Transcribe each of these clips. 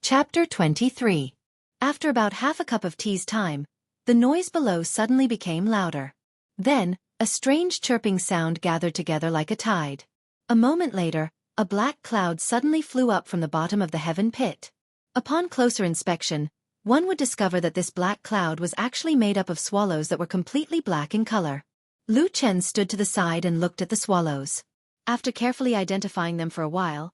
Chapter 23. After about half a cup of tea's time, the noise below suddenly became louder. Then, a strange chirping sound gathered together like a tide. A moment later, a black cloud suddenly flew up from the bottom of the heaven pit. Upon closer inspection, one would discover that this black cloud was actually made up of swallows that were completely black in color. Lu Chen stood to the side and looked at the swallows. After carefully identifying them for a while,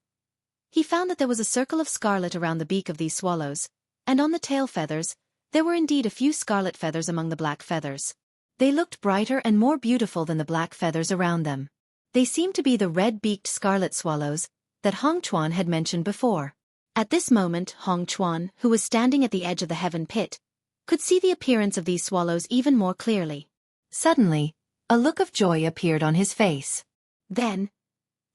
he found that there was a circle of scarlet around the beak of these swallows, and on the tail feathers, there were indeed a few scarlet feathers among the black feathers. They looked brighter and more beautiful than the black feathers around them. They seemed to be the red-beaked scarlet swallows that Hong Chuan had mentioned before. At this moment, Hong Chuan, who was standing at the edge of the heaven pit, could see the appearance of these swallows even more clearly. Suddenly, a look of joy appeared on his face. Then,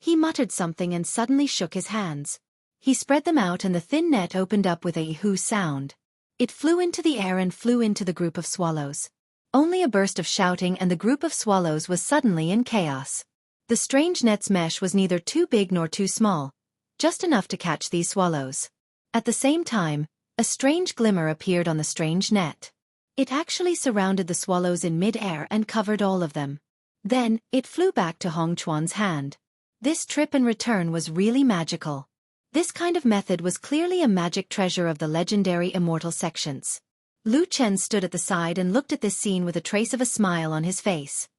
he muttered something and suddenly shook his hands. He spread them out and the thin net opened up with a "hoo" sound. It flew into the air and flew into the group of swallows. Only a burst of shouting and the group of swallows was suddenly in chaos. The strange net's mesh was neither too big nor too small, just enough to catch these swallows. At the same time, a strange glimmer appeared on the strange net. It actually surrounded the swallows in mid-air and covered all of them. Then, it flew back to Hong Chuan's hand. This trip and return was really magical. This kind of method was clearly a magic treasure of the legendary immortal sections. Lu Chen stood at the side and looked at this scene with a trace of a smile on his face.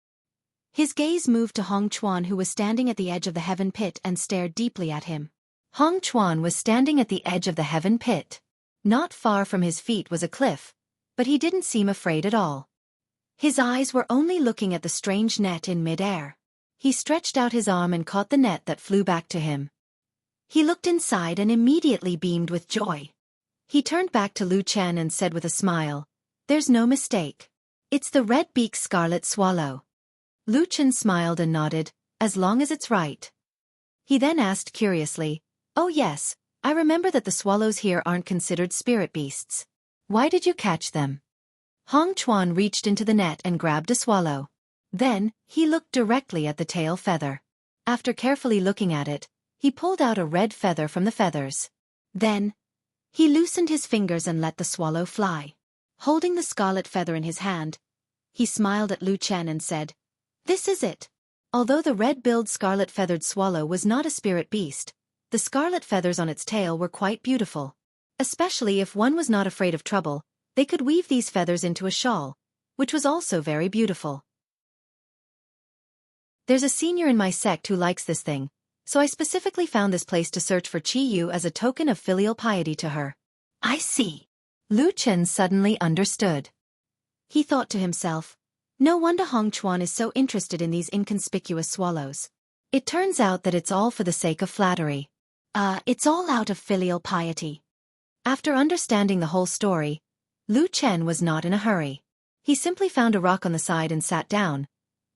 His gaze moved to Hong Chuan, who was standing at the edge of the heaven pit and stared deeply at him. Hong Chuan was standing at the edge of the heaven pit. Not far from his feet was a cliff, but he didn't seem afraid at all. His eyes were only looking at the strange net in mid-air. He stretched out his arm and caught the net that flew back to him. He looked inside and immediately beamed with joy. He turned back to Lu Chen and said with a smile, "There's no mistake. It's the red-beaked scarlet swallow." Lu Chen smiled and nodded, "As long as it's right." He then asked curiously, "Oh yes, I remember that the swallows here aren't considered spirit beasts. Why did you catch them?" Hong Chuan reached into the net and grabbed a swallow. Then, he looked directly at the tail feather. After carefully looking at it, he pulled out a red feather from the feathers. Then, he loosened his fingers and let the swallow fly. Holding the scarlet feather in his hand, he smiled at Lu Chen and said, "This is it." Although the red-billed scarlet-feathered swallow was not a spirit beast, the scarlet feathers on its tail were quite beautiful. Especially if one was not afraid of trouble, they could weave these feathers into a shawl, which was also very beautiful. "There's a senior in my sect who likes this thing, so I specifically found this place to search for Qi Yu as a token of filial piety to her." "I see." Lu Chen suddenly understood. He thought to himself, no wonder Hong Chuan is so interested in these inconspicuous swallows. It turns out that it's all for the sake of flattery. It's all out of filial piety. After understanding the whole story, Lu Chen was not in a hurry. He simply found a rock on the side and sat down,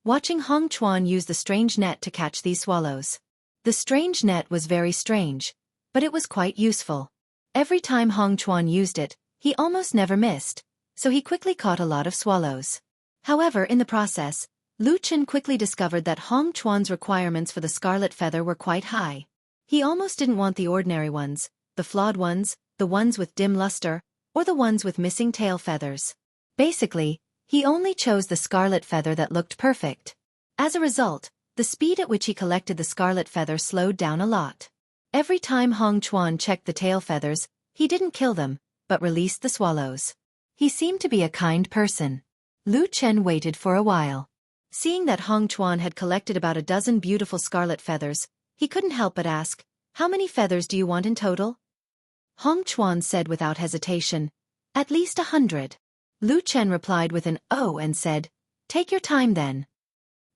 watching Hong Chuan use the strange net to catch these swallows. The strange net was very strange, but it was quite useful. Every time Hong Chuan used it, he almost never missed, so he quickly caught a lot of swallows. However, in the process, Lu Chen quickly discovered that Hong Chuan's requirements for the scarlet feather were quite high. He almost didn't want the ordinary ones, the flawed ones, the ones with dim luster, or the ones with missing tail feathers. Basically, he only chose the scarlet feather that looked perfect. As a result, the speed at which he collected the scarlet feather slowed down a lot. Every time Hong Chuan checked the tail feathers, he didn't kill them, but released the swallows. He seemed to be a kind person. Lu Chen waited for a while. Seeing that Hong Chuan had collected about a dozen beautiful scarlet feathers, he couldn't help but ask, "How many feathers do you want in total?" Hong Chuan said without hesitation, "At least 100. Lu Chen replied with an "oh" and said, "Take your time then."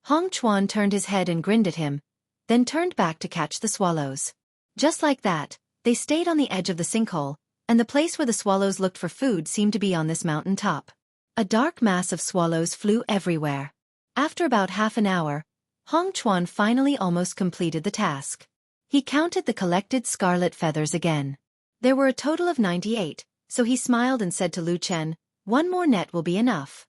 Hong Chuan turned his head and grinned at him, then turned back to catch the swallows. Just like that, they stayed on the edge of the sinkhole, and the place where the swallows looked for food seemed to be on this mountain top. A dark mass of swallows flew everywhere. After about half an hour, Hong Chuan finally almost completed the task. He counted the collected scarlet feathers again. There were a total of 98, so he smiled and said to Lu Chen, "One more net will be enough."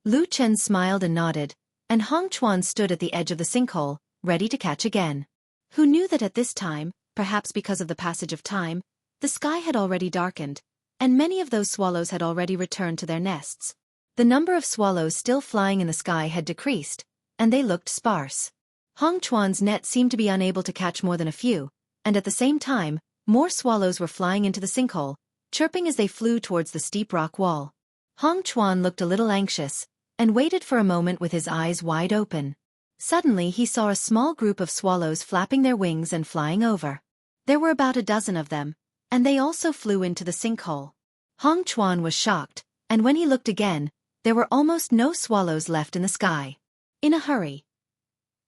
Lu Chen smiled and nodded, and Hong Chuan stood at the edge of the sinkhole, ready to catch again. Who knew that at this time, perhaps because of the passage of time, The sky had already darkened, and many of those swallows had already returned to their nests. The number of swallows still flying in the sky had decreased, and they looked sparse. Hong Chuan's net seemed to be unable to catch more than a few, and at the same time, more swallows were flying into the sinkhole, chirping as they flew towards the steep rock wall. Hong Chuan looked a little anxious, and waited for a moment with his eyes wide open. Suddenly he saw a small group of swallows flapping their wings and flying over. There were about a dozen of them, and they also flew into the sinkhole. Hong Chuan was shocked, and when he looked again, there were almost no swallows left in the sky. In a hurry,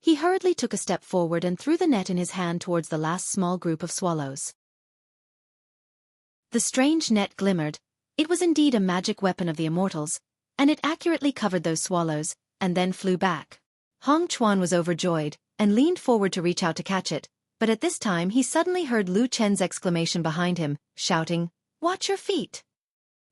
he hurriedly took a step forward and threw the net in his hand towards the last small group of swallows. The strange net glimmered. It was indeed a magic weapon of the immortals, and it accurately covered those swallows, and then flew back. Hong Chuan was overjoyed, and leaned forward to reach out to catch it, but at this time he suddenly heard Lu Chen's exclamation behind him, shouting, "Watch your feet!"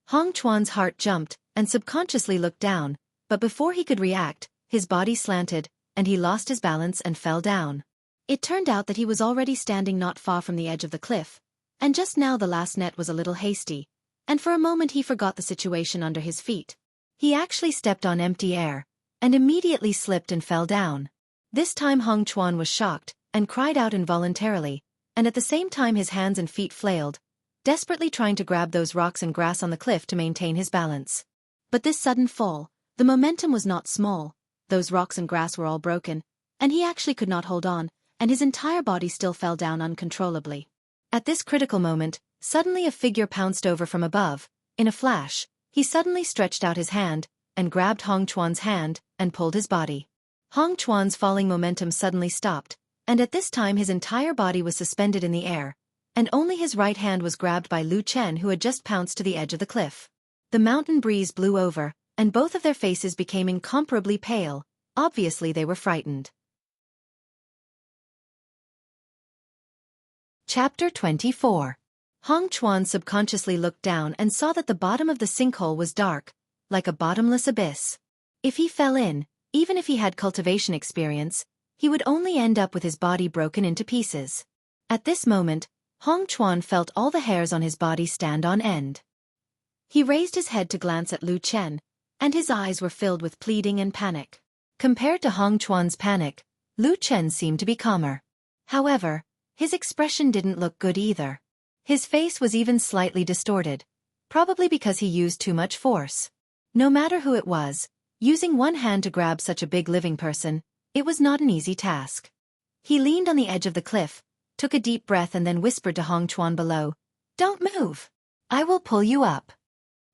Hong Chuan's heart jumped, and subconsciously looked down, but before he could react, his body slanted, and he lost his balance and fell down. It turned out that he was already standing not far from the edge of the cliff, and just now the last net was a little hasty, and for a moment he forgot the situation under his feet. He actually stepped on empty air, and immediately slipped and fell down. This time Hong Chuan was shocked, and cried out involuntarily, and at the same time his hands and feet flailed, desperately trying to grab those rocks and grass on the cliff to maintain his balance. But this sudden fall, the momentum was not small, those rocks and grass were all broken, and he actually could not hold on, and his entire body still fell down uncontrollably. At this critical moment, suddenly a figure pounced over from above. In a flash, he suddenly stretched out his hand, and grabbed Hong Chuan's hand, and pulled his body. Hong Chuan's falling momentum suddenly stopped, and at this time his entire body was suspended in the air, and only his right hand was grabbed by Lu Chen, who had just pounced to the edge of the cliff. The mountain breeze blew over, and both of their faces became incomparably pale. Obviously they were frightened. Chapter 24. Hong Chuan subconsciously looked down and saw that the bottom of the sinkhole was dark, like a bottomless abyss. If he fell in, even if he had cultivation experience, he would only end up with his body broken into pieces. At this moment, Hong Chuan felt all the hairs on his body stand on end. He raised his head to glance at Lu Chen, and his eyes were filled with pleading and panic. Compared to Hong Chuan's panic, Lu Chen seemed to be calmer. However, his expression didn't look good either. His face was even slightly distorted, probably because he used too much force. No matter who it was, using one hand to grab such a big living person, it was not an easy task. He leaned on the edge of the cliff, took a deep breath and then whispered to Hong Chuan below, "Don't move. I will pull you up."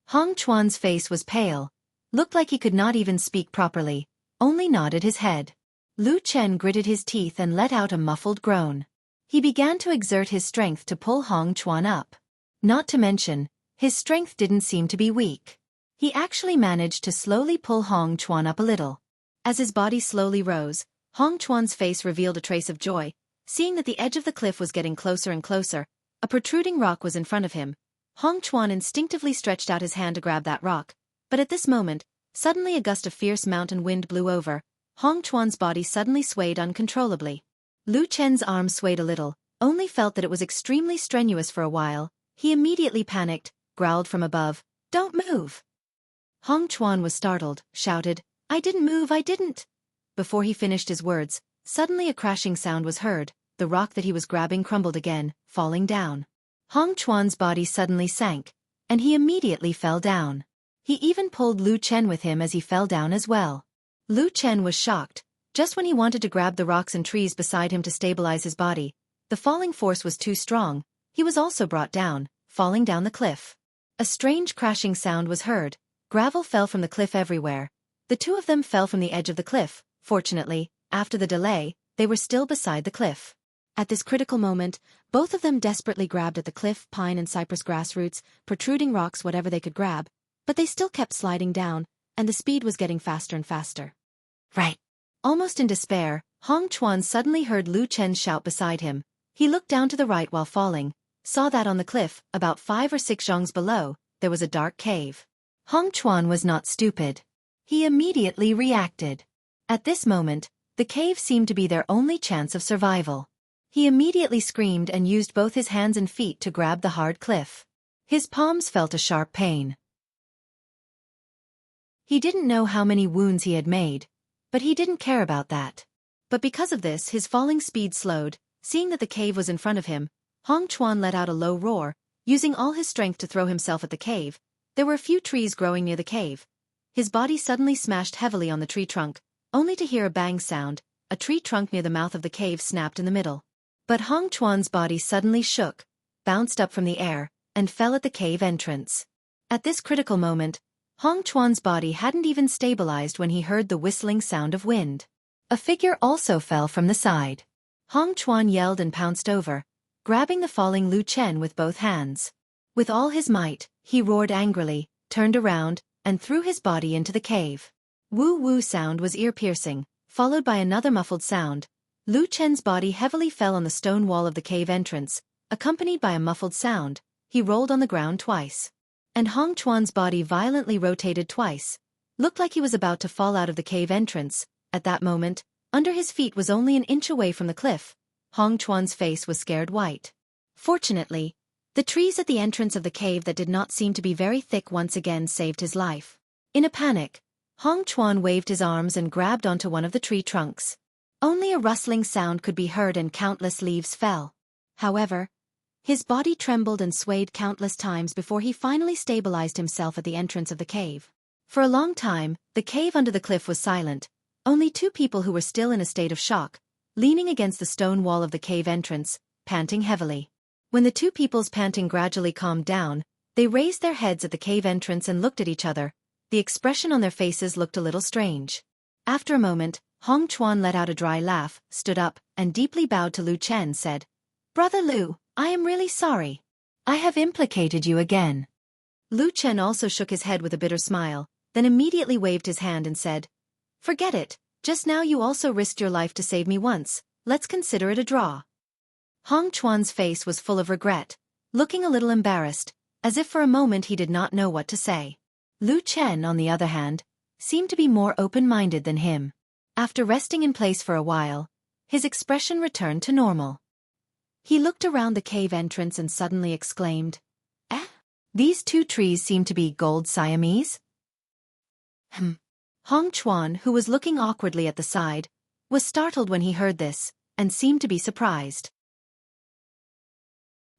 Hong Chuan's face was pale, looked like he could not even speak properly, only nodded his head. Lu Chen gritted his teeth and let out a muffled groan. He began to exert his strength to pull Hong Chuan up. Not to mention, his strength didn't seem to be weak. He actually managed to slowly pull Hong Chuan up a little. As his body slowly rose, Hong Chuan's face revealed a trace of joy, seeing that the edge of the cliff was getting closer and closer. A protruding rock was in front of him. Hong Chuan instinctively stretched out his hand to grab that rock, but at this moment, suddenly a gust of fierce mountain wind blew over. Hong Chuan's body suddenly swayed uncontrollably. Lu Chen's arm swayed a little, only felt that it was extremely strenuous for a while. He immediately panicked, growled from above, "Don't move!" Hong Chuan was startled, shouted, "I didn't move, I didn't!" Before he finished his words, suddenly a crashing sound was heard. The rock that he was grabbing crumbled again, falling down. Hong Chuan's body suddenly sank, and he immediately fell down. He even pulled Lu Chen with him as he fell down as well. Lu Chen was shocked. Just when he wanted to grab the rocks and trees beside him to stabilize his body, the falling force was too strong. He was also brought down, falling down the cliff. A strange crashing sound was heard. Gravel fell from the cliff everywhere. The two of them fell from the edge of the cliff. Fortunately, after the delay, they were still beside the cliff. At this critical moment, both of them desperately grabbed at the cliff, pine and cypress grass roots, protruding rocks, whatever they could grab, but they still kept sliding down, and the speed was getting faster and faster. Right. Almost in despair, Hong Chuan suddenly heard Lu Chen shout beside him. He looked down to the right while falling, saw that on the cliff, about 5 or 6 zhongs below, there was a dark cave. Hong Chuan was not stupid. He immediately reacted. At this moment, the cave seemed to be their only chance of survival. He immediately screamed and used both his hands and feet to grab the hard cliff. His palms felt a sharp pain. He didn't know how many wounds he had made, but he didn't care about that. But because of this, his falling speed slowed. Seeing that the cave was in front of him, Hong Chuan let out a low roar, using all his strength to throw himself at the cave. There were a few trees growing near the cave. His body suddenly smashed heavily on the tree trunk, only to hear a bang sound. A tree trunk near the mouth of the cave snapped in the middle. But Hong Chuan's body suddenly shook, bounced up from the air, and fell at the cave entrance. At this critical moment, Hong Chuan's body hadn't even stabilized when he heard the whistling sound of wind. A figure also fell from the side. Hong Chuan yelled and pounced over, grabbing the falling Lu Chen with both hands. With all his might, he roared angrily, turned around, and threw his body into the cave. Woo-woo sound was ear-piercing, followed by another muffled sound. Lu Chen's body heavily fell on the stone wall of the cave entrance, accompanied by a muffled sound. He rolled on the ground twice. And Hong Chuan's body violently rotated twice. Looked like he was about to fall out of the cave entrance. At that moment, under his feet was only an inch away from the cliff. Hong Chuan's face was scared white. Fortunately, the trees at the entrance of the cave that did not seem to be very thick once again saved his life. In a panic, Hong Chuan waved his arms and grabbed onto one of the tree trunks. Only a rustling sound could be heard and countless leaves fell. However, his body trembled and swayed countless times before he finally stabilized himself at the entrance of the cave. For a long time, the cave under the cliff was silent. Only two people who were still in a state of shock, leaning against the stone wall of the cave entrance, panting heavily. When the two people's panting gradually calmed down, they raised their heads at the cave entrance and looked at each other. The expression on their faces looked a little strange. After a moment, Hong Chuan let out a dry laugh, stood up, and deeply bowed to Lu Chen, said, "Brother Lu, I am really sorry. I have implicated you again." Lu Chen also shook his head with a bitter smile, then immediately waved his hand and said, "Forget it, just now you also risked your life to save me once, let's consider it a draw." Hong Chuan's face was full of regret, looking a little embarrassed, as if for a moment he did not know what to say. Lu Chen, on the other hand, seemed to be more open-minded than him. After resting in place for a while, his expression returned to normal. He looked around the cave entrance and suddenly exclaimed, These two trees seem to be gold Siamese?" Hong Chuan, who was looking awkwardly at the side, was startled when he heard this, and seemed to be surprised.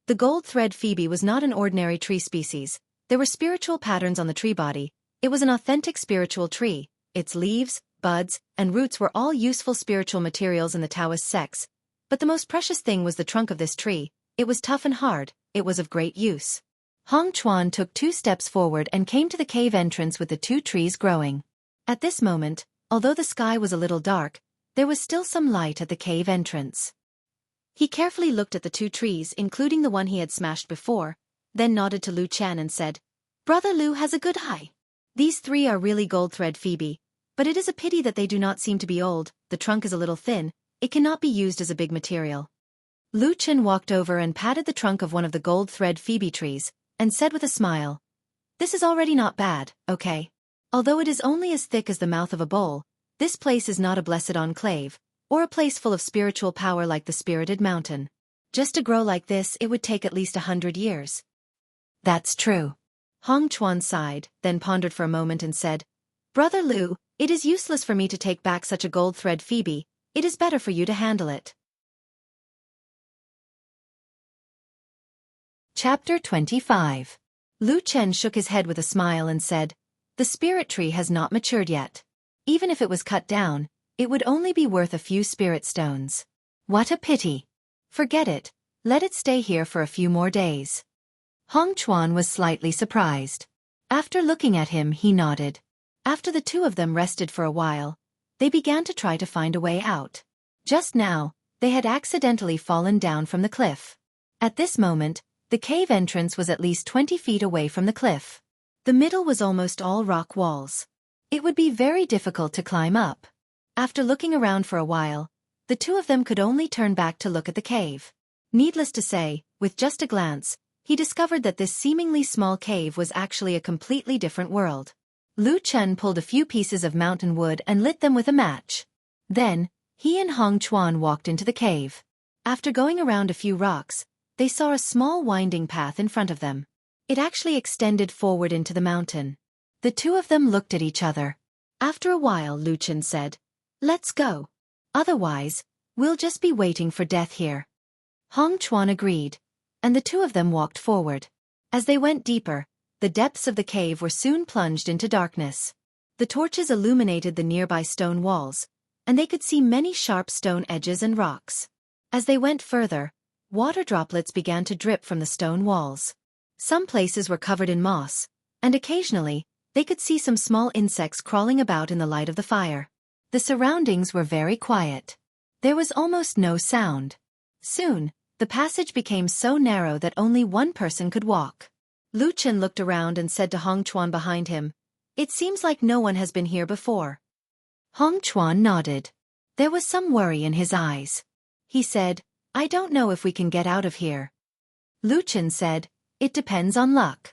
The gold thread phoebe was not an ordinary tree species. There were spiritual patterns on the tree body. It was an authentic spiritual tree. Its leaves, buds, and roots were all useful spiritual materials in the Taoist sects. But the most precious thing was the trunk of this tree. It was tough and hard. It was of great use. Hong Chuan took 2 steps forward and came to the cave entrance with the 2 trees growing. At this moment, although the sky was a little dark, there was still some light at the cave entrance. He carefully looked at the 2 trees, including the one he had smashed before, then nodded to Lu Chen and said, "Brother Lu has a good eye. These 3 are really gold thread phoebe, but it is a pity that they do not seem to be old. The trunk is a little thin. It cannot be used as a big material." Lu Chen walked over and patted the trunk of one of the gold thread phoebe trees, and said with a smile, "This is already not bad, okay? Although it is only as thick as the mouth of a bowl, this place is not a blessed enclave, or a place full of spiritual power like the spirited mountain. Just to grow like this, it would take at least 100 years. "That's true." Hong Chuan sighed, then pondered for a moment and said, "Brother Lu, it is useless for me to take back such a gold thread phoebe. It is better for you to handle it." Chapter 25. Lu Chen shook his head with a smile and said, "The spirit tree has not matured yet. Even if it was cut down, it would only be worth a few spirit stones. What a pity. Forget it, let it stay here for a few more days." Hong Chuan was slightly surprised. After looking at him, he nodded. After the 2 of them rested for a while, they began to try to find a way out. Just now, they had accidentally fallen down from the cliff. At this moment, the cave entrance was at least 20 feet away from the cliff. The middle was almost all rock walls. It would be very difficult to climb up. After looking around for a while, the 2 of them could only turn back to look at the cave. Needless to say, with just a glance, he discovered that this seemingly small cave was actually a completely different world. Lu Chen pulled a few pieces of mountain wood and lit them with a match. Then, he and Hong Chuan walked into the cave. After going around a few rocks, they saw a small winding path in front of them. It actually extended forward into the mountain. The two of them looked at each other. After a while, Wuxia said, "Let's go. Otherwise, we'll just be waiting for death here." Hong Chuan agreed, and the two of them walked forward. As they went deeper, the depths of the cave were soon plunged into darkness. The torches illuminated the nearby stone walls, and they could see many sharp stone edges and rocks. As they went further, water droplets began to drip from the stone walls. Some places were covered in moss, and occasionally, they could see some small insects crawling about in the light of the fire. The surroundings were very quiet. There was almost no sound. Soon, the passage became so narrow that only one person could walk. Wuxia looked around and said to Hong Chuan behind him, "It seems like no one has been here before." Hong Chuan nodded. There was some worry in his eyes. He said, "I don't know if we can get out of here." Wuxia said, "It depends on luck."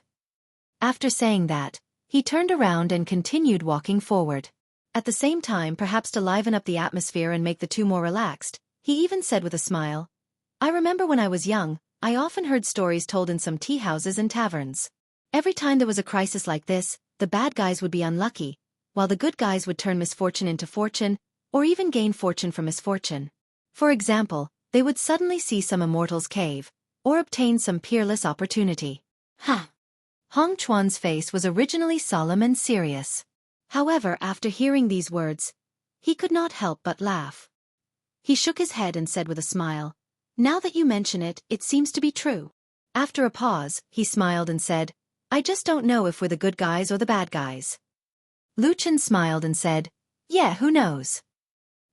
After saying that, he turned around and continued walking forward. At the same time, perhaps to liven up the atmosphere and make the two more relaxed, he even said with a smile, "I remember when I was young, I often heard stories told in some tea houses and taverns. Every time there was a crisis like this, the bad guys would be unlucky, while the good guys would turn misfortune into fortune, or even gain fortune from misfortune. For example, they would suddenly see some immortal's cave, or obtain some peerless opportunity." Hong Chuan's face was originally solemn and serious. However, after hearing these words, he could not help but laugh. He shook his head and said with a smile, "Now that you mention it, it seems to be true." After a pause, he smiled and said, "I just don't know if we're the good guys or the bad guys." Wuxia smiled and said, "Yeah, who knows?"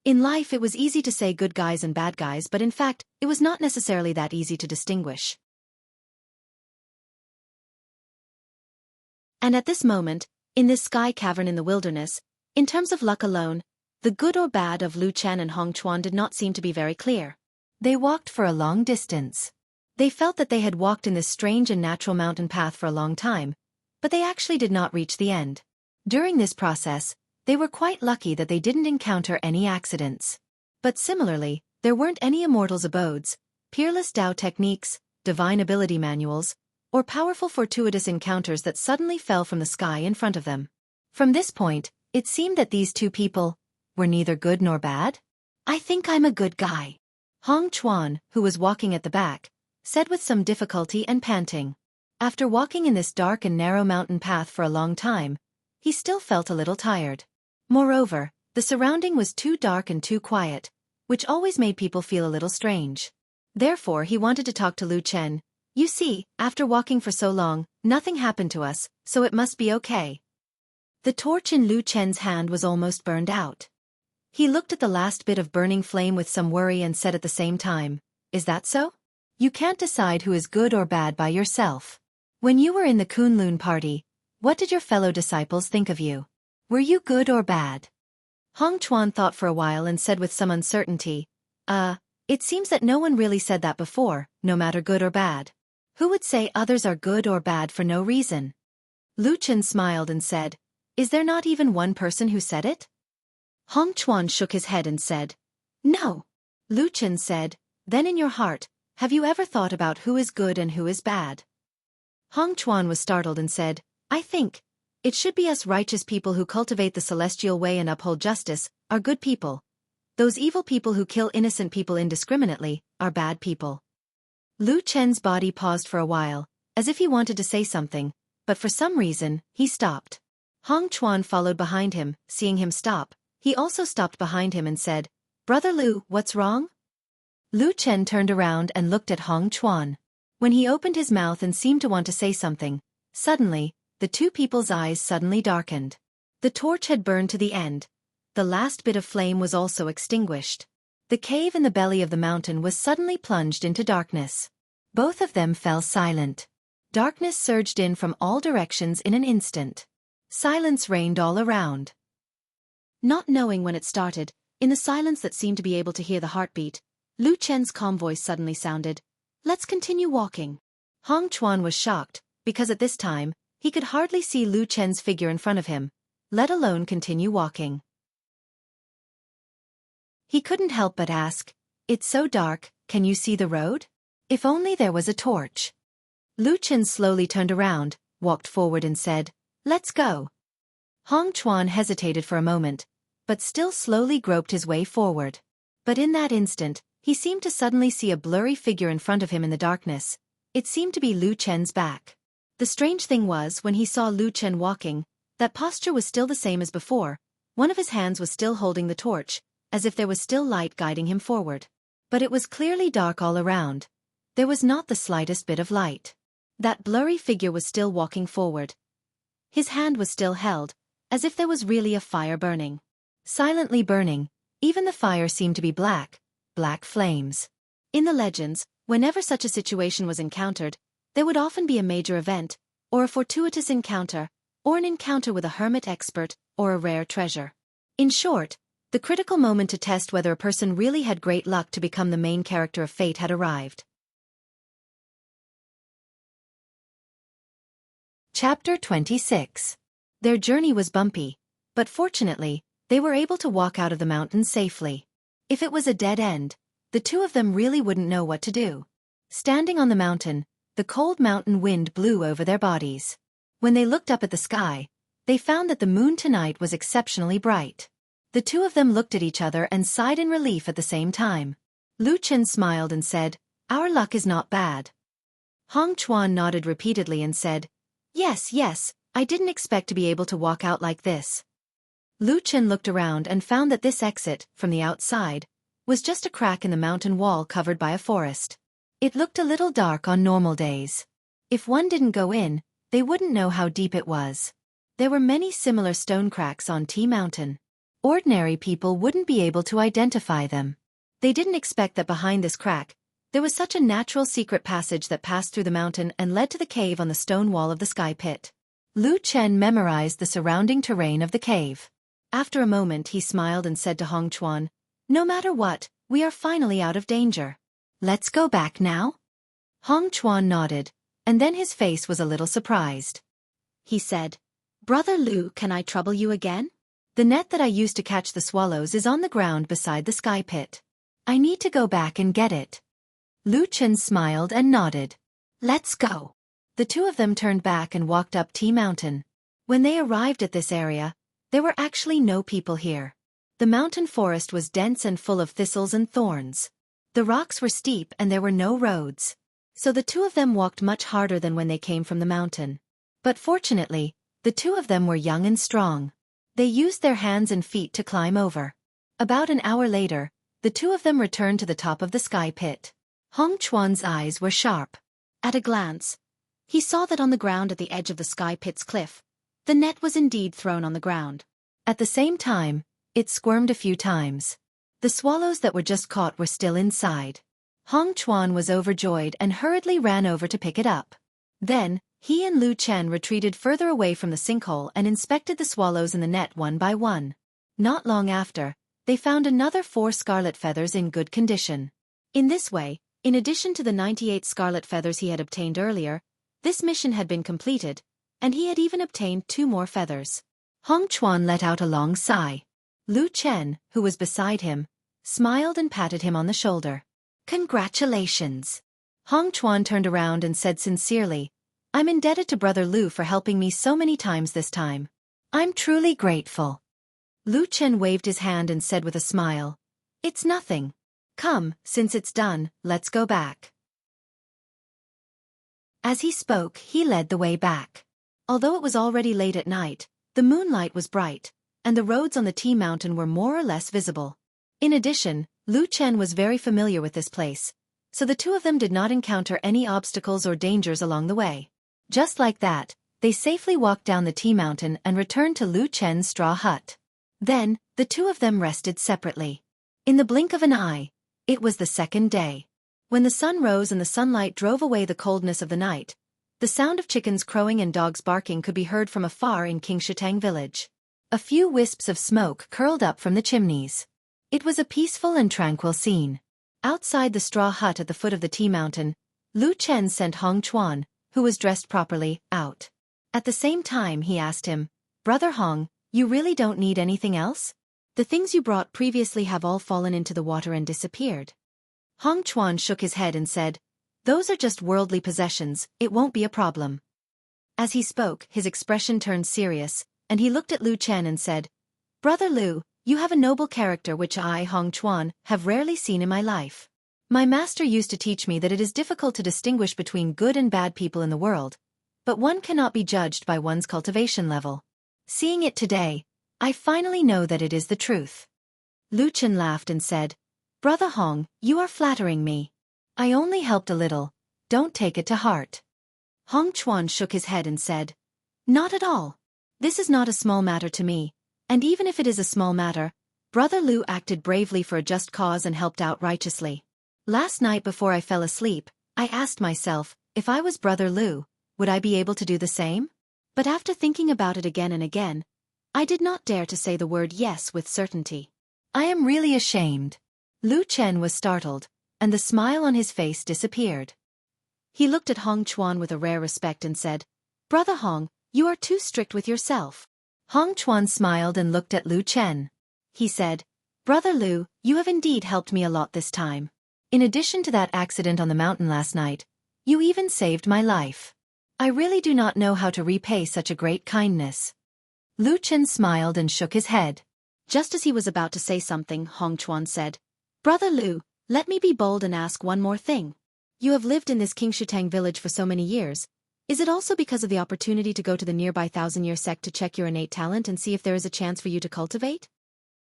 In life it was easy to say good guys and bad guys, but in fact, it was not necessarily that easy to distinguish. And at this moment, in this sky cavern in the wilderness, in terms of luck alone, the good or bad of Wuxia and Hong Chuan did not seem to be very clear. They walked for a long distance. They felt that they had walked in this strange and natural mountain path for a long time, but they actually did not reach the end. During this process, they were quite lucky that they didn't encounter any accidents. But similarly, there weren't any immortals' abodes, peerless Tao techniques, divine ability manuals, or powerful fortuitous encounters that suddenly fell from the sky in front of them. From this point, it seemed that these two people were neither good nor bad. "I think I'm a good guy," Hong Chuan, who was walking at the back, said with some difficulty and panting. After walking in this dark and narrow mountain path for a long time, he still felt a little tired. Moreover, the surrounding was too dark and too quiet, which always made people feel a little strange. Therefore, he wanted to talk to Wuxia. "You see, after walking for so long, nothing happened to us, so it must be okay." The torch in Wuxia's hand was almost burned out. He looked at the last bit of burning flame with some worry and said at the same time, "Is that so? You can't decide who is good or bad by yourself. When you were in the Kunlun party, what did your fellow disciples think of you? Were you good or bad?" Hong Chuan thought for a while and said with some uncertainty, It seems that no one really said that before, no matter good or bad. Who would say others are good or bad for no reason?" Wuxia smiled and said, "Is there not even one person who said it?" Hong Chuan shook his head and said, "No." Wuxia said, "Then in your heart, have you ever thought about who is good and who is bad?" Hong Chuan was startled and said, "I think it should be us righteous people who cultivate the celestial way and uphold justice, are good people. Those evil people who kill innocent people indiscriminately, are bad people." Wuxia's body paused for a while, as if he wanted to say something, but for some reason, he stopped. Hong Chuan followed behind him. Seeing him stop, he also stopped behind him and said, "Brother Lu, what's wrong?" Wuxia turned around and looked at Hong Chuan. When he opened his mouth and seemed to want to say something, suddenly, the two people's eyes suddenly darkened. The torch had burned to the end. The last bit of flame was also extinguished. The cave in the belly of the mountain was suddenly plunged into darkness. Both of them fell silent. Darkness surged in from all directions in an instant. Silence reigned all around. Not knowing when it started, in the silence that seemed to be able to hear the heartbeat, Wuxia's calm voice suddenly sounded, "Let's continue walking." Hong Chuan was shocked, because at this time, he could hardly see Wuxia's figure in front of him, let alone continue walking. He couldn't help but ask, It's so dark, can you see the road? If only there was a torch. Lu Chen slowly turned around, walked forward and said, "Let's go." Hong Chuan hesitated for a moment, but still slowly groped his way forward. But in that instant, he seemed to suddenly see a blurry figure in front of him in the darkness. It seemed to be Lu Chen's back. The strange thing was, when he saw Lu Chen walking, that posture was still the same as before. One of his hands was still holding the torch, as if there was still light guiding him forward. But it was clearly dark all around. There was not the slightest bit of light. That blurry figure was still walking forward. His hand was still held, as if there was really a fire burning. Silently burning, even the fire seemed to be black flames. In the legends, whenever such a situation was encountered, there would often be a major event, or a fortuitous encounter, or an encounter with a hermit expert, or a rare treasure. In short, the critical moment to test whether a person really had great luck to become the main character of fate had arrived. Chapter 26. Their journey was bumpy, but fortunately, they were able to walk out of the mountain safely. If it was a dead end, the two of them really wouldn't know what to do. Standing on the mountain, the cold mountain wind blew over their bodies. When they looked up at the sky, they found that the moon tonight was exceptionally bright. The two of them looked at each other and sighed in relief at the same time. Lu Chen smiled and said, "Our luck is not bad." Hong Chuan nodded repeatedly and said, Yes, I didn't expect to be able to walk out like this." Lu Chen looked around and found that this exit, from the outside, was just a crack in the mountain wall covered by a forest. It looked a little dark on normal days. If one didn't go in, they wouldn't know how deep it was. There were many similar stone cracks on T Mountain. Ordinary people wouldn't be able to identify them. They didn't expect that behind this crack, there was such a natural secret passage that passed through the mountain and led to the cave on the stone wall of the sky pit. Lu Chen memorized the surrounding terrain of the cave. After a moment he smiled and said to Hong Chuan, "No matter what, we are finally out of danger. Let's go back now?" Hong Chuan nodded, and then his face was a little surprised. He said, "Brother Lu, can I trouble you again? The net that I used to catch the swallows is on the ground beside the sky pit. I need to go back and get it." Lu Chen smiled and nodded. "Let's go." The two of them turned back and walked up T Mountain. When they arrived at this area, there were actually no people here. The mountain forest was dense and full of thistles and thorns. The rocks were steep and there were no roads. So the two of them walked much harder than when they came from the mountain. But fortunately, the two of them were young and strong. They used their hands and feet to climb over. About an hour later, the two of them returned to the top of the sky pit. Hong Chuan's eyes were sharp. At a glance, he saw that on the ground at the edge of the sky pit's cliff, the net was indeed thrown on the ground. At the same time, it squirmed a few times. The swallows that were just caught were still inside. Hong Chuan was overjoyed and hurriedly ran over to pick it up. Then, he and Lu Chen retreated further away from the sinkhole and inspected the swallows in the net one by one. Not long after, they found another 4 scarlet feathers in good condition. In this way, in addition to the 98 scarlet feathers he had obtained earlier, this mission had been completed, and he had even obtained 2 more feathers. Hong Chuan let out a long sigh. Lu Chen, who was beside him, smiled and patted him on the shoulder. "Congratulations." Hong Chuan turned around and said sincerely, "I'm indebted to Brother Lu for helping me so many times this time. I'm truly grateful." Lu Chen waved his hand and said with a smile, "It's nothing. Come, since it's done, let's go back." As he spoke, he led the way back. Although it was already late at night, the moonlight was bright, and the roads on the T Mountain were more or less visible. In addition, Lu Chen was very familiar with this place, so the two of them did not encounter any obstacles or dangers along the way. Just like that, they safely walked down the T Mountain and returned to Lu Chen's straw hut. Then, the two of them rested separately. In the blink of an eye, it was the second day. When the sun rose and the sunlight drove away the coldness of the night, the sound of chickens crowing and dogs barking could be heard from afar in Qingshitang village. A few wisps of smoke curled up from the chimneys. It was a peaceful and tranquil scene. Outside the straw hut at the foot of the T Mountain, Lu Chen sent Hong Chuan, who was dressed properly, out. At the same time he asked him, "Brother Hong, you really don't need anything else? The things you brought previously have all fallen into the water and disappeared." Hong Chuan shook his head and said, "Those are just worldly possessions, it won't be a problem." As he spoke, his expression turned serious, and he looked at Lu Chen and said, "Brother Lu, you have a noble character which I, Hong Chuan, have rarely seen in my life. My master used to teach me that it is difficult to distinguish between good and bad people in the world, but one cannot be judged by one's cultivation level. Seeing it today, I finally know that it is the truth." Lu Chen laughed and said, "Brother Hong, you are flattering me. I only helped a little, don't take it to heart." Hong Chuan shook his head and said, "Not at all. This is not a small matter to me, and even if it is a small matter, Brother Lu acted bravely for a just cause and helped out righteously. Last night before I fell asleep, I asked myself, if I was Brother Lu, would I be able to do the same? But after thinking about it again and again, I did not dare to say the word yes with certainty. I am really ashamed." Lu Chen was startled, and the smile on his face disappeared. He looked at Hong Chuan with a rare respect and said, "Brother Hong, you are too strict with yourself." Hong Chuan smiled and looked at Lu Chen. He said, "Brother Lu, you have indeed helped me a lot this time. In addition to that accident on the mountain last night, you even saved my life. I really do not know how to repay such a great kindness." Lu Chen smiled and shook his head. Just as he was about to say something, Hong Chuan said, "Brother Lu, let me be bold and ask one more thing. You have lived in this Qingshutang village for so many years. Is it also because of the opportunity to go to the nearby thousand-year sect to check your innate talent and see if there is a chance for you to cultivate?"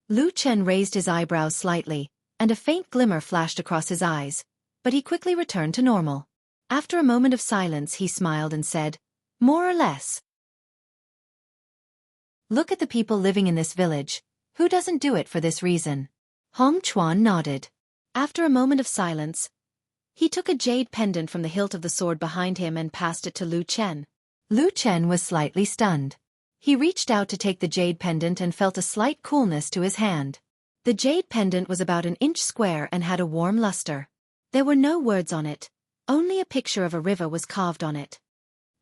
Lu Chen raised his eyebrows slightly, and a faint glimmer flashed across his eyes, but he quickly returned to normal. After a moment of silence, he smiled and said, "More or less. Look at the people living in this village. Who doesn't do it for this reason?" Hong Chuan nodded. After a moment of silence, he took a jade pendant from the hilt of the sword behind him and passed it to Lu Chen. Lu Chen was slightly stunned. He reached out to take the jade pendant and felt a slight coolness to his hand. The jade pendant was about an inch square and had a warm luster. There were no words on it. Only a picture of a river was carved on it.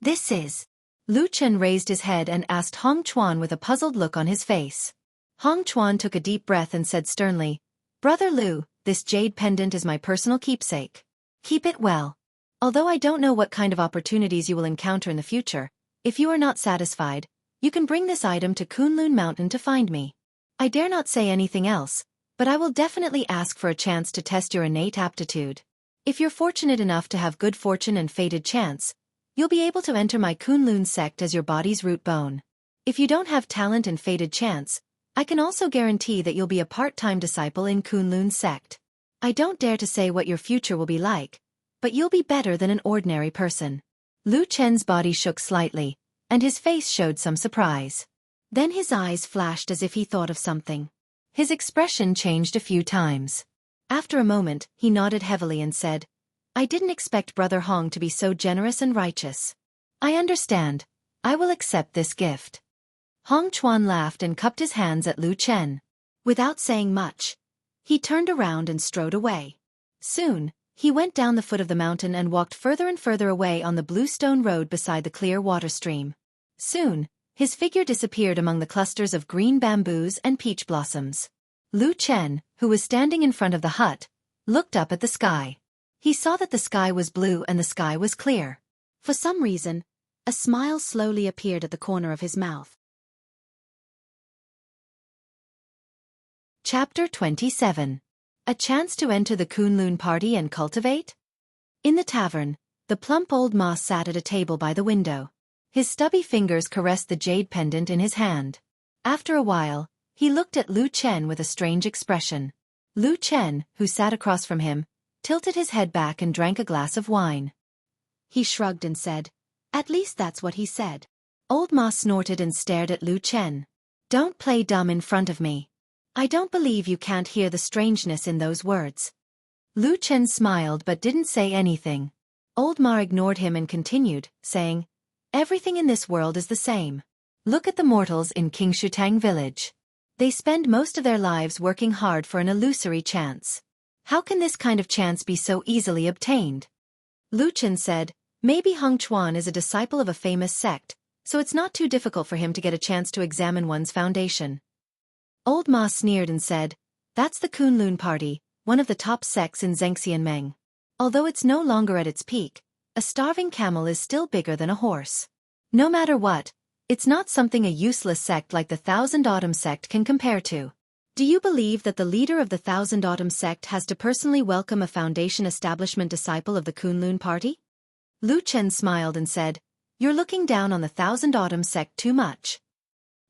"This is..." Lu Chen raised his head and asked Hong Chuan with a puzzled look on his face. Hong Chuan took a deep breath and said sternly, "Brother Lu, this jade pendant is my personal keepsake. Keep it well. Although I don't know what kind of opportunities you will encounter in the future, if you are not satisfied, you can bring this item to Kunlun Mountain to find me. I dare not say anything else, but I will definitely ask for a chance to test your innate aptitude. If you're fortunate enough to have good fortune and fated chance, you'll be able to enter my Kunlun sect as your body's root bone. If you don't have talent and fated chance, I can also guarantee that you'll be a part-time disciple in Kunlun sect. I don't dare to say what your future will be like, but you'll be better than an ordinary person." Lu Chen's body shook slightly, and his face showed some surprise. Then his eyes flashed as if he thought of something. His expression changed a few times. After a moment, he nodded heavily and said, "I didn't expect Brother Hong to be so generous and righteous. I understand. I will accept this gift." Hong Chuan laughed and cupped his hands at Lu Chen. Without saying much, he turned around and strode away. Soon, he went down the foot of the mountain and walked further and further away on the blue stone road beside the clear water stream. Soon, his figure disappeared among the clusters of green bamboos and peach blossoms. Lu Chen, who was standing in front of the hut, looked up at the sky. He saw that the sky was blue and the sky was clear. For some reason, a smile slowly appeared at the corner of his mouth. Chapter 27. A chance to enter the Kunlun party and cultivate? In the tavern, the plump old ma sat at a table by the window. His stubby fingers caressed the jade pendant in his hand. After a while, he looked at Lu Chen with a strange expression. Lu Chen, who sat across from him, tilted his head back and drank a glass of wine. He shrugged and said, "At least that's what he said." Old Ma snorted and stared at Lu Chen. "Don't play dumb in front of me. I don't believe you can't hear the strangeness in those words." Lu Chen smiled but didn't say anything. Old Ma ignored him and continued, saying, "Everything in this world is the same. Look at the mortals in Qingshutang village. They spend most of their lives working hard for an illusory chance. How can this kind of chance be so easily obtained?" Lu Chen said, "Maybe Hong Chuan is a disciple of a famous sect, so it's not too difficult for him to get a chance to examine one's foundation." Old Ma sneered and said, "That's the Kunlun party, one of the top sects in Zhengxianmeng. Although it's no longer at its peak, a starving camel is still bigger than a horse. No matter what, it's not something a useless sect like the Thousand Autumn sect can compare to. Do you believe that the leader of the Thousand Autumn sect has to personally welcome a Foundation establishment disciple of the Kunlun party? Lu Chen smiled and said, "You're looking down on the Thousand Autumn sect too much."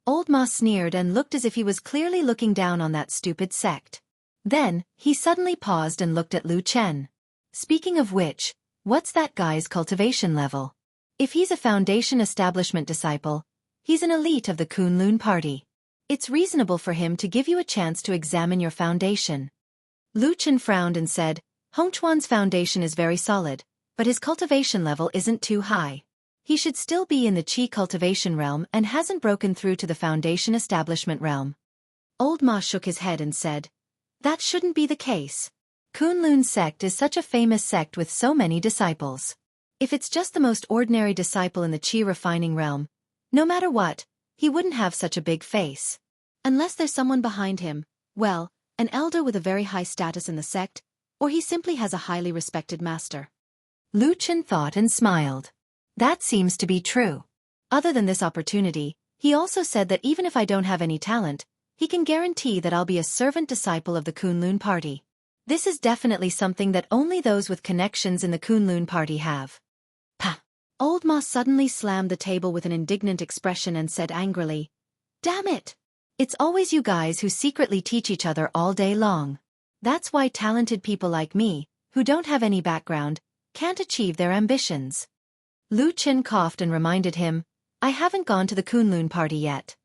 Old Ma sneered and looked as if he was clearly looking down on that stupid sect. Then, he suddenly paused and looked at Lu Chen. "Speaking of which, what's that guy's cultivation level? If he's a Foundation establishment disciple, he's an elite of the Kunlun party. It's reasonable for him to give you a chance to examine your foundation." Lu Chen frowned and said, "Hongchuan's foundation is very solid, but his cultivation level isn't too high. He should still be in the Qi cultivation realm and hasn't broken through to the Foundation establishment realm." Old Ma shook his head and said, "That shouldn't be the case. Kunlun sect is such a famous sect with so many disciples. If it's just the most ordinary disciple in the Qi refining realm, no matter what, he wouldn't have such a big face. Unless there's someone behind him, well, an elder with a very high status in the sect, or he simply has a highly respected master." Lu Chen thought and smiled. That seems to be true. Other than this opportunity, he also said that even if I don't have any talent, he can guarantee that I'll be a servant disciple of the Kunlun party. This is definitely something that only those with connections in the Kunlun party have. Pah! Old Ma suddenly slammed the table with an indignant expression and said angrily, "Damn it! It's always you guys who secretly teach each other all day long. That's why talented people like me, who don't have any background, can't achieve their ambitions." Lu Chen coughed and reminded him, "I haven't gone to the Kunlun party yet."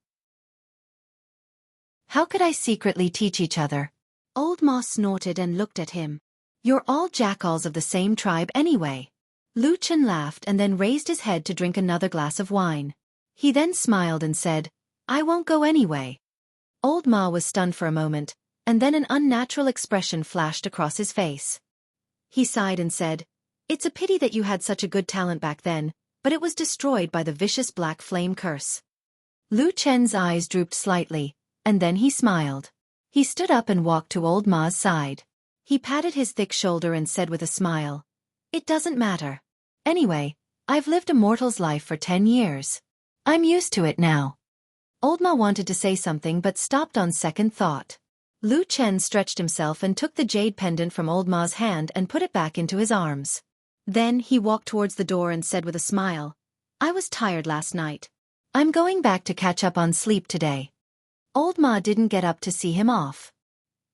"How could I secretly teach each other?" Old Ma snorted and looked at him. "You're all jackals of the same tribe anyway." Lu Chen laughed and then raised his head to drink another glass of wine. He then smiled and said, "I won't go anyway." Old Ma was stunned for a moment, and then an unnatural expression flashed across his face. He sighed and said, "It's a pity that you had such a good talent back then, but it was destroyed by the vicious black flame curse." Lu Chen's eyes drooped slightly, and then he smiled. He stood up and walked to Old Ma's side. He patted his thick shoulder and said with a smile, "It doesn't matter. Anyway, I've lived a mortal's life for 10 years. I'm used to it now." Old Ma wanted to say something but stopped on second thought. Lu Chen stretched himself and took the jade pendant from Old Ma's hand and put it back into his arms. Then he walked towards the door and said with a smile, "I was tired last night. I'm going back to catch up on sleep today." Old Ma didn't get up to see him off.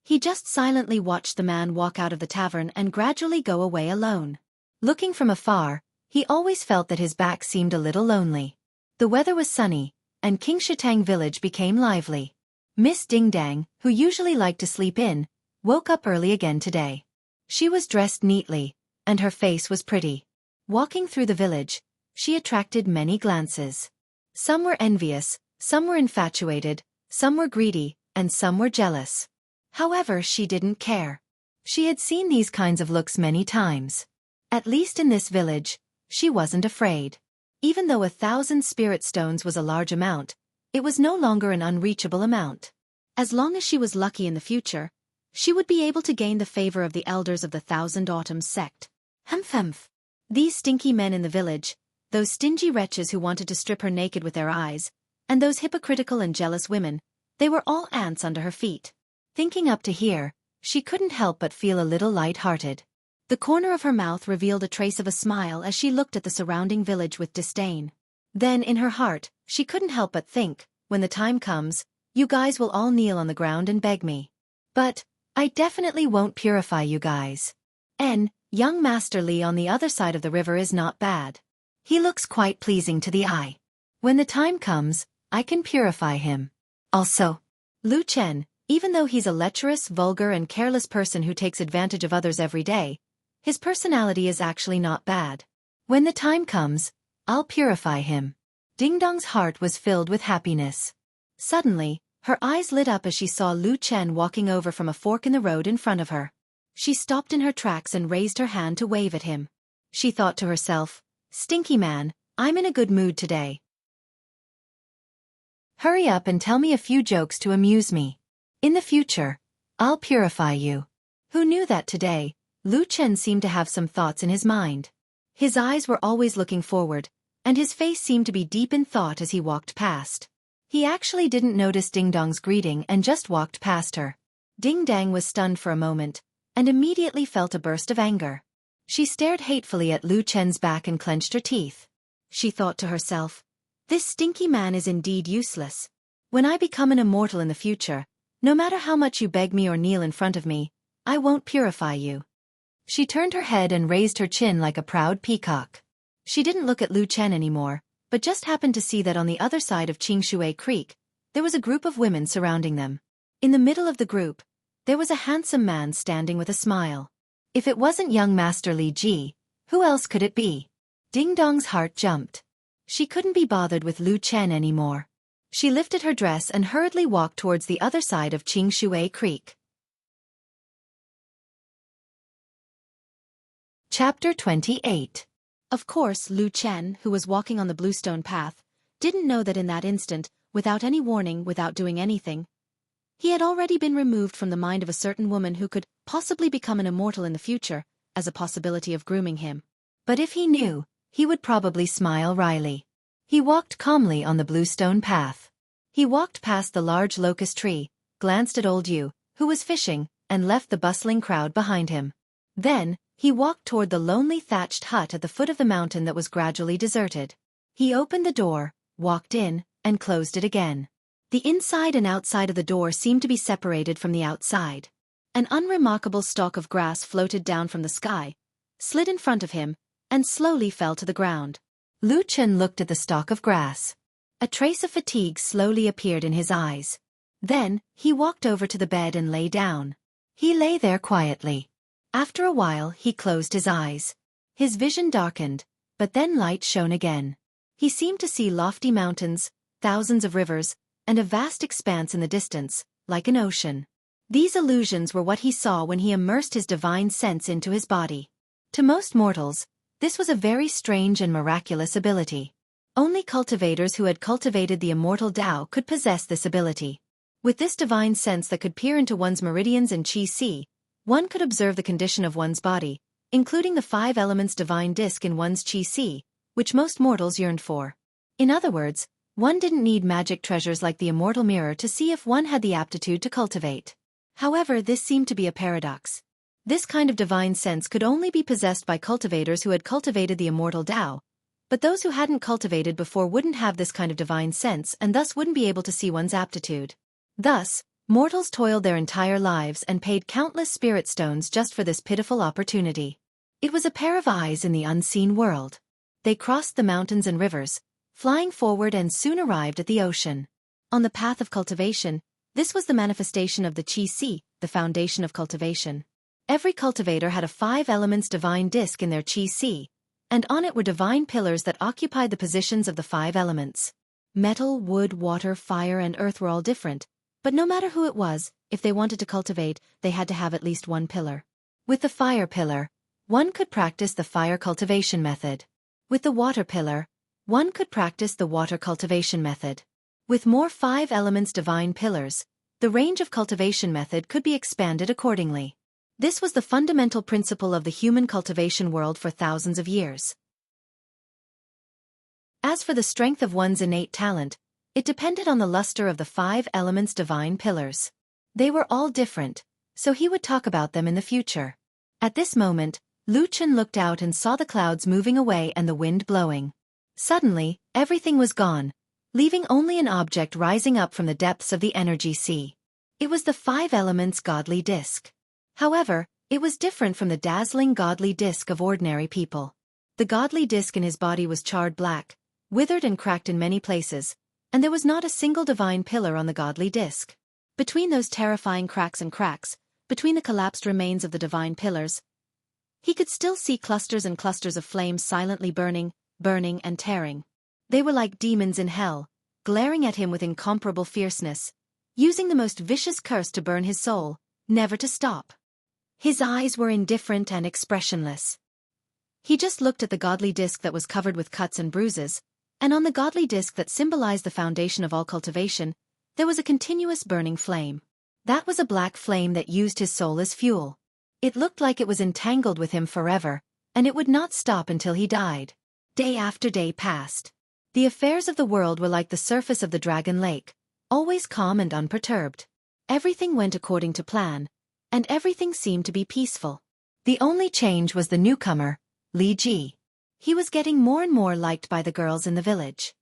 He just silently watched the man walk out of the tavern and gradually go away alone. Looking from afar, he always felt that his back seemed a little lonely. The weather was sunny, and Qingshitang village became lively. Miss Ding Dang, who usually liked to sleep in, woke up early again today. She was dressed neatly, and her face was pretty. Walking through the village, she attracted many glances. Some were envious, some were infatuated, some were greedy, and some were jealous. However, she didn't care. She had seen these kinds of looks many times. At least in this village, she wasn't afraid. Even though 1,000 spirit stones was a large amount, it was no longer an unreachable amount. As long as she was lucky in the future, she would be able to gain the favor of the elders of the Thousand Autumns sect. Humph. These stinky men in the village, those stingy wretches who wanted to strip her naked with their eyes, and those hypocritical and jealous women, they were all ants under her feet. Thinking up to here, she couldn't help but feel a little light-hearted. The corner of her mouth revealed a trace of a smile as she looked at the surrounding village with disdain. Then in her heart, she couldn't help but think, when the time comes, you guys will all kneel on the ground and beg me. But I definitely won't purify you guys. Young Master Li on the other side of the river is not bad. He looks quite pleasing to the eye. When the time comes, I can purify him. Also, Lu Chen, even though he's a lecherous, vulgar and careless person who takes advantage of others every day, his personality is actually not bad. When the time comes, I'll purify him." Ding Dong's heart was filled with happiness. Suddenly, her eyes lit up as she saw Lu Chen walking over from a fork in the road in front of her. She stopped in her tracks and raised her hand to wave at him. She thought to herself, "Stinky man, I'm in a good mood today. Hurry up and tell me a few jokes to amuse me. In the future, I'll purify you." Who knew that today, Lu Chen seemed to have some thoughts in his mind. His eyes were always looking forward, and his face seemed to be deep in thought as he walked past. He actually didn't notice Ding Dong's greeting and just walked past her. Ding Dong was stunned for a moment, and immediately felt a burst of anger. She stared hatefully at Lu Chen's back and clenched her teeth. She thought to herself, "This stinky man is indeed useless. When I become an immortal in the future, no matter how much you beg me or kneel in front of me, I won't purify you." She turned her head and raised her chin like a proud peacock. She didn't look at Lu Chen anymore, but just happened to see that on the other side of Qingshui Creek, there was a group of women surrounding them. In the middle of the group, there was a handsome man standing with a smile. If it wasn't young Master Li Ji, who else could it be? Ding Dong's heart jumped. She couldn't be bothered with Lu Chen anymore. She lifted her dress and hurriedly walked towards the other side of Qingshui Creek. Chapter 28. Of course, Lu Chen, who was walking on the bluestone path, didn't know that in that instant, without any warning, without doing anything, he had already been removed from the mind of a certain woman who could possibly become an immortal in the future, as a possibility of grooming him. But if he knew, he would probably smile wryly. He walked calmly on the bluestone path. He walked past the large locust tree, glanced at old Yu, who was fishing, and left the bustling crowd behind him. Then, he walked toward the lonely thatched hut at the foot of the mountain that was gradually deserted. He opened the door, walked in, and closed it again. The inside and outside of the door seemed to be separated from the outside. An unremarkable stalk of grass floated down from the sky, slid in front of him, and slowly fell to the ground. Lu Chen looked at the stalk of grass. A trace of fatigue slowly appeared in his eyes. Then, he walked over to the bed and lay down. He lay there quietly. After a while, he closed his eyes. His vision darkened, but then light shone again. He seemed to see lofty mountains, thousands of rivers, and a vast expanse in the distance, like an ocean. These illusions were what he saw when he immersed his divine sense into his body. To most mortals, this was a very strange and miraculous ability. Only cultivators who had cultivated the immortal Tao could possess this ability. With this divine sense that could peer into one's meridians and qi, one could observe the condition of one's body, including the 5 elements divine disk in one's qi, which most mortals yearned for. In other words, one didn't need magic treasures like the immortal mirror to see if one had the aptitude to cultivate. However, this seemed to be a paradox. This kind of divine sense could only be possessed by cultivators who had cultivated the immortal Tao, but those who hadn't cultivated before wouldn't have this kind of divine sense and thus wouldn't be able to see one's aptitude. Thus, mortals toiled their entire lives and paid countless spirit stones just for this pitiful opportunity. It was a pair of eyes in the unseen world. They crossed the mountains and rivers, flying forward and soon arrived at the ocean. On the path of cultivation, this was the manifestation of the qi, the foundation of cultivation. Every cultivator had a 5 elements divine disk in their qi, and on it were divine pillars that occupied the positions of the 5 elements. Metal, wood, water, fire, and earth were all different, but no matter who it was, if they wanted to cultivate, they had to have at least one pillar. With the fire pillar, one could practice the fire cultivation method. With the water pillar, one could practice the water cultivation method. With more 5 elements divine pillars, the range of cultivation method could be expanded accordingly. This was the fundamental principle of the human cultivation world for thousands of years. As for the strength of one's innate talent, it depended on the luster of the 5 elements divine pillars. They were all different, so he would talk about them in the future. At this moment, Lu Chen looked out and saw the clouds moving away and the wind blowing. Suddenly, everything was gone, leaving only an object rising up from the depths of the energy sea. It was the 5 elements godly disk. However, it was different from the dazzling godly disk of ordinary people. The godly disk in his body was charred black, withered and cracked in many places, and there was not a single divine pillar on the godly disk. Between those terrifying cracks, between the collapsed remains of the divine pillars, he could still see clusters and clusters of flames silently burning and tearing. They were like demons in hell, glaring at him with incomparable fierceness, using the most vicious curse to burn his soul, never to stop. His eyes were indifferent and expressionless. He just looked at the godly disk that was covered with cuts and bruises, and on the godly disk that symbolized the foundation of all cultivation, there was a continuous burning flame. That was a black flame that used his soul as fuel. It looked like it was entangled with him forever, and it would not stop until he died. Day after day passed. The affairs of the world were like the surface of the Dragon Lake, always calm and unperturbed. Everything went according to plan, and everything seemed to be peaceful. The only change was the newcomer, Li Ji. He was getting more and more liked by the girls in the village.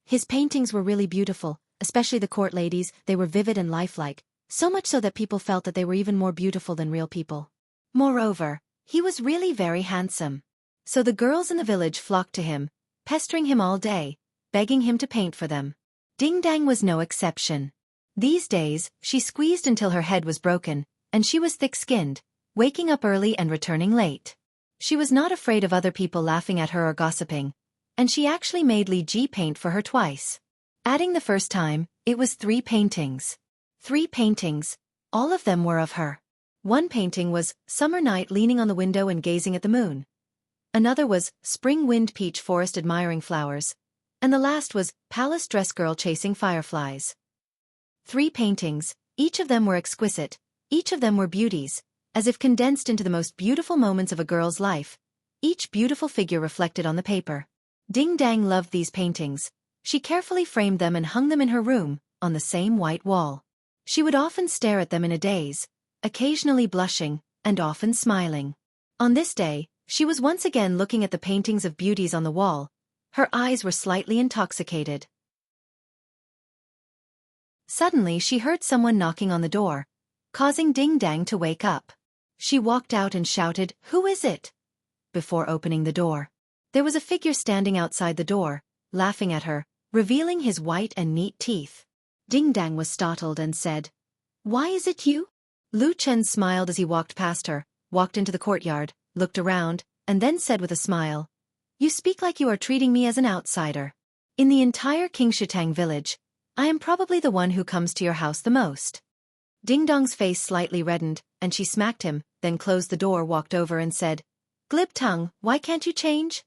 His paintings were really beautiful, especially the court ladies. They were vivid and lifelike, so much so that people felt that they were even more beautiful than real people. Moreover, he was really very handsome. So the girls in the village flocked to him, pestering him all day, begging him to paint for them. Ding Dang was no exception. These days, she squeezed until her head was broken, and she was thick-skinned, waking up early and returning late. She was not afraid of other people laughing at her or gossiping, and she actually made Li Ji paint for her twice. Adding the first time, it was 3 paintings. 3 paintings, all of them were of her. One painting was Summer Night leaning on the window and gazing at the moon. Another was Spring Wind Peach Forest admiring flowers. And the last was Palace Dress Girl chasing fireflies. 3 paintings, each of them were exquisite, each of them were beauties, as if condensed into the most beautiful moments of a girl's life, each beautiful figure reflected on the paper. Ding Dang loved these paintings. She carefully framed them and hung them in her room, on the same white wall. She would often stare at them in a daze, occasionally blushing, and often smiling. On this day, she was once again looking at the paintings of beauties on the wall. Her eyes were slightly intoxicated. Suddenly she heard someone knocking on the door, causing Ding Dang to wake up. She walked out and shouted, "Who is it?" before opening the door. There was a figure standing outside the door, laughing at her, revealing his white and neat teeth. Ding Dang was startled and said, "Why is it you?" Lu Chen smiled as he walked past her, walked into the courtyard, looked around, and then said with a smile, "You speak like you are treating me as an outsider. In the entire Qingshitang village, I am probably the one who comes to your house the most." Ding Dong's face slightly reddened, and she smacked him, then closed the door, walked over and said, "Glib tongue, why can't you change?"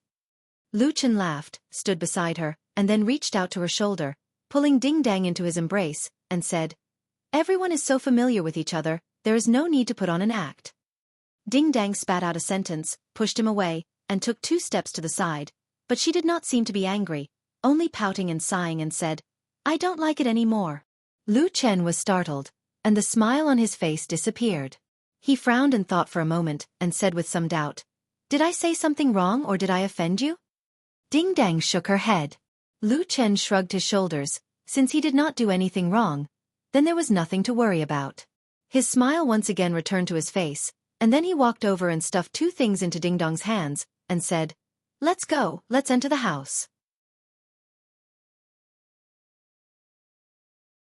Lu Chen laughed, stood beside her, and then reached out to her shoulder, pulling Ding Dang into his embrace, and said, "Everyone is so familiar with each other, there is no need to put on an act." Ding Dang spat out a sentence, pushed him away, and took 2 steps to the side, but she did not seem to be angry, only pouting and sighing and said, "I don't like it any more." Lu Chen was startled, and the smile on his face disappeared. He frowned and thought for a moment, and said with some doubt, "Did I say something wrong or did I offend you?" Ding Dang shook her head. Lu Chen shrugged his shoulders. Since he did not do anything wrong, then there was nothing to worry about. His smile once again returned to his face, and then he walked over and stuffed 2 things into Ding Dong's hands, and said, "Let's go, let's enter the house."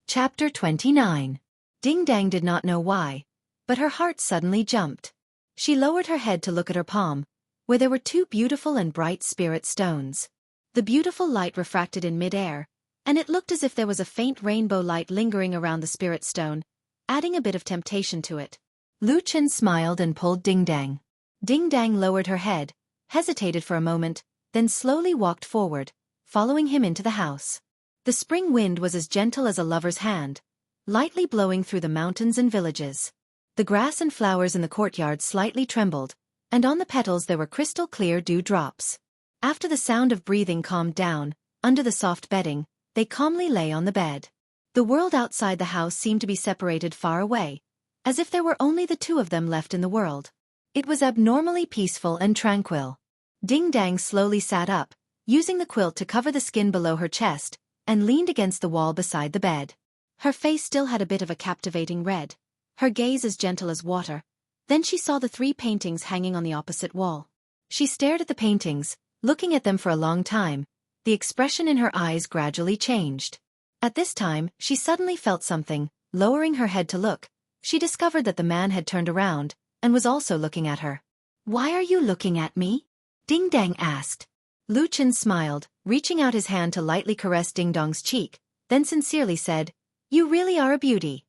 Chapter 29. Ding Dang did not know why, but her heart suddenly jumped. She lowered her head to look at her palm, where there were 2 beautiful and bright spirit stones. The beautiful light refracted in mid-air, and it looked as if there was a faint rainbow light lingering around the spirit stone, adding a bit of temptation to it. Lu Chen smiled and pulled Ding Dang. Ding Dang lowered her head, hesitated for a moment, then slowly walked forward, following him into the house. The spring wind was as gentle as a lover's hand, lightly blowing through the mountains and villages. The grass and flowers in the courtyard slightly trembled, and on the petals there were crystal-clear dew-drops. After the sound of breathing calmed down, under the soft bedding, they calmly lay on the bed. The world outside the house seemed to be separated far away, as if there were only the 2 of them left in the world. It was abnormally peaceful and tranquil. Ding Dang slowly sat up, using the quilt to cover the skin below her chest, and leaned against the wall beside the bed. Her face still had a bit of a captivating red, her gaze as gentle as water. Then she saw the 3 paintings hanging on the opposite wall. She stared at the paintings, looking at them for a long time. The expression in her eyes gradually changed. At this time, she suddenly felt something. Lowering her head to look, she discovered that the man had turned around, and was also looking at her. "Why are you looking at me?" Ding Dang asked. Lu Chen smiled, reaching out his hand to lightly caress Ding Dong's cheek, then sincerely said, "You really are a beauty."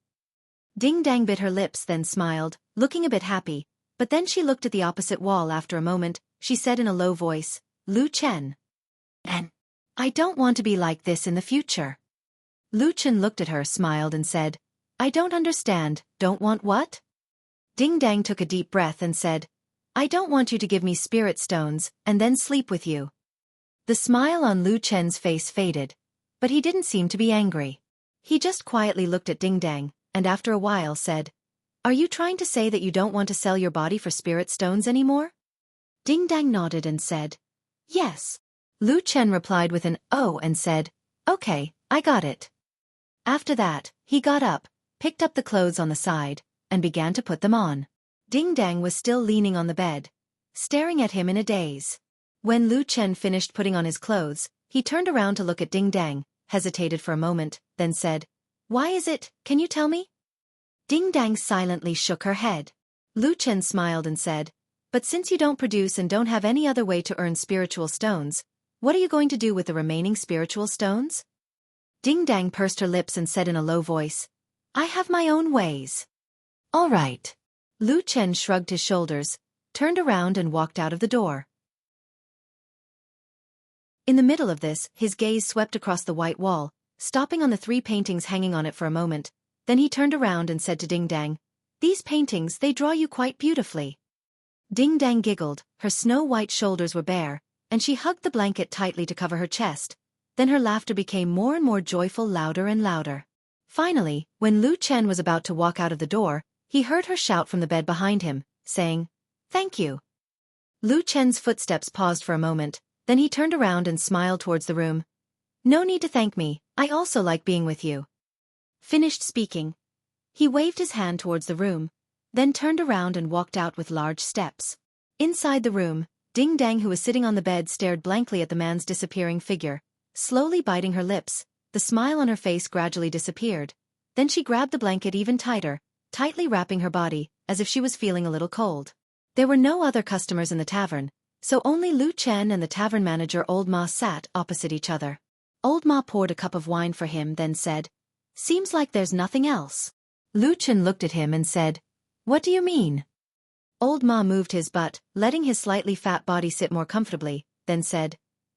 Ding Dang bit her lips, then smiled, looking a bit happy, but then she looked at the opposite wall. After a moment, she said in a low voice, "Lu Chen. And I don't want to be like this in the future." Lu Chen looked at her, smiled and said, "I don't understand, don't want what?" Ding Dang took a deep breath and said, I don't want you to give me spirit stones and then sleep with you. The smile on Lu Chen's face faded, but he didn't seem to be angry. He just quietly looked at Ding Dang, and after a while said, Are you trying to say that you don't want to sell your body for spirit stones anymore? Ding Dang nodded and said, Yes. Lu Chen replied with an oh and said, Okay, I got it. After that, he got up, picked up the clothes on the side, and began to put them on. Ding Dang was still leaning on the bed, staring at him in a daze. When Lu Chen finished putting on his clothes, he turned around to look at Ding Dang, hesitated for a moment, then said, Why is it, can you tell me? Ding Dang silently shook her head. Lu Chen smiled and said, But since you don't produce and don't have any other way to earn spiritual stones, what are you going to do with the remaining spiritual stones? Ding Dang pursed her lips and said in a low voice, I have my own ways. All right. Lu Chen shrugged his shoulders, turned around and walked out of the door. In the middle of this, his gaze swept across the white wall, stopping on the 3 paintings hanging on it for a moment. Then he turned around and said to Ding Dang, These paintings, they draw you quite beautifully. Ding Dang giggled, her snow-white shoulders were bare, and she hugged the blanket tightly to cover her chest. Then her laughter became more and more joyful, louder and louder. Finally, when Lu Chen was about to walk out of the door, he heard her shout from the bed behind him, saying, Thank you. Lu Chen's footsteps paused for a moment, then he turned around and smiled towards the room. No need to thank me, I also like being with you. Finished speaking. He waved his hand towards the room, then turned around and walked out with large steps. Inside the room, Ding Dang, who was sitting on the bed, stared blankly at the man's disappearing figure, slowly biting her lips. The smile on her face gradually disappeared. Then she grabbed the blanket even tighter, tightly wrapping her body, as if she was feeling a little cold. There were no other customers in the tavern, so only Lu Chen and the tavern manager Old Ma sat opposite each other. Old Ma poured a cup of wine for him, then said, Seems like there's nothing else. Lu Chen looked at him and said, What do you mean? Old Ma moved his butt, letting his slightly fat body sit more comfortably, then said,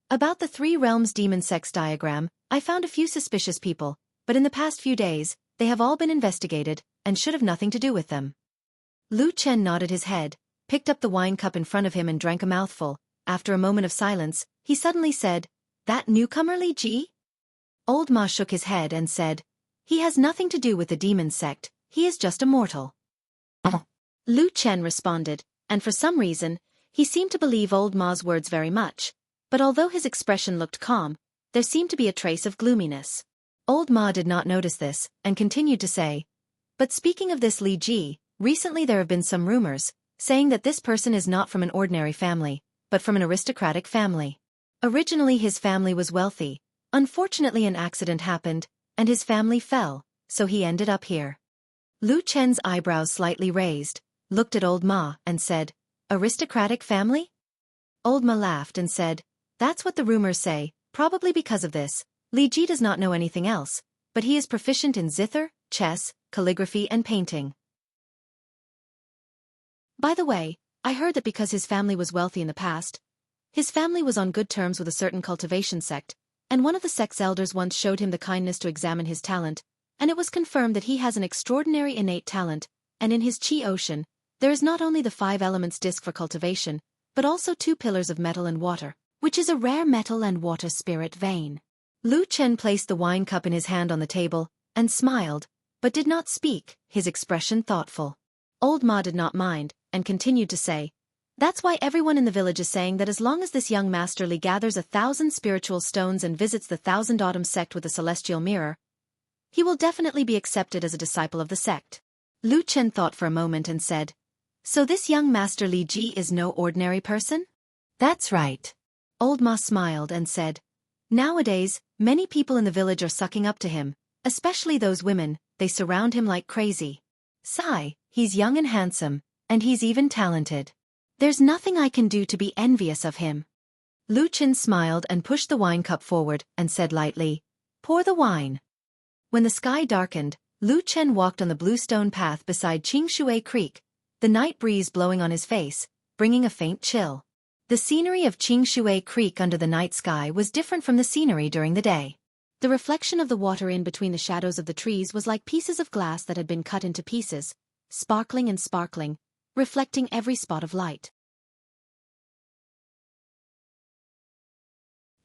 About the 3 realms demon sex diagram, I found a few suspicious people, but in the past few days, they have all been investigated, and should have nothing to do with them. Lu Chen nodded his head, picked up the wine cup in front of him and drank a mouthful. After a moment of silence, he suddenly said, That newcomer Li Ji? Old Ma shook his head and said, He has nothing to do with the demon sect, he is just a mortal. Lu Chen responded, and for some reason, he seemed to believe Old Ma's words very much, but although his expression looked calm, there seemed to be a trace of gloominess. Old Ma did not notice this, and continued to say, But speaking of this Li Ji, recently there have been some rumors, saying that this person is not from an ordinary family, but from an aristocratic family. Originally his family was wealthy. Unfortunately an accident happened, and his family fell, so he ended up here. Lu Chen's eyebrows slightly raised, looked at Old Ma, and said, Aristocratic family? Old Ma laughed and said, That's what the rumors say, probably because of this. Li Ji does not know anything else, but he is proficient in zither, chess, calligraphy and painting. By the way, I heard that because his family was wealthy in the past, his family was on good terms with a certain cultivation sect, and one of the sect's elders once showed him the kindness to examine his talent, and it was confirmed that he has an extraordinary innate talent, and in his chi ocean, there is not only the 5 elements disc for cultivation, but also 2 pillars of metal and water, which is a rare metal and water spirit vein. Lu Chen placed the wine cup in his hand on the table, and smiled, but did not speak, his expression thoughtful. Old Ma did not mind, and continued to say, That's why everyone in the village is saying that as long as this young Master Li gathers 1,000 spiritual stones and visits the Thousand Autumn sect with a celestial mirror, he will definitely be accepted as a disciple of the sect. Lu Chen thought for a moment and said, So this young Master Li Ji is no ordinary person? That's right. Old Ma smiled and said, Nowadays, many people in the village are sucking up to him, especially those women, they surround him like crazy. Sigh, he's young and handsome, and he's even talented. There's nothing I can do to be envious of him. Lu Chen smiled and pushed the wine cup forward and said lightly, Pour the wine. When the sky darkened, Lu Chen walked on the blue stone path beside Qingshui Creek, the night breeze blowing on his face, bringing a faint chill. The scenery of Qingshui Creek under the night sky was different from the scenery during the day. The reflection of the water in between the shadows of the trees was like pieces of glass that had been cut into pieces, sparkling and sparkling, reflecting every spot of light.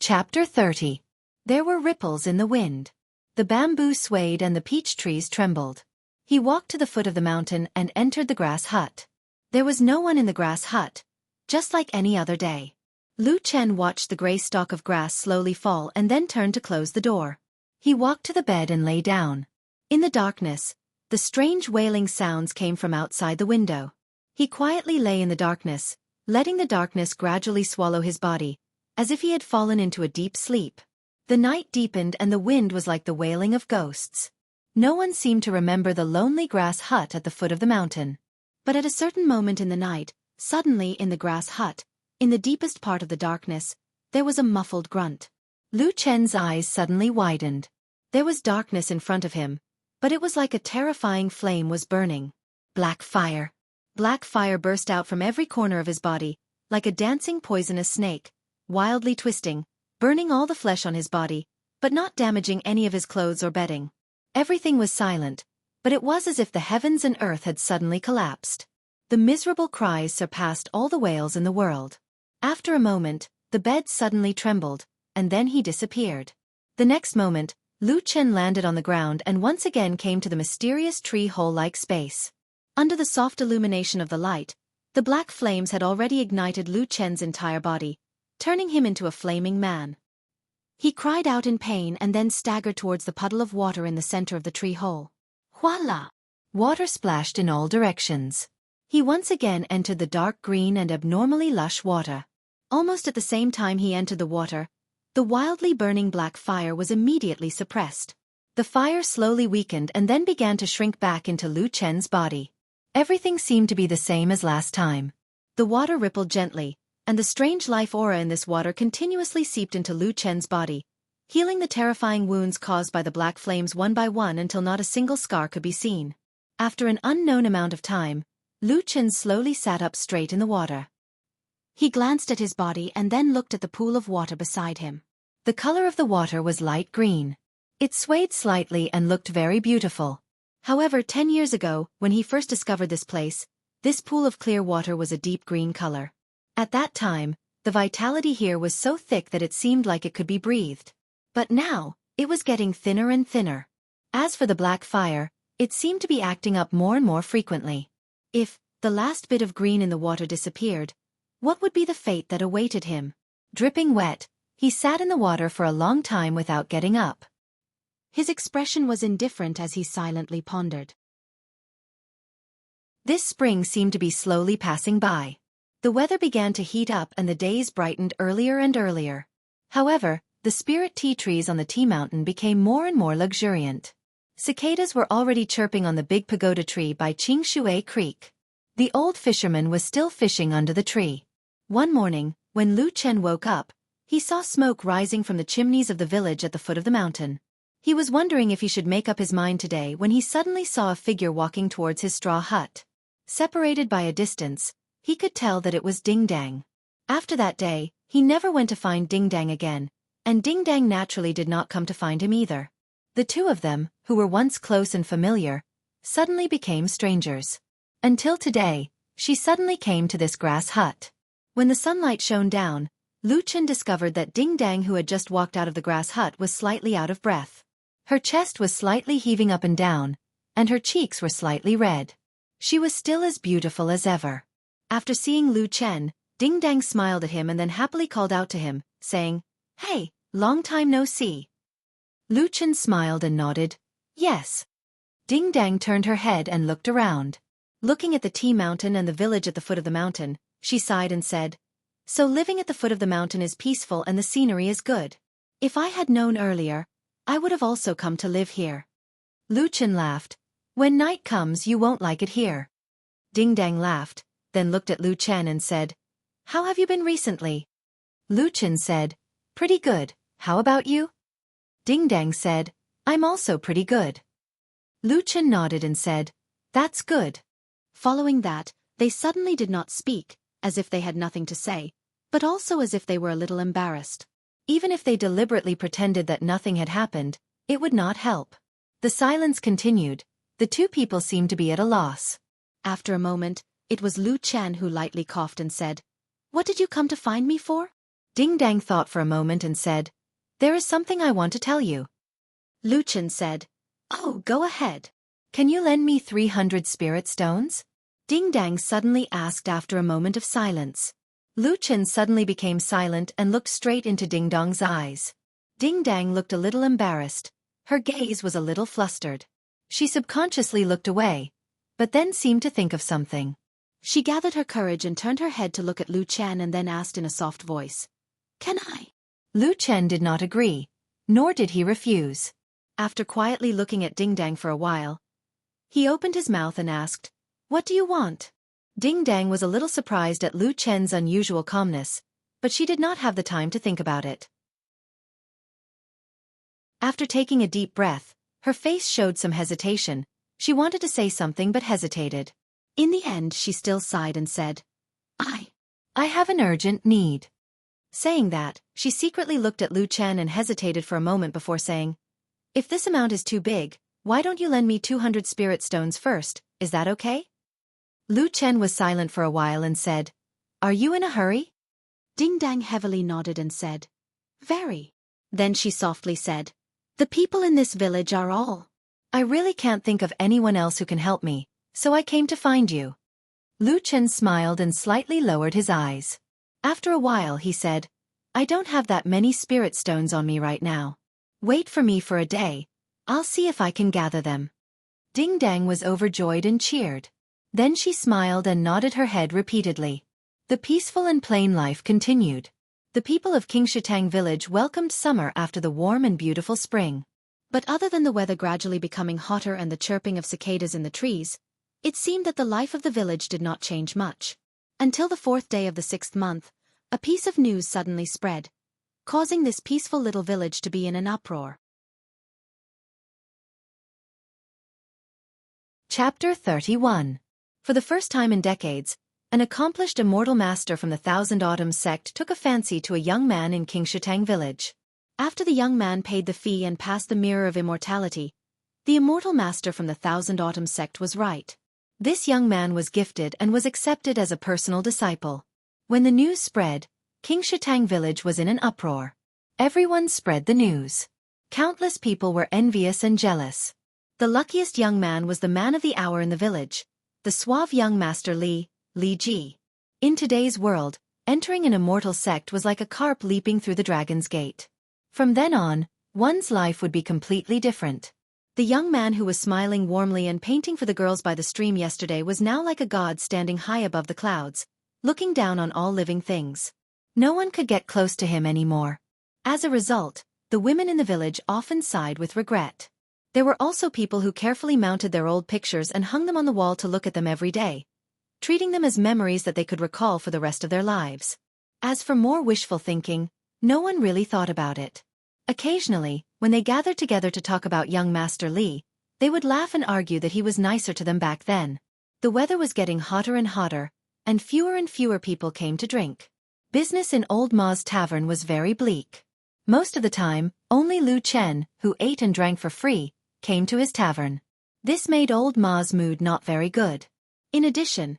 Chapter 30. There were ripples in the wind. The bamboo swayed and the peach trees trembled. He walked to the foot of the mountain and entered the grass hut. There was no one in the grass hut, just like any other day. Lu Chen watched the gray stalk of grass slowly fall and then turned to close the door. He walked to the bed and lay down. In the darkness, the strange wailing sounds came from outside the window. He quietly lay in the darkness, letting the darkness gradually swallow his body, as if he had fallen into a deep sleep. The night deepened and the wind was like the wailing of ghosts. No one seemed to remember the lonely grass hut at the foot of the mountain. But at a certain moment in the night, suddenly in the grass hut, in the deepest part of the darkness, there was a muffled grunt. Lu Chen's eyes suddenly widened. There was darkness in front of him, but it was like a terrifying flame was burning. Black fire. Black fire burst out from every corner of his body, like a dancing poisonous snake, wildly twisting, burning all the flesh on his body, but not damaging any of his clothes or bedding. Everything was silent, but it was as if the heavens and earth had suddenly collapsed. The miserable cries surpassed all the wails in the world. After a moment, the bed suddenly trembled, and then he disappeared. The next moment, Lu Chen landed on the ground and once again came to the mysterious tree hole-like space. Under the soft illumination of the light, the black flames had already ignited Lu Chen's entire body, turning him into a flaming man. He cried out in pain and then staggered towards the puddle of water in the center of the tree hole. Voila! Water splashed in all directions. He once again entered the dark green and abnormally lush water. Almost at the same time he entered the water, the wildly burning black fire was immediately suppressed. The fire slowly weakened and then began to shrink back into Lu Chen's body. Everything seemed to be the same as last time. The water rippled gently, and the strange life aura in this water continuously seeped into Lu Chen's body, healing the terrifying wounds caused by the black flames one by one until not a single scar could be seen. After an unknown amount of time, Lu Chen slowly sat up straight in the water. He glanced at his body and then looked at the pool of water beside him. The color of the water was light green. It swayed slightly and looked very beautiful. However, 10 years ago, when he first discovered this place, this pool of clear water was a deep green color. At that time, the vitality here was so thick that it seemed like it could be breathed. But now, it was getting thinner and thinner. As for the black fire, it seemed to be acting up more and more frequently. If the last bit of green in the water disappeared, what would be the fate that awaited him? Dripping wet, he sat in the water for a long time without getting up. His expression was indifferent as he silently pondered. This spring seemed to be slowly passing by. The weather began to heat up and the days brightened earlier and earlier. However, the spirit tea trees on the tea mountain became more and more luxuriant. Cicadas were already chirping on the big pagoda tree by Qingshui Creek. The old fisherman was still fishing under the tree. One morning, when Lu Chen woke up, he saw smoke rising from the chimneys of the village at the foot of the mountain. He was wondering if he should make up his mind today when he suddenly saw a figure walking towards his straw hut. Separated by a distance, he could tell that it was Ding Dang. After that day, he never went to find Ding Dang again, and Ding Dang naturally did not come to find him either. The two of them, who were once close and familiar, suddenly became strangers. Until today, she suddenly came to this grass hut. When the sunlight shone down, Lu Chen discovered that Ding Dang, who had just walked out of the grass hut, was slightly out of breath. Her chest was slightly heaving up and down, and her cheeks were slightly red. She was still as beautiful as ever. After seeing Lu Chen, Ding Dang smiled at him and then happily called out to him, saying, "Hey, long time no see." Lu Chen smiled and nodded, "Yes." Ding Dang turned her head and looked around. Looking at the tea mountain and the village at the foot of the mountain, she sighed and said, "So living at the foot of the mountain is peaceful and the scenery is good. If I had known earlier, I would have also come to live here." Lu Chen laughed, "When night comes you won't like it here." Ding Dang laughed, then looked at Lu Chen and said, "How have you been recently?" Lu Chen said, "Pretty good, how about you?" Ding Dang said, "I'm also pretty good." Lu Chen nodded and said, "That's good." Following that, they suddenly did not speak, as if they had nothing to say, but also as if they were a little embarrassed. Even if they deliberately pretended that nothing had happened, it would not help. The silence continued. The two people seemed to be at a loss. After a moment, it was Lu Chen who lightly coughed and said, "What did you come to find me for?" Ding Dang thought for a moment and said, "There is something I want to tell you." Lu Chen said, "Oh, go ahead. Can you lend me 300 spirit stones?" Ding Dang suddenly asked after a moment of silence. Lu Chen suddenly became silent and looked straight into Ding Dong's eyes. Ding Dang looked a little embarrassed. Her gaze was a little flustered. She subconsciously looked away, but then seemed to think of something. She gathered her courage and turned her head to look at Lu Chen and then asked in a soft voice, "Can I?" Lu Chen did not agree, nor did he refuse. After quietly looking at Ding Dang for a while, he opened his mouth and asked, "What do you want?" Ding Dang was a little surprised at Lu Chen's unusual calmness, but she did not have the time to think about it. After taking a deep breath, her face showed some hesitation. She wanted to say something but hesitated. In the end, she still sighed and said, I have an urgent need." Saying that, she secretly looked at Lu Chen and hesitated for a moment before saying, "If this amount is too big, why don't you lend me 200 spirit stones first, is that okay?" Lu Chen was silent for a while and said, "Are you in a hurry?" Ding Dang heavily nodded and said, "Very." Then she softly said, "The people in this village are all. I really can't think of anyone else who can help me, so I came to find you." Lu Chen smiled and slightly lowered his eyes. After a while he said, "I don't have that many spirit stones on me right now. Wait for me for a day, I'll see if I can gather them." Ding Dang was overjoyed and cheered. Then she smiled and nodded her head repeatedly. The peaceful and plain life continued. The people of Qingshitang village welcomed summer after the warm and beautiful spring. But other than the weather gradually becoming hotter and the chirping of cicadas in the trees, it seemed that the life of the village did not change much. Until the 4th day of the 6th month, a piece of news suddenly spread, causing this peaceful little village to be in an uproar. Chapter 31. For the first time in decades, an accomplished immortal master from the Thousand Autumns sect took a fancy to a young man in Qingshitang village. After the young man paid the fee and passed the mirror of immortality, the immortal master from the Thousand Autumns sect was right. This young man was gifted and was accepted as a personal disciple. When the news spread, Qingshitang village was in an uproar. Everyone spread the news. Countless people were envious and jealous. The luckiest young man was the man of the hour in the village, the suave young master Li Ji. In today's world, entering an immortal sect was like a carp leaping through the dragon's gate. From then on, one's life would be completely different. The young man who was smiling warmly and painting for the girls by the stream yesterday was now like a god standing high above the clouds, looking down on all living things. No one could get close to him anymore. As a result, the women in the village often sighed with regret. There were also people who carefully mounted their old pictures and hung them on the wall to look at them every day, treating them as memories that they could recall for the rest of their lives. As for more wishful thinking, no one really thought about it. Occasionally, when they gathered together to talk about young Master Li, they would laugh and argue that he was nicer to them back then. The weather was getting hotter and hotter, and fewer people came to drink. Business in Old Ma's tavern was very bleak. Most of the time, only Lu Chen, who ate and drank for free, came to his tavern. This made Old Ma's mood not very good. In addition,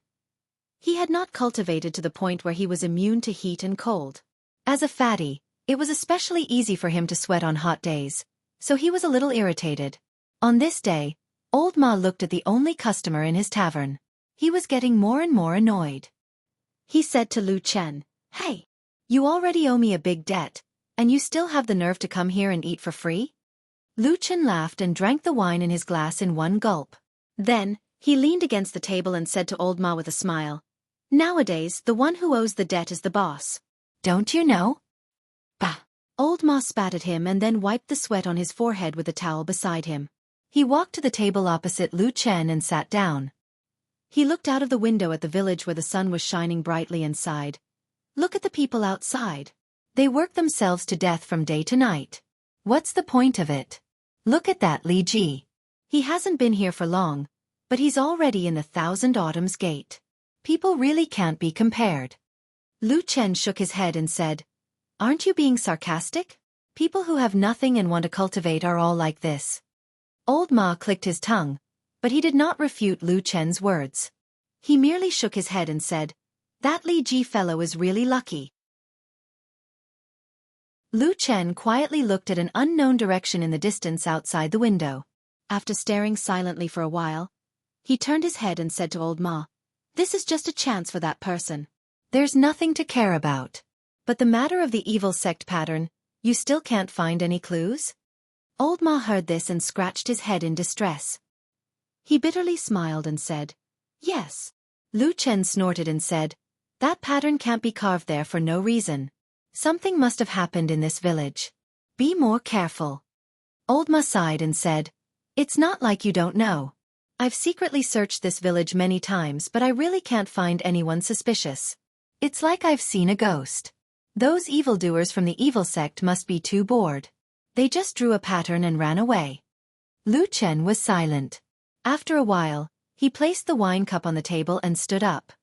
he had not cultivated to the point where he was immune to heat and cold. As a fatty, it was especially easy for him to sweat on hot days, so he was a little irritated. On this day, Old Ma looked at the only customer in his tavern. He was getting more and more annoyed. He said to Lu Chen, "Hey, you already owe me a big debt, and you still have the nerve to come here and eat for free?" Lu Chen laughed and drank the wine in his glass in one gulp. Then, he leaned against the table and said to Old Ma with a smile, "Nowadays, the one who owes the debt is the boss. Don't you know?" Bah! Old Ma spat at him and then wiped the sweat on his forehead with the towel beside him. He walked to the table opposite Lu Chen and sat down. He looked out of the window at the village where the sun was shining brightly and sighed. "Look at the people outside. They work themselves to death from day to night. What's the point of it? Look at that Li Ji. He hasn't been here for long, but he's already in the Thousand Autumns gate. People really can't be compared." Lu Chen shook his head and said, "Aren't you being sarcastic? People who have nothing and want to cultivate are all like this." Old Ma clicked his tongue, but he did not refute Lu Chen's words. He merely shook his head and said, "That Li Ji fellow is really lucky." Lu Chen quietly looked at an unknown direction in the distance outside the window. After staring silently for a while, he turned his head and said to Old Ma, "This is just a chance for that person. There's nothing to care about. But the matter of the evil sect pattern, you still can't find any clues?" Old Ma heard this and scratched his head in distress. He bitterly smiled and said, "Yes." Lu Chen snorted and said, "That pattern can't be carved there for no reason. Something must have happened in this village. Be more careful." Old Ma sighed and said, "It's not like you don't know. I've secretly searched this village many times, but I really can't find anyone suspicious. It's like I've seen a ghost. Those evildoers from the evil sect must be too bored. They just drew a pattern and ran away." Lu Chen was silent. After a while, he placed the wine cup on the table and stood up.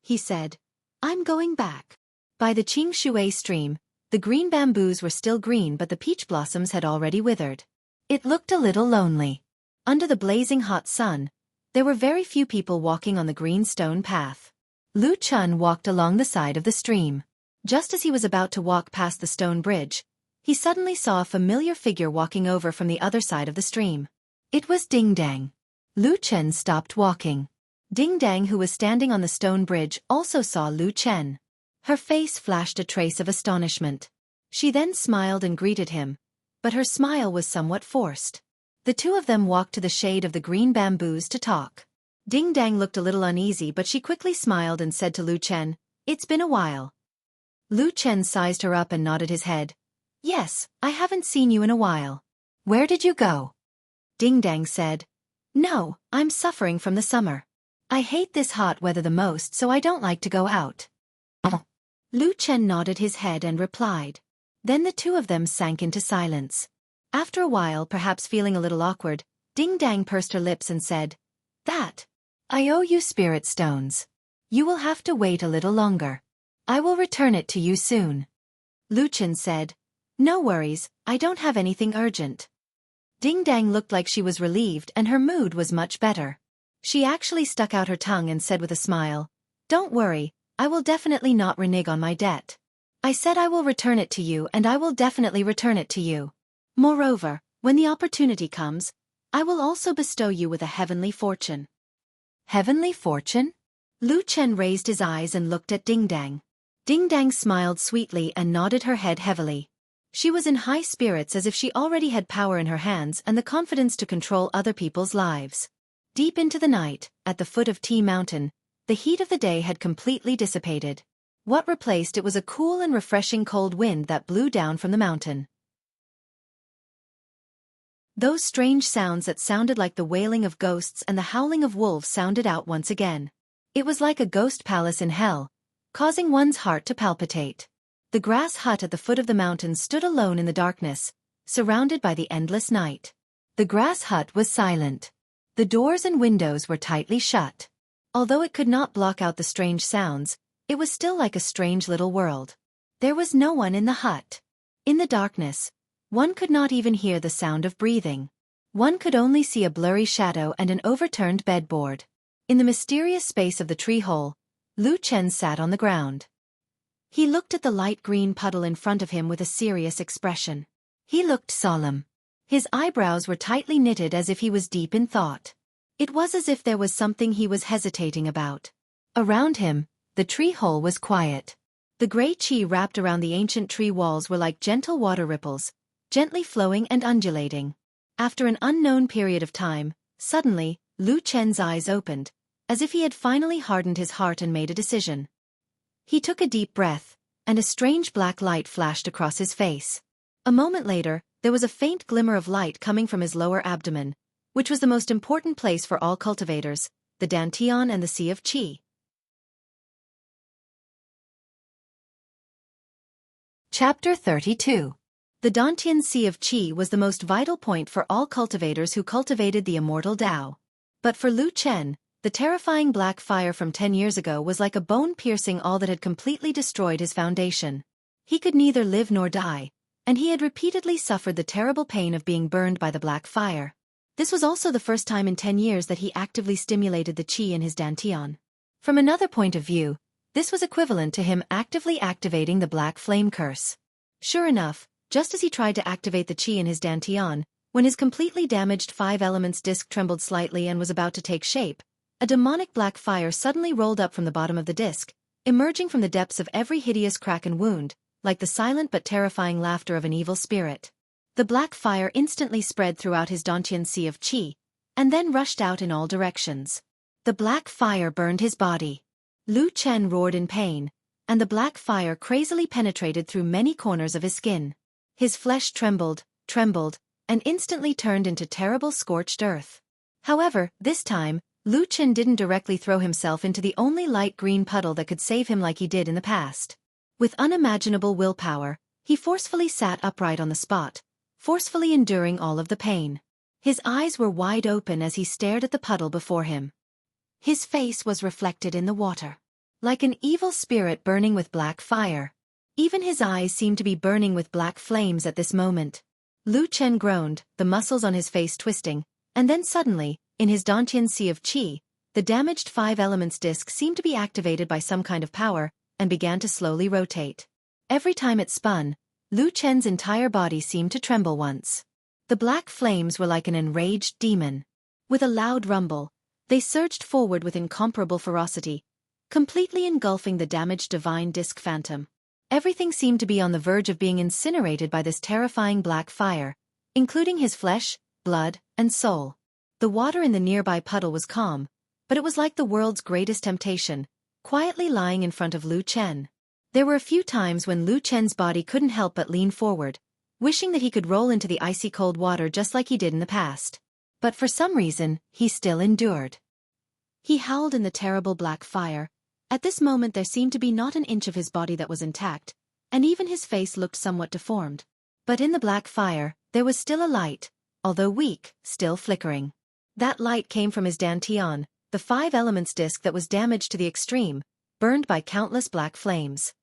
He said, "I'm going back." By the Qingshui stream, the green bamboos were still green, but the peach blossoms had already withered. It looked a little lonely. Under the blazing hot sun, there were very few people walking on the green stone path. Lu Chen walked along the side of the stream. Just as he was about to walk past the stone bridge, he suddenly saw a familiar figure walking over from the other side of the stream. It was Ding Dang. Lu Chen stopped walking. Ding Dang, who was standing on the stone bridge, also saw Lu Chen. Her face flashed a trace of astonishment. She then smiled and greeted him, but her smile was somewhat forced. The two of them walked to the shade of the green bamboos to talk. Ding Dang looked a little uneasy, but she quickly smiled and said to Lu Chen, "It's been a while." Lu Chen sized her up and nodded his head. "Yes, I haven't seen you in a while. Where did you go?" Ding Dang said, "No, I'm suffering from the summer. I hate this hot weather the most, so I don't like to go out." Lu Chen nodded his head and replied. Then the two of them sank into silence. After a while, perhaps feeling a little awkward, Ding Dang pursed her lips and said, I owe you spirit stones. You will have to wait a little longer. I will return it to you soon." Lu Chen said, "No worries, I don't have anything urgent." Ding Dang looked like she was relieved and her mood was much better. She actually stuck out her tongue and said with a smile, "Don't worry, I will definitely not renege on my debt. I said I will return it to you, and I will definitely return it to you. Moreover, when the opportunity comes, I will also bestow you with a heavenly fortune." "Heavenly fortune?" Lu Chen raised his eyes and looked at Ding Dang. Ding Dang smiled sweetly and nodded her head heavily. She was in high spirits, as if she already had power in her hands and the confidence to control other people's lives. Deep into the night, at the foot of Tea Mountain, the heat of the day had completely dissipated. What replaced it was a cool and refreshing cold wind that blew down from the mountain. Those strange sounds that sounded like the wailing of ghosts and the howling of wolves sounded out once again. It was like a ghost palace in hell, causing one's heart to palpitate. The grass hut at the foot of the mountain stood alone in the darkness, surrounded by the endless night. The grass hut was silent. The doors and windows were tightly shut. Although it could not block out the strange sounds, it was still like a strange little world. There was no one in the hut. In the darkness, one could not even hear the sound of breathing. One could only see a blurry shadow and an overturned bedboard. In the mysterious space of the tree hole, Lu Chen sat on the ground. He looked at the light green puddle in front of him with a serious expression. He looked solemn. His eyebrows were tightly knitted as if he was deep in thought. It was as if there was something he was hesitating about. Around him, the tree hole was quiet. The gray qi wrapped around the ancient tree walls were like gentle water ripples, gently flowing and undulating. After an unknown period of time, suddenly, Lu Chen's eyes opened, as if he had finally hardened his heart and made a decision. He took a deep breath, and a strange black light flashed across his face. A moment later, there was a faint glimmer of light coming from his lower abdomen, which was the most important place for all cultivators, the Dantian and the Sea of Qi. Chapter 32. The Dantian Sea of Qi was the most vital point for all cultivators who cultivated the immortal Tao. But for Lu Chen, the terrifying black fire from 10 years ago was like a bone piercing all that had completely destroyed his foundation. He could neither live nor die, and he had repeatedly suffered the terrible pain of being burned by the black fire. This was also the first time in 10 years that he actively stimulated the qi in his dantian. From another point of view, this was equivalent to him actively activating the black flame curse. Sure enough, just as he tried to activate the chi in his dantian, when his completely damaged 5 elements disc trembled slightly and was about to take shape, a demonic black fire suddenly rolled up from the bottom of the disc, emerging from the depths of every hideous crack and wound, like the silent but terrifying laughter of an evil spirit. The black fire instantly spread throughout his dantian sea of chi, and then rushed out in all directions. The black fire burned his body. Lu Chen roared in pain, and the black fire crazily penetrated through many corners of his skin. His flesh trembled, and instantly turned into terrible scorched earth. However, this time, Lu Chen didn't directly throw himself into the only light green puddle that could save him like he did in the past. With unimaginable willpower, he forcefully sat upright on the spot, forcefully enduring all of the pain. His eyes were wide open as he stared at the puddle before him. His face was reflected in the water, like an evil spirit burning with black fire. Even his eyes seemed to be burning with black flames at this moment. Lu Chen groaned, the muscles on his face twisting, and then suddenly, in his dantian sea of qi, the damaged 5 elements disc seemed to be activated by some kind of power, and began to slowly rotate. Every time it spun, Lu Chen's entire body seemed to tremble once. The black flames were like an enraged demon. With a loud rumble, they surged forward with incomparable ferocity, completely engulfing the damaged divine disc phantom. Everything seemed to be on the verge of being incinerated by this terrifying black fire, including his flesh, blood, and soul. The water in the nearby puddle was calm, but it was like the world's greatest temptation, quietly lying in front of Lu Chen. There were a few times when Lu Chen's body couldn't help but lean forward, wishing that he could roll into the icy cold water just like he did in the past. But for some reason, he still endured. He howled in the terrible black fire. At this moment there seemed to be not an inch of his body that was intact, and even his face looked somewhat deformed. But in the black fire, there was still a light, although weak, still flickering. That light came from his dantian, the 5 elements disc that was damaged to the extreme, burned by countless black flames.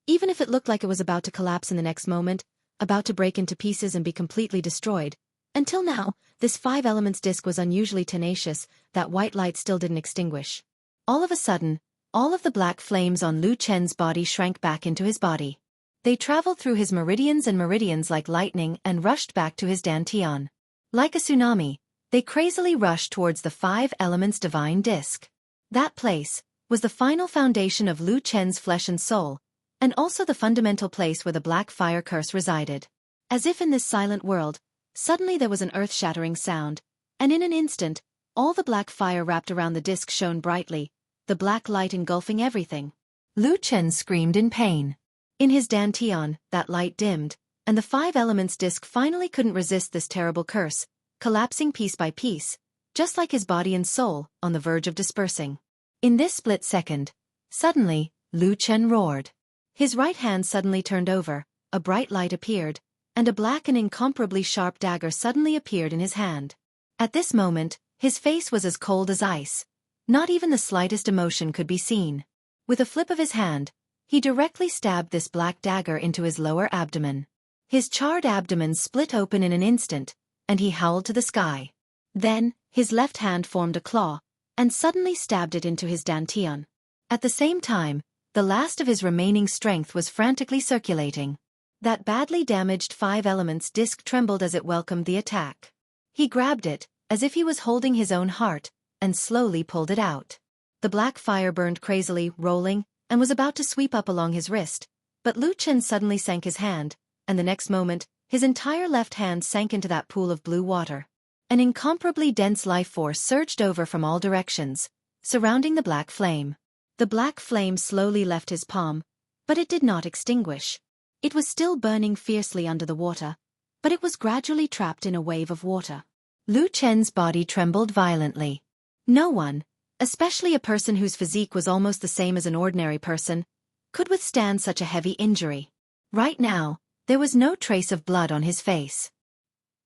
Even if it looked like it was about to collapse in the next moment, about to break into pieces and be completely destroyed, until now, this 5 elements disc was unusually tenacious, that white light still didn't extinguish. All of a sudden, all of the black flames on Lu Chen's body shrank back into his body. They traveled through his meridians and meridians like lightning and rushed back to his dantian. Like a tsunami, they crazily rushed towards the 5 elements divine disc. That place was the final foundation of Lu Chen's flesh and soul, and also the fundamental place where the black fire curse resided. As if in this silent world, suddenly there was an earth-shattering sound, and in an instant, all the black fire wrapped around the disc shone brightly, the black light engulfing everything. Lu Chen screamed in pain. In his dantian, that light dimmed, and the 5 elements disc finally couldn't resist this terrible curse, collapsing piece by piece, just like his body and soul, on the verge of dispersing. In this split second, suddenly, Lu Chen roared. His right hand suddenly turned over, a bright light appeared, and a black and incomparably sharp dagger suddenly appeared in his hand. At this moment, his face was as cold as ice. Not even the slightest emotion could be seen. With a flip of his hand, he directly stabbed this black dagger into his lower abdomen. His charred abdomen split open in an instant, and he howled to the sky. Then, his left hand formed a claw, and suddenly stabbed it into his dantian. At the same time, the last of his remaining strength was frantically circulating. That badly damaged 5 elements disc trembled as it welcomed the attack. He grabbed it, as if he was holding his own heart, and slowly pulled it out. The black fire burned crazily, rolling, and was about to sweep up along his wrist, but Lu Chen suddenly sank his hand, and the next moment, his entire left hand sank into that pool of blue water. An incomparably dense life force surged over from all directions, surrounding the black flame. The black flame slowly left his palm, but it did not extinguish. It was still burning fiercely under the water, but it was gradually trapped in a wave of water. Lu Chen's body trembled violently. No one, especially a person whose physique was almost the same as an ordinary person, could withstand such a heavy injury. Right now, there was no trace of blood on his face.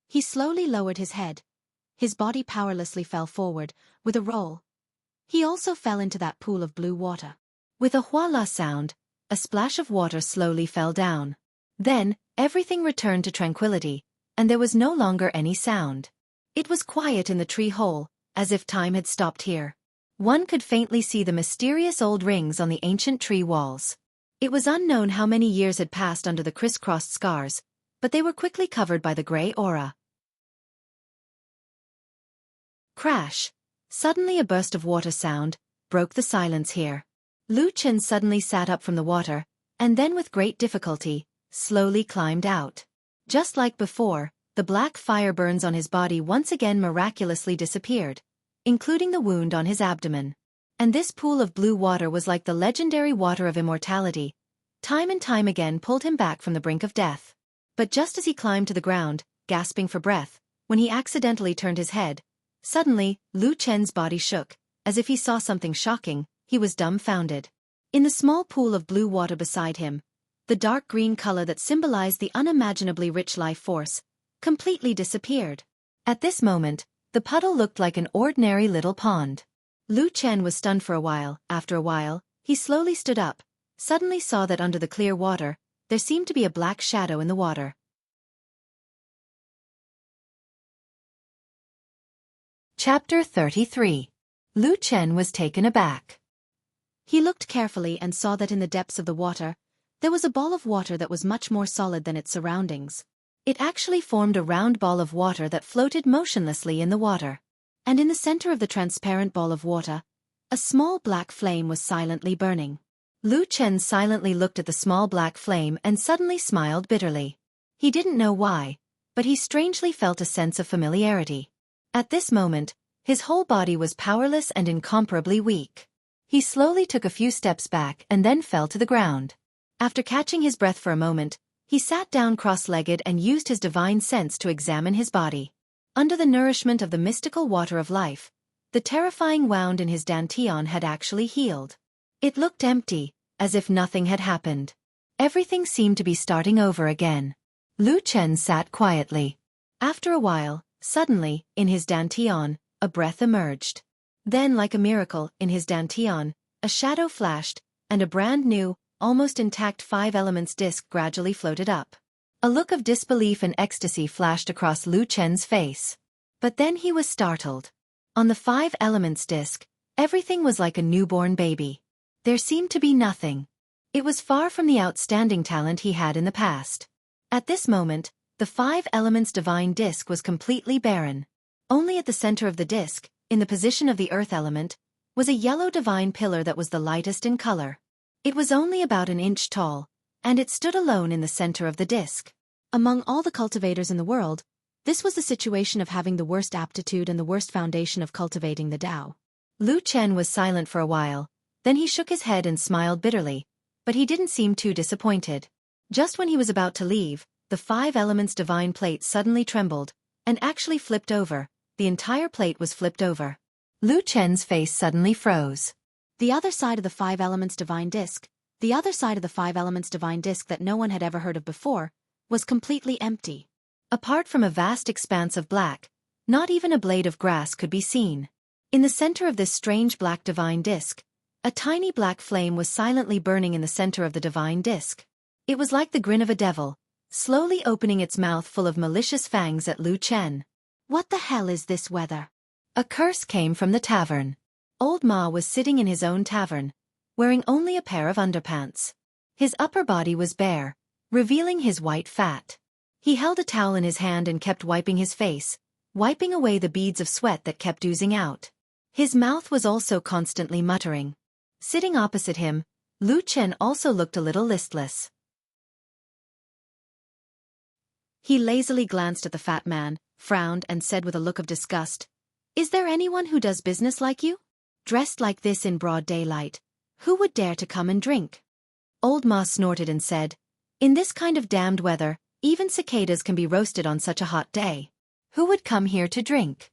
He slowly lowered his head. His body powerlessly fell forward, with a roll. He also fell into that pool of blue water. With a voila sound, a splash of water slowly fell down. Then, everything returned to tranquility, and there was no longer any sound. It was quiet in the tree hole, as if time had stopped here. One could faintly see the mysterious old rings on the ancient tree walls. It was unknown how many years had passed under the crisscrossed scars, but they were quickly covered by the gray aura. Crash! Suddenly a burst of water sound broke the silence here. Lu Chen suddenly sat up from the water, and then with great difficulty, slowly climbed out. Just like before, the black fire burns on his body once again miraculously disappeared, including the wound on his abdomen. And this pool of blue water was like the legendary water of immortality. Time and time again pulled him back from the brink of death. But just as he climbed to the ground, gasping for breath, when he accidentally turned his head, suddenly, Lu Chen's body shook, as if he saw something shocking. He was dumbfounded. In the small pool of blue water beside him, the dark green color that symbolized the unimaginably rich life force completely disappeared. At this moment, the puddle looked like an ordinary little pond. Lu Chen was stunned for a while. After a while, he slowly stood up, suddenly saw that under the clear water, there seemed to be a black shadow in the water. Chapter 33. Lu Chen was taken aback. He looked carefully and saw that in the depths of the water, there was a ball of water that was much more solid than its surroundings. It actually formed a round ball of water that floated motionlessly in the water. And in the center of the transparent ball of water, a small black flame was silently burning. Lu Chen silently looked at the small black flame and suddenly smiled bitterly. He didn't know why, but he strangely felt a sense of familiarity. At this moment, his whole body was powerless and incomparably weak. He slowly took a few steps back and then fell to the ground. After catching his breath for a moment, he sat down cross-legged and used his divine sense to examine his body. Under the nourishment of the mystical water of life, the terrifying wound in his dantian had actually healed. It looked empty, as if nothing had happened. Everything seemed to be starting over again. Lu Chen sat quietly. After a while, suddenly, in his dantian, a breath emerged. Then, like a miracle, in his dantian, a shadow flashed, and a brand new, almost intact 5 elements disc gradually floated up. A look of disbelief and ecstasy flashed across Lu Chen's face. But then he was startled. On the 5 elements disc, everything was like a newborn baby. There seemed to be nothing. It was far from the outstanding talent he had in the past. At this moment, the 5 elements divine disc was completely barren. Only at the center of the disc, in the position of the earth element, was a yellow divine pillar that was the lightest in color. It was only about an inch tall, and it stood alone in the center of the disc. Among all the cultivators in the world, this was the situation of having the worst aptitude and the worst foundation of cultivating the Tao. Lu Chen was silent for a while, then he shook his head and smiled bitterly, but he didn't seem too disappointed. Just when he was about to leave, the 5 elements divine plate suddenly trembled, and actually flipped over. The entire plate was flipped over. Lu Chen's face suddenly froze. The other side of the 5 elements divine disc, that no one had ever heard of before, was completely empty. Apart from a vast expanse of black, not even a blade of grass could be seen. In the center of this strange black divine disc, a tiny black flame was silently burning in the center of the divine disc. It was like the grin of a devil, slowly opening its mouth full of malicious fangs at Lu Chen. What the hell is this weather? A curse came from the tavern. Old Ma was sitting in his own tavern, wearing only a pair of underpants. His upper body was bare, revealing his white fat. He held a towel in his hand and kept wiping his face, wiping away the beads of sweat that kept oozing out. His mouth was also constantly muttering. Sitting opposite him, Lu Chen also looked a little listless. He lazily glanced at the fat man, frowned and said with a look of disgust, "Is there anyone who does business like you? Dressed like this in broad daylight, who would dare to come and drink?" Old Ma snorted and said, "In this kind of damned weather, even cicadas can be roasted on such a hot day. Who would come here to drink?"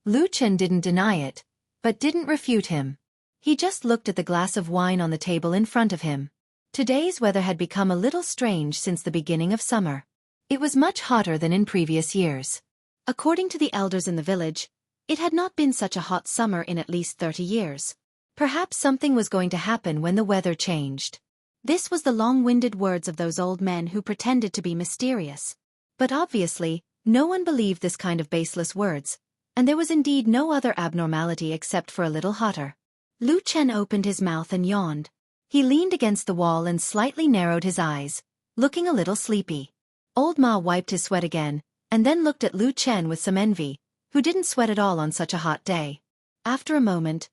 Lu Chen didn't deny it, but didn't refute him. He just looked at the glass of wine on the table in front of him. Today's weather had become a little strange since the beginning of summer. It was much hotter than in previous years. According to the elders in the village, it had not been such a hot summer in at least 30 years. Perhaps something was going to happen when the weather changed. This was the long-winded words of those old men who pretended to be mysterious. But obviously, no one believed this kind of baseless words, and there was indeed no other abnormality except for a little hotter. Lu Chen opened his mouth and yawned. He leaned against the wall and slightly narrowed his eyes, looking a little sleepy. Old Ma wiped his sweat again, and then looked at Lu Chen with some envy, who didn't sweat at all on such a hot day. After a moment,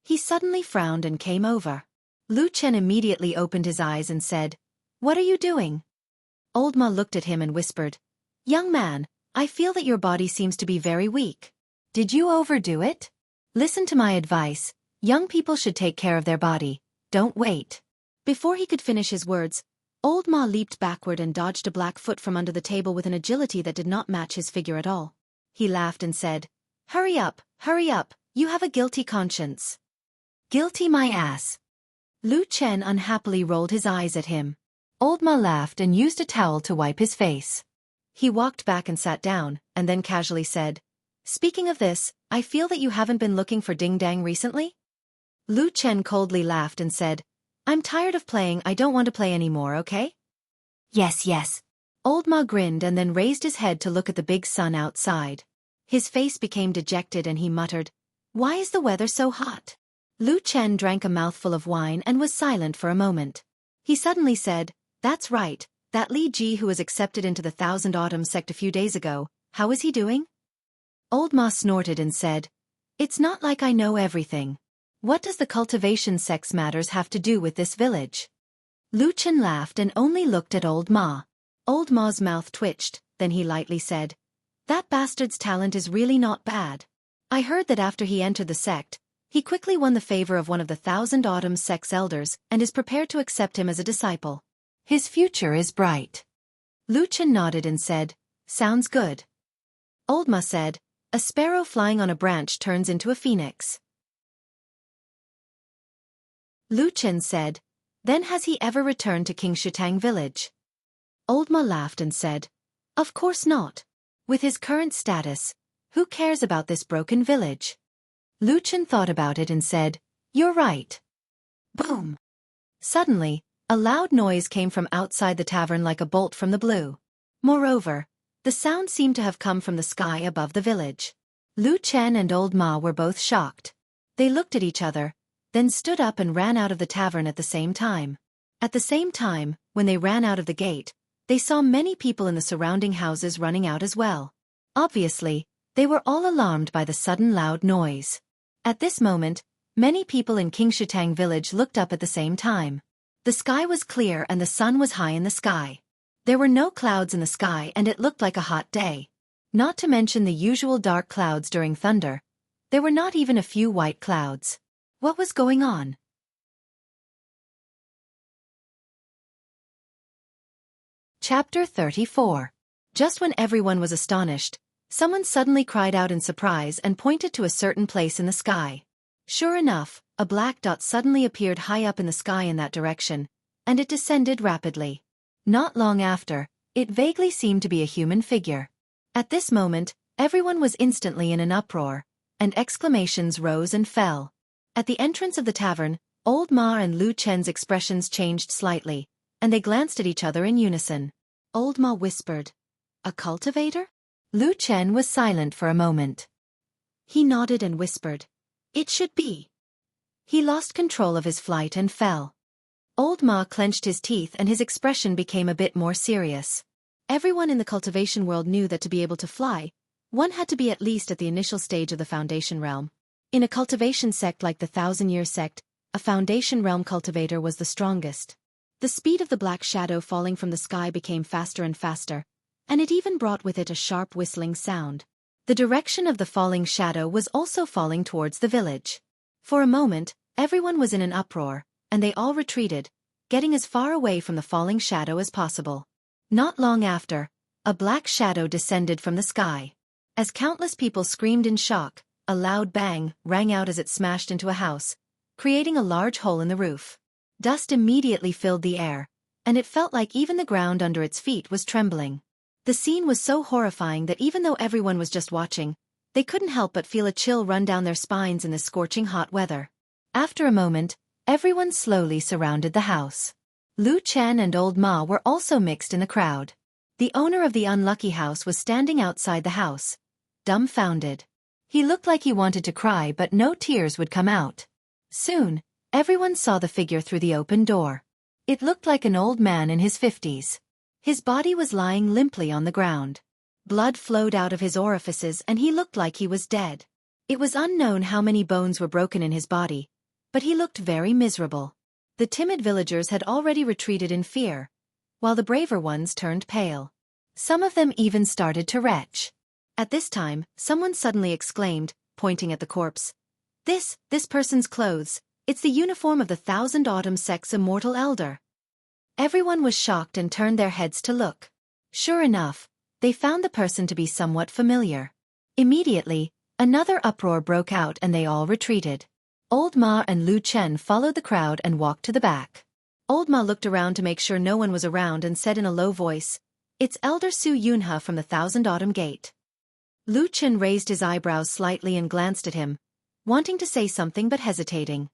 he suddenly frowned and came over. Lu Chen immediately opened his eyes and said, "What are you doing?" Old Ma looked at him and whispered, "Young man, I feel that your body seems to be very weak. Did you overdo it? Listen to my advice. Young people should take care of their body. Don't wait." Before he could finish his words, Old Ma leaped backward and dodged a black foot from under the table with an agility that did not match his figure at all. He laughed and said, hurry up, you have a guilty conscience." "Guilty my ass." Lu Chen unhappily rolled his eyes at him. Old Ma laughed and used a towel to wipe his face. He walked back and sat down, and then casually said, "Speaking of this, I feel that you haven't been looking for Ding Dang recently?" Lu Chen coldly laughed and said, "I'm tired of playing, I don't want to play anymore, okay?" Yes. Old Ma grinned and then raised his head to look at the big sun outside. His face became dejected and he muttered, "Why is the weather so hot?" Lu Chen drank a mouthful of wine and was silent for a moment. He suddenly said, "That's right, that Li Ji who was accepted into the Thousand Autumns sect a few days ago, how is he doing?" Old Ma snorted and said, "It's not like I know everything. What does the cultivation sex matters have to do with this village?" Lu Chen laughed and only looked at Old Ma. Old Ma's mouth twitched, then he lightly said, "That bastard's talent is really not bad. I heard that after he entered the sect, he quickly won the favor of one of the Thousand Autumns sect's elders and is prepared to accept him as a disciple. His future is bright." Lu Chen nodded and said, "Sounds good." Old Ma said, "A sparrow flying on a branch turns into a phoenix." Lu Chen said, "Then has he ever returned to King Shitang village?" Old Ma laughed and said, "Of course not. With his current status, who cares about this broken village?" Lu Chen thought about it and said, "You're right." Boom! Suddenly, a loud noise came from outside the tavern like a bolt from the blue. Moreover, the sound seemed to have come from the sky above the village. Lu Chen and Old Ma were both shocked. They looked at each other, then stood up and ran out of the tavern at the same time. At the same time, when they ran out of the gate, they saw many people in the surrounding houses running out as well. Obviously, they were all alarmed by the sudden loud noise. At this moment, many people in King Shitang village looked up at the same time. The sky was clear and the sun was high in the sky. There were no clouds in the sky and it looked like a hot day. Not to mention the usual dark clouds during thunder. There were not even a few white clouds. What was going on? Chapter 34. Just when everyone was astonished, someone suddenly cried out in surprise and pointed to a certain place in the sky. Sure enough, a black dot suddenly appeared high up in the sky in that direction, and it descended rapidly. Not long after, it vaguely seemed to be a human figure. At this moment, everyone was instantly in an uproar, and exclamations rose and fell. At the entrance of the tavern, Old Ma and Lu Chen's expressions changed slightly, and they glanced at each other in unison. Old Ma whispered, "A cultivator?" Lu Chen was silent for a moment. He nodded and whispered, "It should be." He lost control of his flight and fell. Old Ma clenched his teeth and his expression became a bit more serious. Everyone in the cultivation world knew that to be able to fly, one had to be at least at the initial stage of the Foundation Realm. In a cultivation sect like the Thousand-Year Sect, a Foundation Realm cultivator was the strongest. The speed of the black shadow falling from the sky became faster and faster, and it even brought with it a sharp whistling sound. The direction of the falling shadow was also falling towards the village. For a moment, everyone was in an uproar, and they all retreated, getting as far away from the falling shadow as possible. Not long after, a black shadow descended from the sky. As countless people screamed in shock, a loud bang rang out as it smashed into a house, creating a large hole in the roof. Dust immediately filled the air, and it felt like even the ground under its feet was trembling. The scene was so horrifying that even though everyone was just watching, they couldn't help but feel a chill run down their spines in this scorching hot weather. After a moment, everyone slowly surrounded the house. Lu Chen and Old Ma were also mixed in the crowd. The owner of the unlucky house was standing outside the house, dumbfounded. He looked like he wanted to cry but no tears would come out. Soon, everyone saw the figure through the open door. It looked like an old man in his 50s. His body was lying limply on the ground. Blood flowed out of his orifices and he looked like he was dead. It was unknown how many bones were broken in his body, but he looked very miserable. The timid villagers had already retreated in fear, while the braver ones turned pale. Some of them even started to retch. At this time, someone suddenly exclaimed, pointing at the corpse, This person's clothes, it's the uniform of the Thousand Autumn Sect's immortal elder." Everyone was shocked and turned their heads to look. Sure enough, they found the person to be somewhat familiar. Immediately, another uproar broke out and they all retreated. Old Ma and Lu Chen followed the crowd and walked to the back. Old Ma looked around to make sure no one was around and said in a low voice, "It's Elder Su Yunhe from the Thousand Autumn Gate." Lu Chen raised his eyebrows slightly and glanced at him, wanting to say something but hesitating.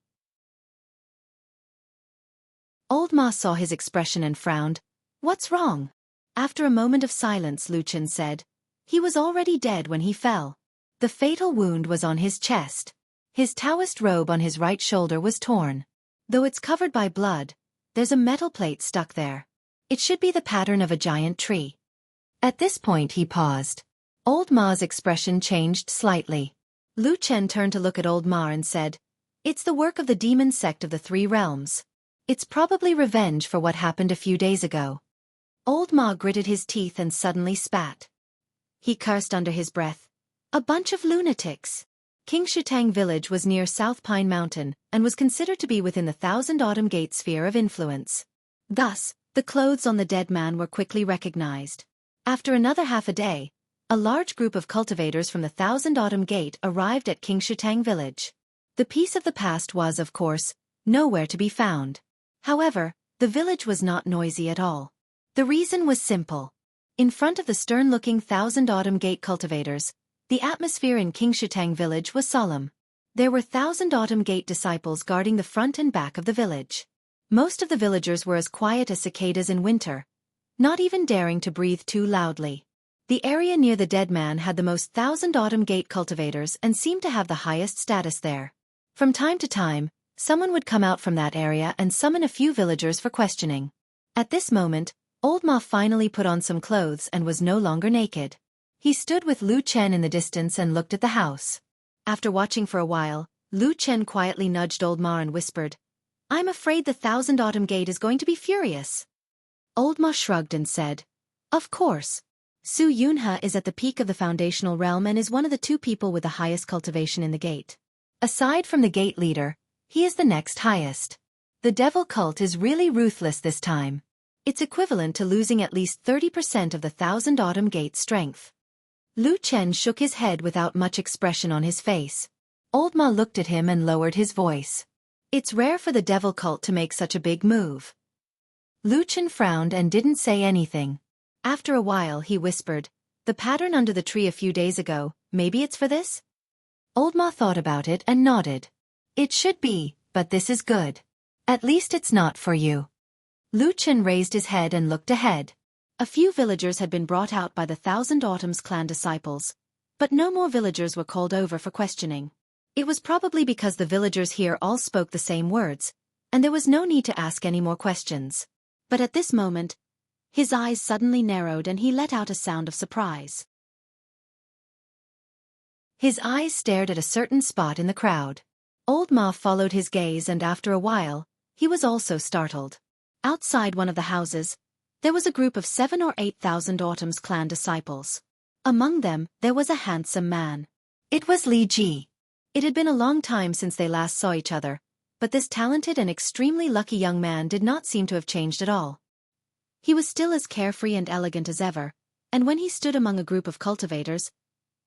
Old Ma saw his expression and frowned. "What's wrong?" After a moment of silence, Lu Chen said, "He was already dead when he fell. The fatal wound was on his chest. His Taoist robe on his right shoulder was torn. Though it's covered by blood, there's a metal plate stuck there. It should be the pattern of a giant tree." At this point he paused. Old Ma's expression changed slightly. Lu Chen turned to look at Old Ma and said, "It's the work of the demon sect of the Three Realms. It's probably revenge for what happened a few days ago." Old Ma gritted his teeth and suddenly spat. He cursed under his breath. A bunch of lunatics. King Shutang village was near South Pine Mountain and was considered to be within the Thousand Autumn Gate sphere of influence. Thus, the clothes on the dead man were quickly recognized. After another half a day, a large group of cultivators from the Thousand Autumn Gate arrived at King Shutang village. The peace of the past was, of course, nowhere to be found. However, the village was not noisy at all. The reason was simple. In front of the stern-looking Thousand Autumn Gate cultivators, the atmosphere in King Shutang village was solemn. There were Thousand Autumn Gate disciples guarding the front and back of the village. Most of the villagers were as quiet as cicadas in winter, not even daring to breathe too loudly. The area near the dead man had the most Thousand Autumn Gate cultivators and seemed to have the highest status there. From time to time, someone would come out from that area and summon a few villagers for questioning. At this moment, Old Ma finally put on some clothes and was no longer naked. He stood with Lu Chen in the distance and looked at the house. After watching for a while, Lu Chen quietly nudged Old Ma and whispered, "I'm afraid the Thousand Autumn Gate is going to be furious." Old Ma shrugged and said, "Of course. Su Yunhe is at the peak of the foundational realm and is one of the two people with the highest cultivation in the gate. Aside from the gate leader, he is the next highest. The devil cult is really ruthless this time. It's equivalent to losing at least 30% of the Thousand Autumn Gate strength." Lu Chen shook his head without much expression on his face. Old Ma looked at him and lowered his voice. "It's rare for the devil cult to make such a big move." Lu Chen frowned and didn't say anything. After a while he whispered, "The pattern under the tree a few days ago, maybe it's for this?" Old Ma thought about it and nodded. "It should be, but this is good. At least it's not for you." Lu Chen raised his head and looked ahead. A few villagers had been brought out by the Thousand Autumn's clan disciples, but no more villagers were called over for questioning. It was probably because the villagers here all spoke the same words, and there was no need to ask any more questions. But at this moment, his eyes suddenly narrowed and he let out a sound of surprise. His eyes stared at a certain spot in the crowd. Old Ma followed his gaze and after a while, he was also startled. Outside one of the houses, there was a group of 7 or 8 Thousand Autumn's clan disciples. Among them, there was a handsome man. It was Li Ji. It had been a long time since they last saw each other, but this talented and extremely lucky young man did not seem to have changed at all. He was still as carefree and elegant as ever, and when he stood among a group of cultivators,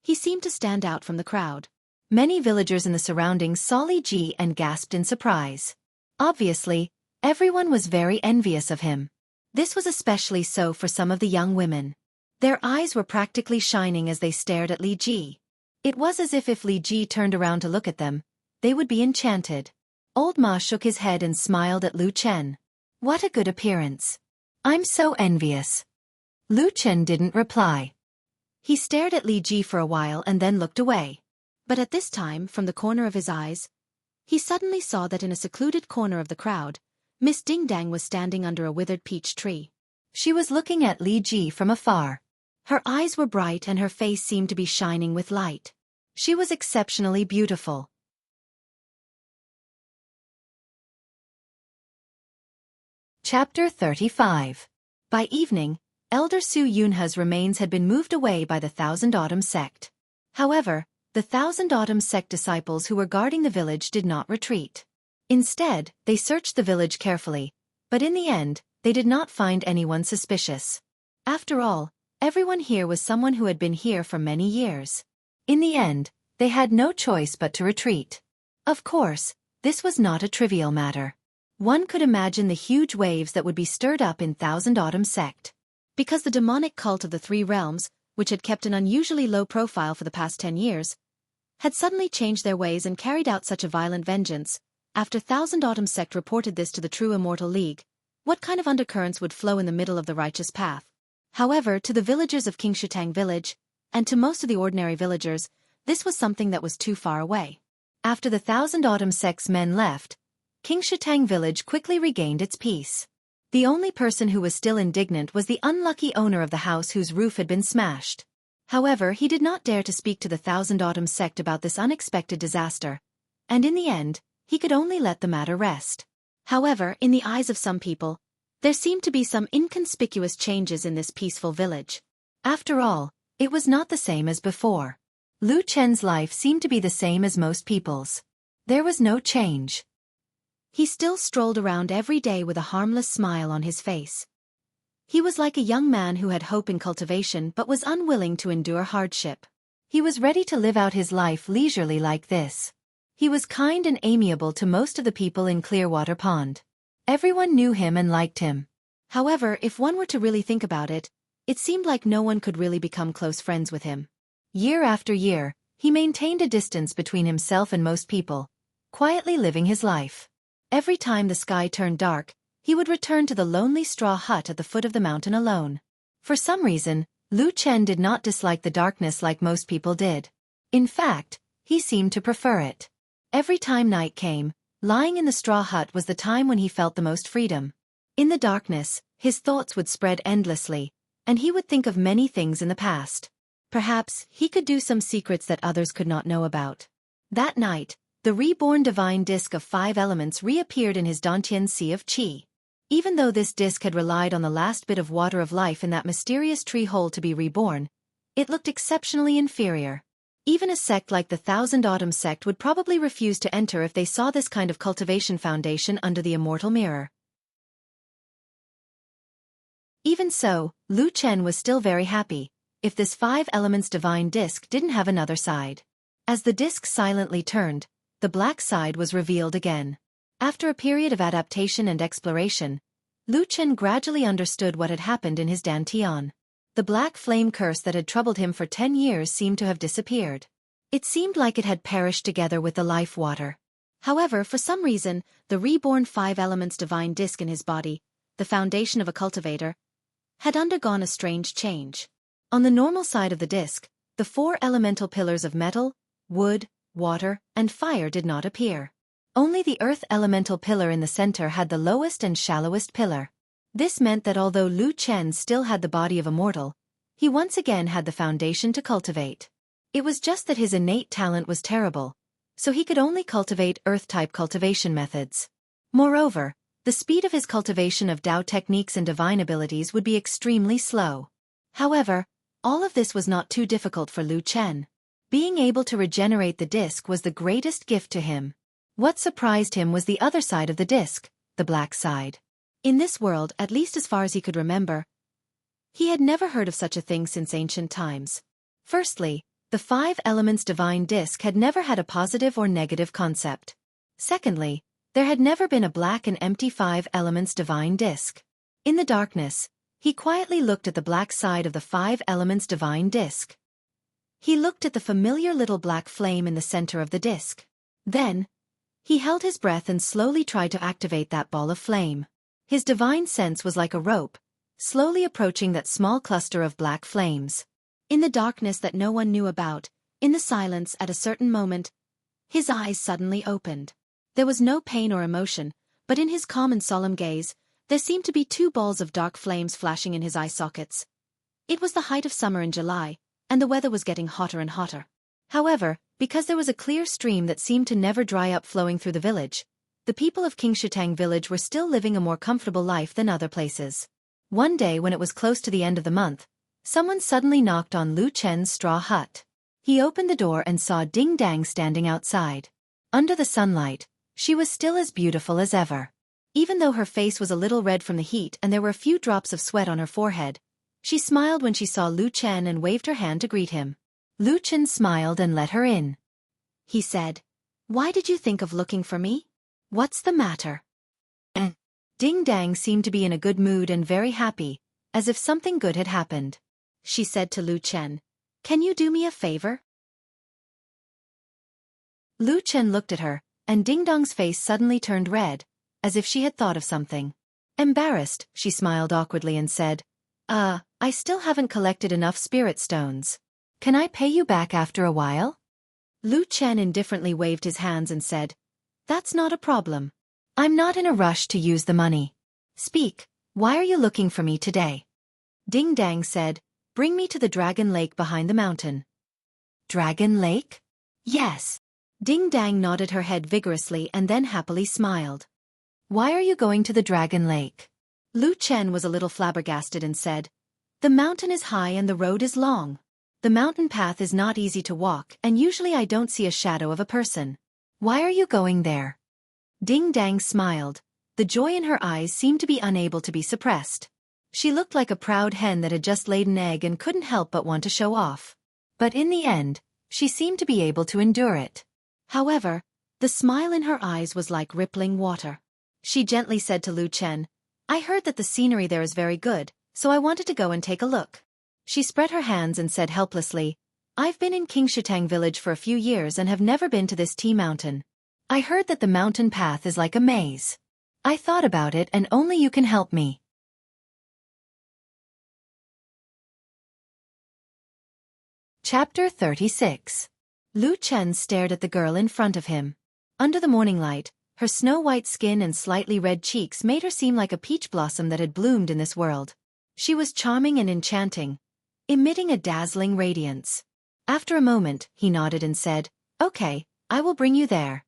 he seemed to stand out from the crowd. Many villagers in the surroundings saw Li Ji and gasped in surprise. Obviously, everyone was very envious of him. This was especially so for some of the young women. Their eyes were practically shining as they stared at Li Ji. It was as if Li Ji turned around to look at them, they would be enchanted. Old Ma shook his head and smiled at Lu Chen. "What a good appearance. I'm so envious." Lu Chen didn't reply. He stared at Li Ji for a while and then looked away. But at this time, from the corner of his eyes, he suddenly saw that in a secluded corner of the crowd, Miss Ding Dang was standing under a withered peach tree. She was looking at Li Ji from afar. Her eyes were bright and her face seemed to be shining with light. She was exceptionally beautiful. Chapter 35. By evening, Elder Su Yunhe's remains had been moved away by the Thousand Autumn sect. However, the Thousand Autumn sect disciples who were guarding the village did not retreat. Instead, they searched the village carefully, but in the end, they did not find anyone suspicious. After all, everyone here was someone who had been here for many years. In the end, they had no choice but to retreat. Of course, this was not a trivial matter. One could imagine the huge waves that would be stirred up in Thousand Autumn sect. Because the demonic cult of the Three Realms, which had kept an unusually low profile for the past 10 years, had suddenly changed their ways and carried out such a violent vengeance. After Thousand Autumn sect reported this to the True Immortal League, what kind of undercurrents would flow in the middle of the righteous path? However, to the villagers of King Shutang village, and to most of the ordinary villagers, this was something that was too far away. After the Thousand Autumn sect's men left, King Shutang village quickly regained its peace. The only person who was still indignant was the unlucky owner of the house whose roof had been smashed. However, he did not dare to speak to the Thousand Autumn sect about this unexpected disaster, and in the end, he could only let the matter rest. However, in the eyes of some people, there seemed to be some inconspicuous changes in this peaceful village. After all, it was not the same as before. Lu Chen's life seemed to be the same as most people's. There was no change. He still strolled around every day with a harmless smile on his face. He was like a young man who had hope in cultivation but was unwilling to endure hardship. He was ready to live out his life leisurely like this. He was kind and amiable to most of the people in Clearwater Pond. Everyone knew him and liked him. However, if one were to really think about it, it seemed like no one could really become close friends with him. Year after year, he maintained a distance between himself and most people, quietly living his life. Every time the sky turned dark, he would return to the lonely straw hut at the foot of the mountain alone. For some reason, Lu Chen did not dislike the darkness like most people did. In fact, he seemed to prefer it. Every time night came, lying in the straw hut was the time when he felt the most freedom. In the darkness, his thoughts would spread endlessly, and he would think of many things in the past. Perhaps he could do some secrets that others could not know about. That night, the reborn divine disk of 5 elements reappeared in his Dantian Sea of Qi. Even though this disk had relied on the last bit of water of life in that mysterious tree hole to be reborn, it looked exceptionally inferior. Even a sect like the Thousand Autumn sect would probably refuse to enter if they saw this kind of cultivation foundation under the immortal mirror. Even so, Lu Chen was still very happy, if this 5 elements divine disk didn't have another side. As the disk silently turned, the black side was revealed again. After a period of adaptation and exploration, Lu Chen gradually understood what had happened in his Dantian. The black flame curse that had troubled him for 10 years seemed to have disappeared. It seemed like it had perished together with the life water. However, for some reason, the reborn 5 elements divine disk in his body, the foundation of a cultivator, had undergone a strange change. On the normal side of the disk, the 4 elemental pillars of metal, wood, water, and fire did not appear. Only the earth elemental pillar in the center had the lowest and shallowest pillar. This meant that although Lu Chen still had the body of a mortal, he once again had the foundation to cultivate. It was just that his innate talent was terrible, so he could only cultivate earth-type cultivation methods. Moreover, the speed of his cultivation of Dao techniques and divine abilities would be extremely slow. However, all of this was not too difficult for Lu Chen. Being able to regenerate the disc was the greatest gift to him. What surprised him was the other side of the disc, the black side. In this world, at least as far as he could remember, he had never heard of such a thing since ancient times. Firstly, the 5 elements divine disc had never had a positive or negative concept. Secondly, there had never been a black and empty 5 elements divine disc. In the darkness, he quietly looked at the black side of the 5 elements divine disc. He looked at the familiar little black flame in the center of the disc. Then, he held his breath and slowly tried to activate that ball of flame. His divine sense was like a rope, slowly approaching that small cluster of black flames. In the darkness that no one knew about, In the silence at a certain moment, his eyes suddenly opened. There was no pain or emotion, but in his calm and solemn gaze, there seemed to be two balls of dark flames flashing in his eye sockets. It was the height of summer in July, and the weather was getting hotter and hotter. However, because there was a clear stream that seemed to never dry up flowing through the village, the people of Qingshitang village were still living a more comfortable life than other places. One day when it was close to the end of the month, someone suddenly knocked on Lu Chen's straw hut. He opened the door and saw Ding Dang standing outside. Under the sunlight, she was still as beautiful as ever. Even though her face was a little red from the heat and there were a few drops of sweat on her forehead, she smiled when she saw Lu Chen and waved her hand to greet him. Lu Chen smiled and let her in. He said, "Why did you think of looking for me? What's the matter?" Ding Dang seemed to be in a good mood and very happy, as if something good had happened. She said to Lu Chen, "Can you do me a favor?" Lu Chen looked at her, and Ding Dong's face suddenly turned red, as if she had thought of something. Embarrassed, she smiled awkwardly and said, I still haven't collected enough spirit stones. Can I pay you back after a while?" Lu Chen indifferently waved his hands and said, "That's not a problem. I'm not in a rush to use the money. Speak, why are you looking for me today?" Ding Dang said, "Bring me to the Dragon Lake behind the mountain." "Dragon Lake?" "Yes." Ding Dang nodded her head vigorously and then happily smiled. "Why are you going to the Dragon Lake?" Lu Chen was a little flabbergasted and said, "The mountain is high and the road is long. The mountain path is not easy to walk and usually I don't see a shadow of a person. Why are you going there?" Ding Dang smiled. The joy in her eyes seemed to be unable to be suppressed. She looked like a proud hen that had just laid an egg and couldn't help but want to show off. But in the end, she seemed to be able to endure it. However, the smile in her eyes was like rippling water. She gently said to Lu Chen, "I heard that the scenery there is very good, so I wanted to go and take a look." She spread her hands and said helplessly, "I've been in Qingshitang village for a few years and have never been to this tea mountain. I heard that the mountain path is like a maze. I thought about it and only you can help me." Chapter 36. Lu Chen stared at the girl in front of him. Under the morning light, her snow-white skin and slightly red cheeks made her seem like a peach blossom that had bloomed in this world. She was charming and enchanting, emitting a dazzling radiance. After a moment, he nodded and said, "Okay, I will bring you there."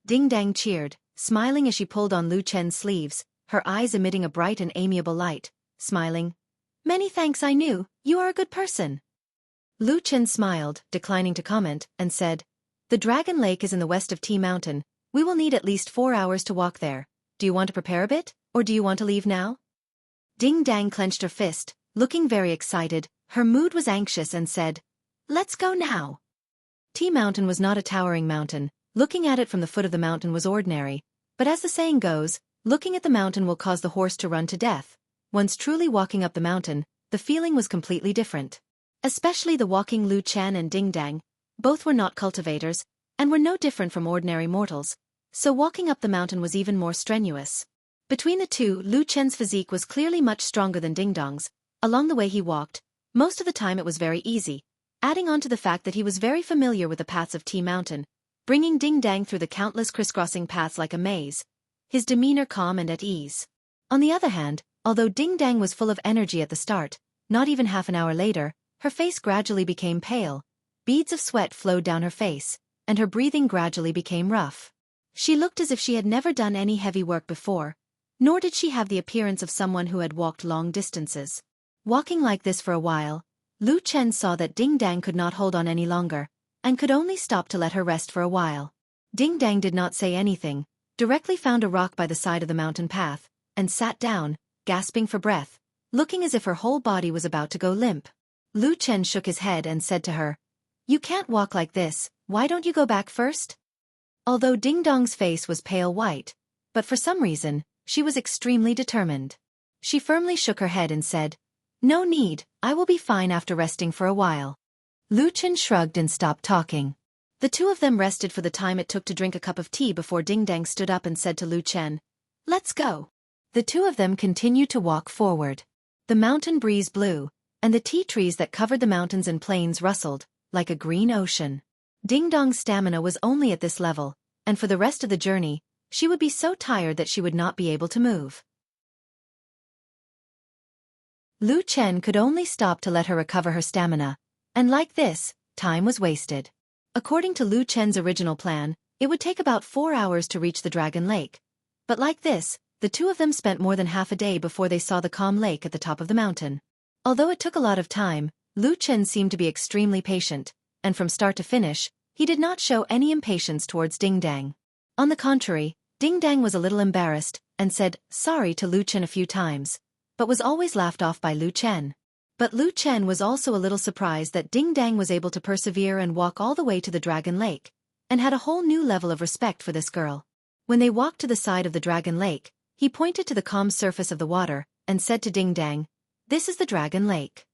Ding Dang cheered, smiling as she pulled on Lu Chen's sleeves, her eyes emitting a bright and amiable light, smiling, "Many thanks, I knew, you are a good person." Lu Chen smiled, declining to comment, and said, "The Dragon Lake is in the west of Tea Mountain. We will need at least 4 hours to walk there. Do you want to prepare a bit, or do you want to leave now?" Ding Dang clenched her fist, looking very excited. Her mood was anxious and said, "Let's go now." Tea Mountain was not a towering mountain. Looking at it from the foot of the mountain was ordinary, but as the saying goes, looking at the mountain will cause the horse to run to death. Once truly walking up the mountain, the feeling was completely different. Especially the walking Lu Chen and Ding Dang, both were not cultivators, and were no different from ordinary mortals, so walking up the mountain was even more strenuous. Between the two, Lu Chen's physique was clearly much stronger than Ding Dong's. Along the way he walked, most of the time it was very easy, adding on to the fact that he was very familiar with the paths of Tea Mountain, bringing Ding Dang through the countless crisscrossing paths like a maze, his demeanor calm and at ease. On the other hand, although Ding Dang was full of energy at the start, not even half an hour later, her face gradually became pale, beads of sweat flowed down her face, and her breathing gradually became rough. She looked as if she had never done any heavy work before, nor did she have the appearance of someone who had walked long distances. Walking like this for a while, Lu Chen saw that Ding Dang could not hold on any longer, and could only stop to let her rest for a while. Ding Dang did not say anything, directly found a rock by the side of the mountain path, and sat down, gasping for breath, looking as if her whole body was about to go limp. Lu Chen shook his head and said to her, "You can't walk like this, why don't you go back first?" Although Ding Dong's face was pale white, but for some reason, she was extremely determined. She firmly shook her head and said, "No need, I will be fine after resting for a while." Lu Chen shrugged and stopped talking. The two of them rested for the time it took to drink a cup of tea before Ding Dang stood up and said to Lu Chen, "Let's go." The two of them continued to walk forward. The mountain breeze blew, and the tea trees that covered the mountains and plains rustled, like a green ocean. Ding Dong's stamina was only at this level, and for the rest of the journey, she would be so tired that she would not be able to move. Lu Chen could only stop to let her recover her stamina, and like this, time was wasted. According to Lu Chen's original plan, it would take about 4 hours to reach the Dragon Lake. But like this, the two of them spent more than half a day before they saw the calm lake at the top of the mountain. Although it took a lot of time, Lu Chen seemed to be extremely patient, and from start to finish, he did not show any impatience towards Ding Dang. On the contrary, Ding Dang was a little embarrassed, and said sorry to Lu Chen a few times, but was always laughed off by Lu Chen. But Lu Chen was also a little surprised that Ding Dang was able to persevere and walk all the way to the Dragon Lake, and had a whole new level of respect for this girl. When they walked to the side of the Dragon Lake, he pointed to the calm surface of the water, and said to Ding Dang, "This is the Dragon Lake."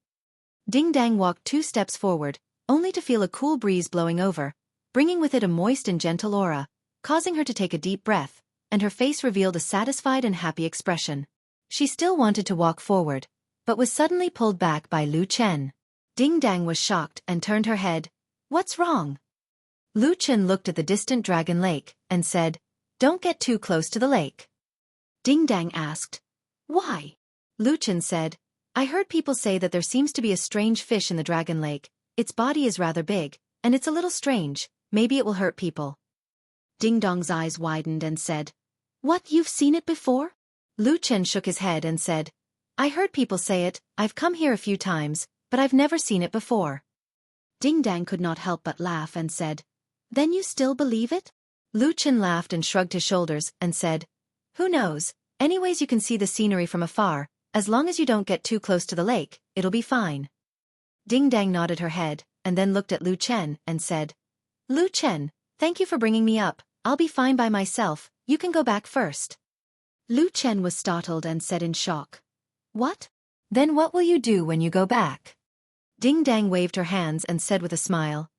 Ding Dang walked 2 steps forward, only to feel a cool breeze blowing over, bringing with it a moist and gentle aura, causing her to take a deep breath, and her face revealed a satisfied and happy expression. She still wanted to walk forward, but was suddenly pulled back by Lu Chen. Ding Dang was shocked and turned her head. "What's wrong?" Lu Chen looked at the distant Dragon Lake, and said, "Don't get too close to the lake." Ding Dang asked, "Why?" Lu Chen said, "I heard people say that there seems to be a strange fish in the Dragon Lake. Its body is rather big, and it's a little strange, maybe it will hurt people." Ding Dong's eyes widened and said, "What, you've seen it before?" Lu Chen shook his head and said, "I heard people say it, I've come here a few times, but I've never seen it before." Ding Dang could not help but laugh and said, "Then you still believe it?" Lu Chen laughed and shrugged his shoulders, and said, "Who knows, anyways you can see the scenery from afar, as long as you don't get too close to the lake, it'll be fine." Ding Dang nodded her head, and then looked at Lu Chen, and said, "Lu Chen, thank you for bringing me up, I'll be fine by myself, you can go back first." Lu Chen was startled and said in shock, "What? Then what will you do when you go back?" Ding Dang waved her hands and said with a smile,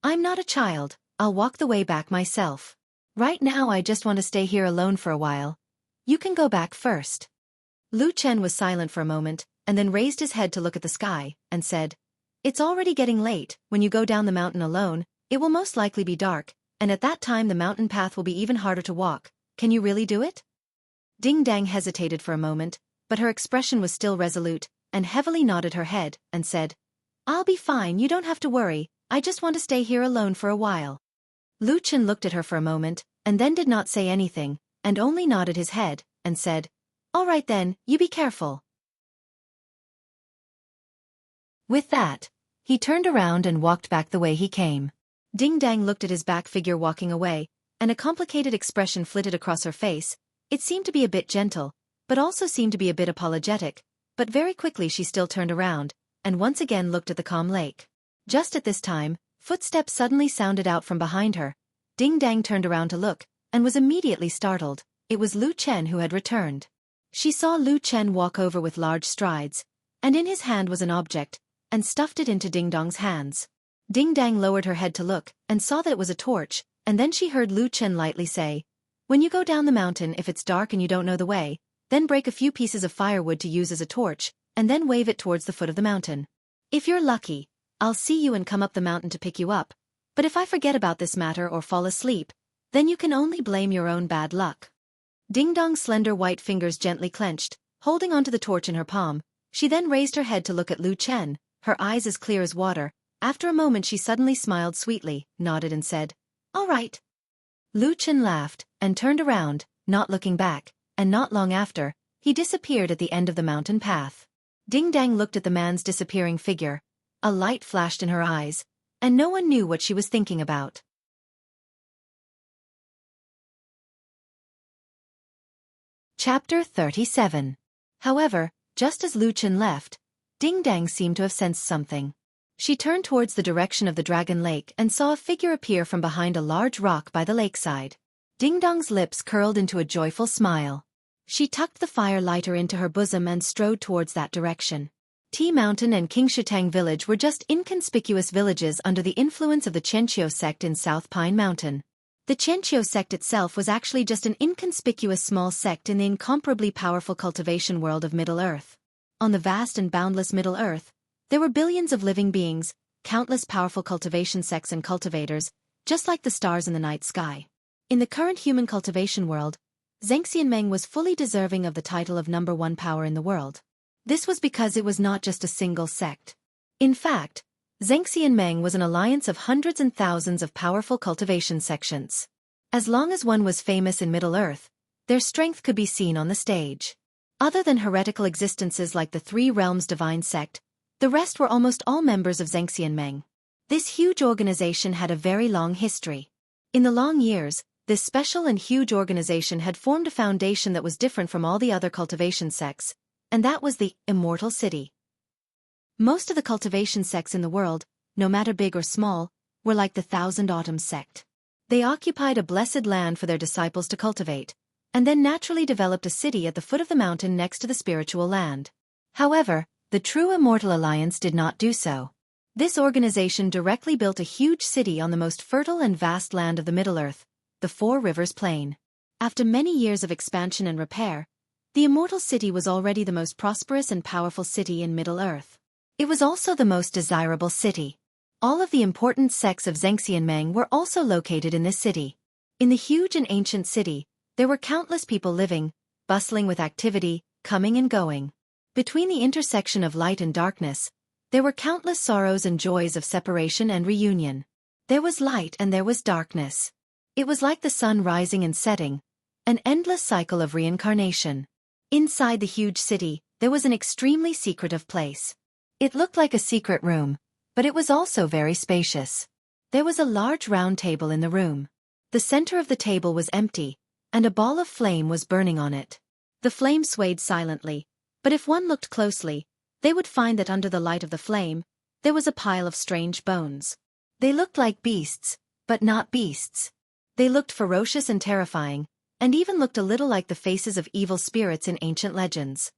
"I'm not a child, I'll walk the way back myself. Right now I just want to stay here alone for a while. You can go back first." Lu Chen was silent for a moment, and then raised his head to look at the sky, and said, "It's already getting late, when you go down the mountain alone, it will most likely be dark, and at that time the mountain path will be even harder to walk. Can you really do it?" Ding Dang hesitated for a moment, but her expression was still resolute, and heavily nodded her head, and said, "I'll be fine, you don't have to worry, I just want to stay here alone for a while." Lu Chen looked at her for a moment, and then did not say anything, and only nodded his head, and said, "All right then, you be careful." With that, he turned around and walked back the way he came. Ding Dang looked at his back figure walking away, and a complicated expression flitted across her face. It seemed to be a bit gentle, but also seemed to be a bit apologetic, but very quickly she still turned around, and once again looked at the calm lake. Just at this time, footsteps suddenly sounded out from behind her. Ding Dang turned around to look, and was immediately startled. It was Lu Chen who had returned. She saw Lu Chen walk over with large strides, and in his hand was an object, and stuffed it into Ding Dong's hands. Ding Dang lowered her head to look, and saw that it was a torch, and then she heard Lu Chen lightly say, "When you go down the mountain, if it's dark and you don't know the way, then break a few pieces of firewood to use as a torch, and then wave it towards the foot of the mountain. If you're lucky, I'll see you and come up the mountain to pick you up, but if I forget about this matter or fall asleep, then you can only blame your own bad luck." Ding Dong's slender white fingers gently clenched, holding onto the torch in her palm. She then raised her head to look at Lu Chen, her eyes as clear as water. After a moment she suddenly smiled sweetly, nodded and said, "All right." Lu Chen laughed, and turned around, not looking back, and not long after, he disappeared at the end of the mountain path. Ding Dang looked at the man's disappearing figure. A light flashed in her eyes, and no one knew what she was thinking about. Chapter 37. However, just as Lu Chen left, Ding Dang seemed to have sensed something. She turned towards the direction of the Dragon Lake and saw a figure appear from behind a large rock by the lakeside. Ding Dong's lips curled into a joyful smile. She tucked the fire lighter into her bosom and strode towards that direction. Tea Mountain and Qingshitang Village were just inconspicuous villages under the influence of the Qianqiu sect in South Pine Mountain. The Qianqiu sect itself was actually just an inconspicuous small sect in the incomparably powerful cultivation world of Middle-earth. On the vast and boundless Middle-earth, there were billions of living beings, countless powerful cultivation sects and cultivators, just like the stars in the night sky. In the current human cultivation world, Zhengxianmeng was fully deserving of the title of number one power in the world. This was because it was not just a single sect. In fact, Zhengxianmeng was an alliance of hundreds and thousands of powerful cultivation sections. As long as one was famous in Middle-earth, their strength could be seen on the stage. Other than heretical existences like the Three Realms Divine Sect, the rest were almost all members of Zhengxianmeng. This huge organization had a very long history. In the long years, this special and huge organization had formed a foundation that was different from all the other cultivation sects, and that was the Immortal City. Most of the cultivation sects in the world, no matter big or small, were like the Thousand Autumns sect. They occupied a blessed land for their disciples to cultivate, and then naturally developed a city at the foot of the mountain next to the spiritual land. However, the true Immortal Alliance did not do so. This organization directly built a huge city on the most fertile and vast land of the Middle-earth, the Four Rivers Plain. After many years of expansion and repair, the Immortal City was already the most prosperous and powerful city in Middle-earth. It was also the most desirable city. All of the important sects of Zhengxianmeng were also located in this city. In the huge and ancient city, there were countless people living, bustling with activity, coming and going. Between the intersection of light and darkness, there were countless sorrows and joys of separation and reunion. There was light and there was darkness. It was like the sun rising and setting, an endless cycle of reincarnation. Inside the huge city, there was an extremely secretive place. It looked like a secret room, but it was also very spacious. There was a large round table in the room. The center of the table was empty, and a ball of flame was burning on it. The flame swayed silently, but if one looked closely, they would find that under the light of the flame, there was a pile of strange bones. They looked like beasts, but not beasts. They looked ferocious and terrifying, and even looked a little like the faces of evil spirits in ancient legends.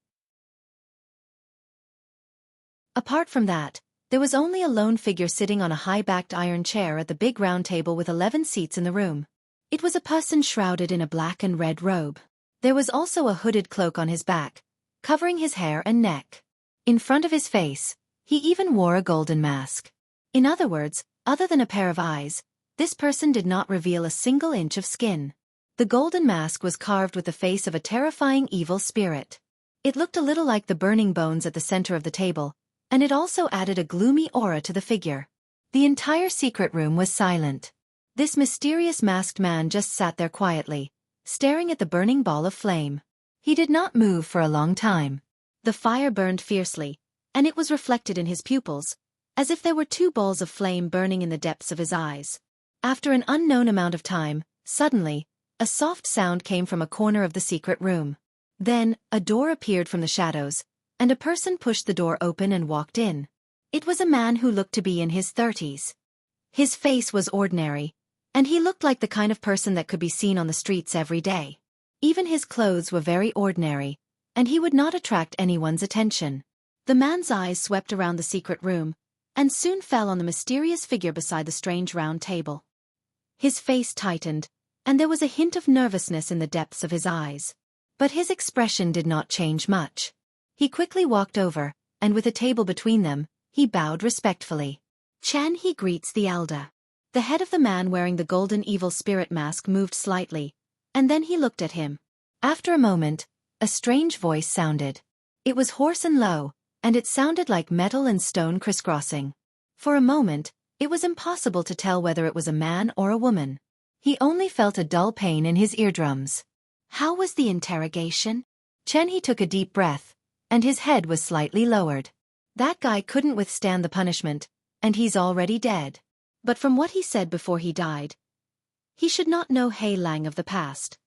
Apart from that, there was only a lone figure sitting on a high-backed iron chair at the big round table with 11 seats in the room. It was a person shrouded in a black and red robe. There was also a hooded cloak on his back, covering his hair and neck. In front of his face, he even wore a golden mask. In other words, other than a pair of eyes, this person did not reveal a single inch of skin. The golden mask was carved with the face of a terrifying evil spirit. It looked a little like the burning bones at the center of the table, and it also added a gloomy aura to the figure. The entire secret room was silent. This mysterious masked man just sat there quietly, staring at the burning ball of flame. He did not move for a long time. The fire burned fiercely, and it was reflected in his pupils, as if there were two balls of flame burning in the depths of his eyes. After an unknown amount of time, suddenly, a soft sound came from a corner of the secret room. Then, a door appeared from the shadows, and a person pushed the door open and walked in. It was a man who looked to be in his 30s. His face was ordinary, and he looked like the kind of person that could be seen on the streets every day. Even his clothes were very ordinary, and he would not attract anyone's attention. The man's eyes swept around the secret room, and soon fell on the mysterious figure beside the strange round table. His face tightened, and there was a hint of nervousness in the depths of his eyes. But his expression did not change much. He quickly walked over, and with a table between them, he bowed respectfully. "Chen, he greets the elder." The head of the man wearing the golden evil spirit mask moved slightly, and then he looked at him. After a moment, a strange voice sounded. It was hoarse and low, and it sounded like metal and stone crisscrossing. For a moment, it was impossible to tell whether it was a man or a woman. He only felt a dull pain in his eardrums. "How was the interrogation?" Chen he took a deep breath, and his head was slightly lowered. That guy couldn't withstand the punishment, and he's already dead. But from what he said before he died, he should not know Hei Lang of the past.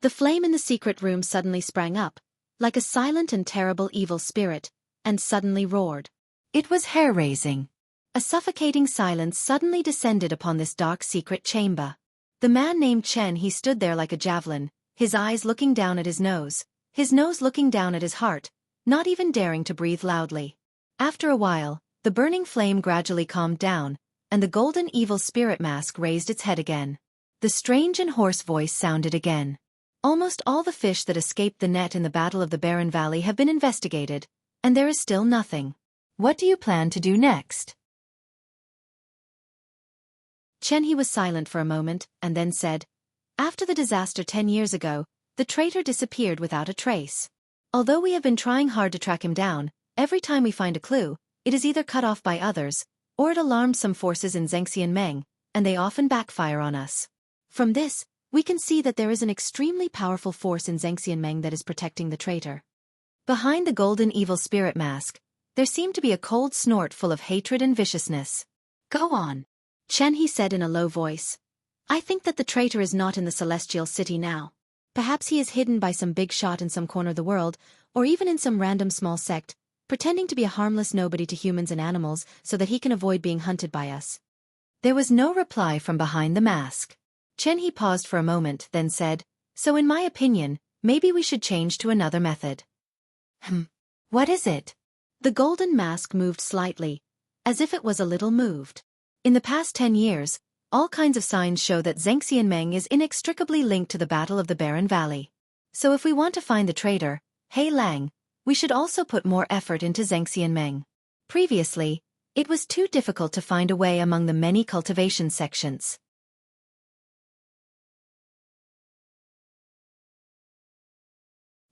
The flame in the secret room suddenly sprang up, like a silent and terrible evil spirit, and suddenly roared. It was hair-raising. A suffocating silence suddenly descended upon this dark secret chamber. The man named Chen he stood there like a javelin, his eyes looking down at his nose looking down at his heart, not even daring to breathe loudly. After a while, the burning flame gradually calmed down, and the golden evil spirit mask raised its head again. The strange and hoarse voice sounded again. Almost all the fish that escaped the net in the Battle of the Barren Valley have been investigated, and there is still nothing. What do you plan to do next? Chen He was silent for a moment, and then said, "After the disaster 10 years ago, the traitor disappeared without a trace. Although we have been trying hard to track him down, every time we find a clue, it is either cut off by others, or it alarmed some forces in Zhengxianmeng, and they often backfire on us. From this, we can see that there is an extremely powerful force in Zhengxianmeng that is protecting the traitor." Behind the golden evil spirit mask, there seemed to be a cold snort full of hatred and viciousness. "Go on," Chen He said in a low voice. "I think that the traitor is not in the celestial city now. Perhaps he is hidden by some big shot in some corner of the world, or even in some random small sect, pretending to be a harmless nobody to humans and animals so that he can avoid being hunted by us." There was no reply from behind the mask. Chen He paused for a moment, then said, "So in my opinion, maybe we should change to another method." What is it?" The golden mask moved slightly, as if it was a little moved. In the past 10 years, all kinds of signs show that Zhengxianmeng is inextricably linked to the Battle of the Barren Valley. So if we want to find the traitor, He Lang, we should also put more effort into Zhengxianmeng. Previously, it was too difficult to find a way among the many cultivation sections.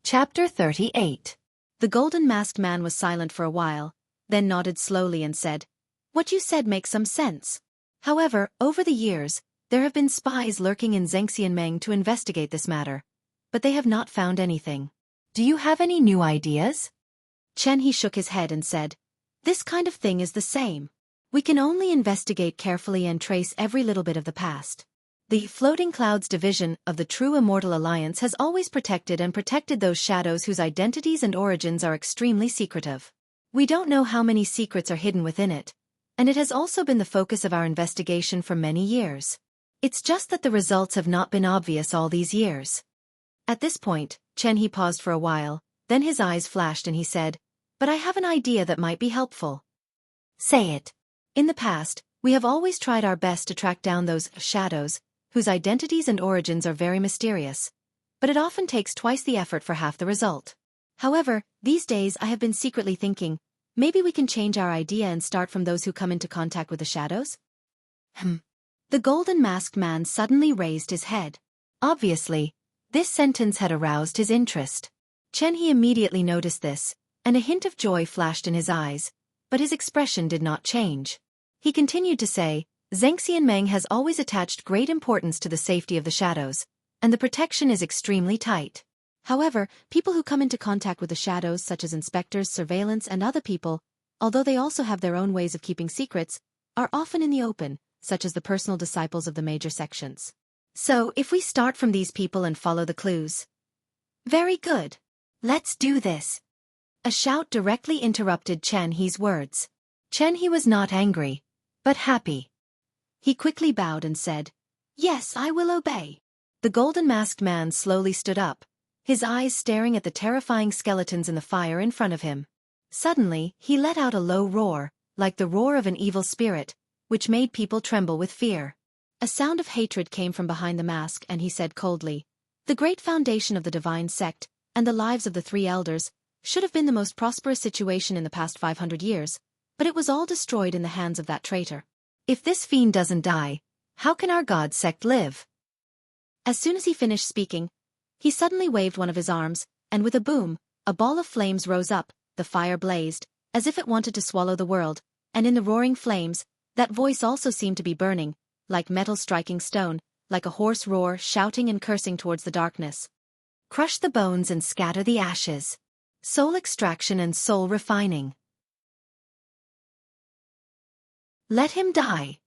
Chapter 38. The golden masked man was silent for a while, then nodded slowly and said, "What you said makes some sense. However, over the years, there have been spies lurking in Zhengxianmeng to investigate this matter, but they have not found anything. Do you have any new ideas?" Chen He shook his head and said, "This kind of thing is the same. We can only investigate carefully and trace every little bit of the past. The Floating Clouds division of the True Immortal Alliance has always protected those shadows whose identities and origins are extremely secretive. We don't know how many secrets are hidden within it, and it has also been the focus of our investigation for many years. It's just that the results have not been obvious all these years." At this point, Chen He paused for a while, then his eyes flashed and he said, "But I have an idea that might be helpful." "Say it." "In the past, we have always tried our best to track down those shadows, whose identities and origins are very mysterious, but it often takes twice the effort for half the result. However, these days I have been secretly thinking, maybe we can change our idea and start from those who come into contact with the shadows?" The golden masked man suddenly raised his head. Obviously, this sentence had aroused his interest. Chen He immediately noticed this, and a hint of joy flashed in his eyes, but his expression did not change. He continued to say, "Zhengxianmeng has always attached great importance to the safety of the shadows, and the protection is extremely tight. However, people who come into contact with the shadows, such as inspectors, surveillance, and other people, although they also have their own ways of keeping secrets, are often in the open, such as the personal disciples of the major sections. So, if we start from these people and follow the clues..." "Very good. Let's do this." A shout directly interrupted Chen He's words. Chen He was not angry, but happy. He quickly bowed and said, "Yes, I will obey." The golden masked man slowly stood up, his eyes staring at the terrifying skeletons in the fire in front of him. Suddenly, he let out a low roar, like the roar of an evil spirit, which made people tremble with fear. A sound of hatred came from behind the mask and he said coldly, "The great foundation of the divine sect, and the lives of the 3 elders, should have been the most prosperous situation in the past 500 years, but it was all destroyed in the hands of that traitor. If this fiend doesn't die, how can our god sect live?" As soon as he finished speaking, he suddenly waved one of his arms, and with a boom, a ball of flames rose up, the fire blazed, as if it wanted to swallow the world, and in the roaring flames, that voice also seemed to be burning, like metal striking stone, like a hoarse roar shouting and cursing towards the darkness. "Crush the bones and scatter the ashes. Soul extraction and soul refining. Let him die."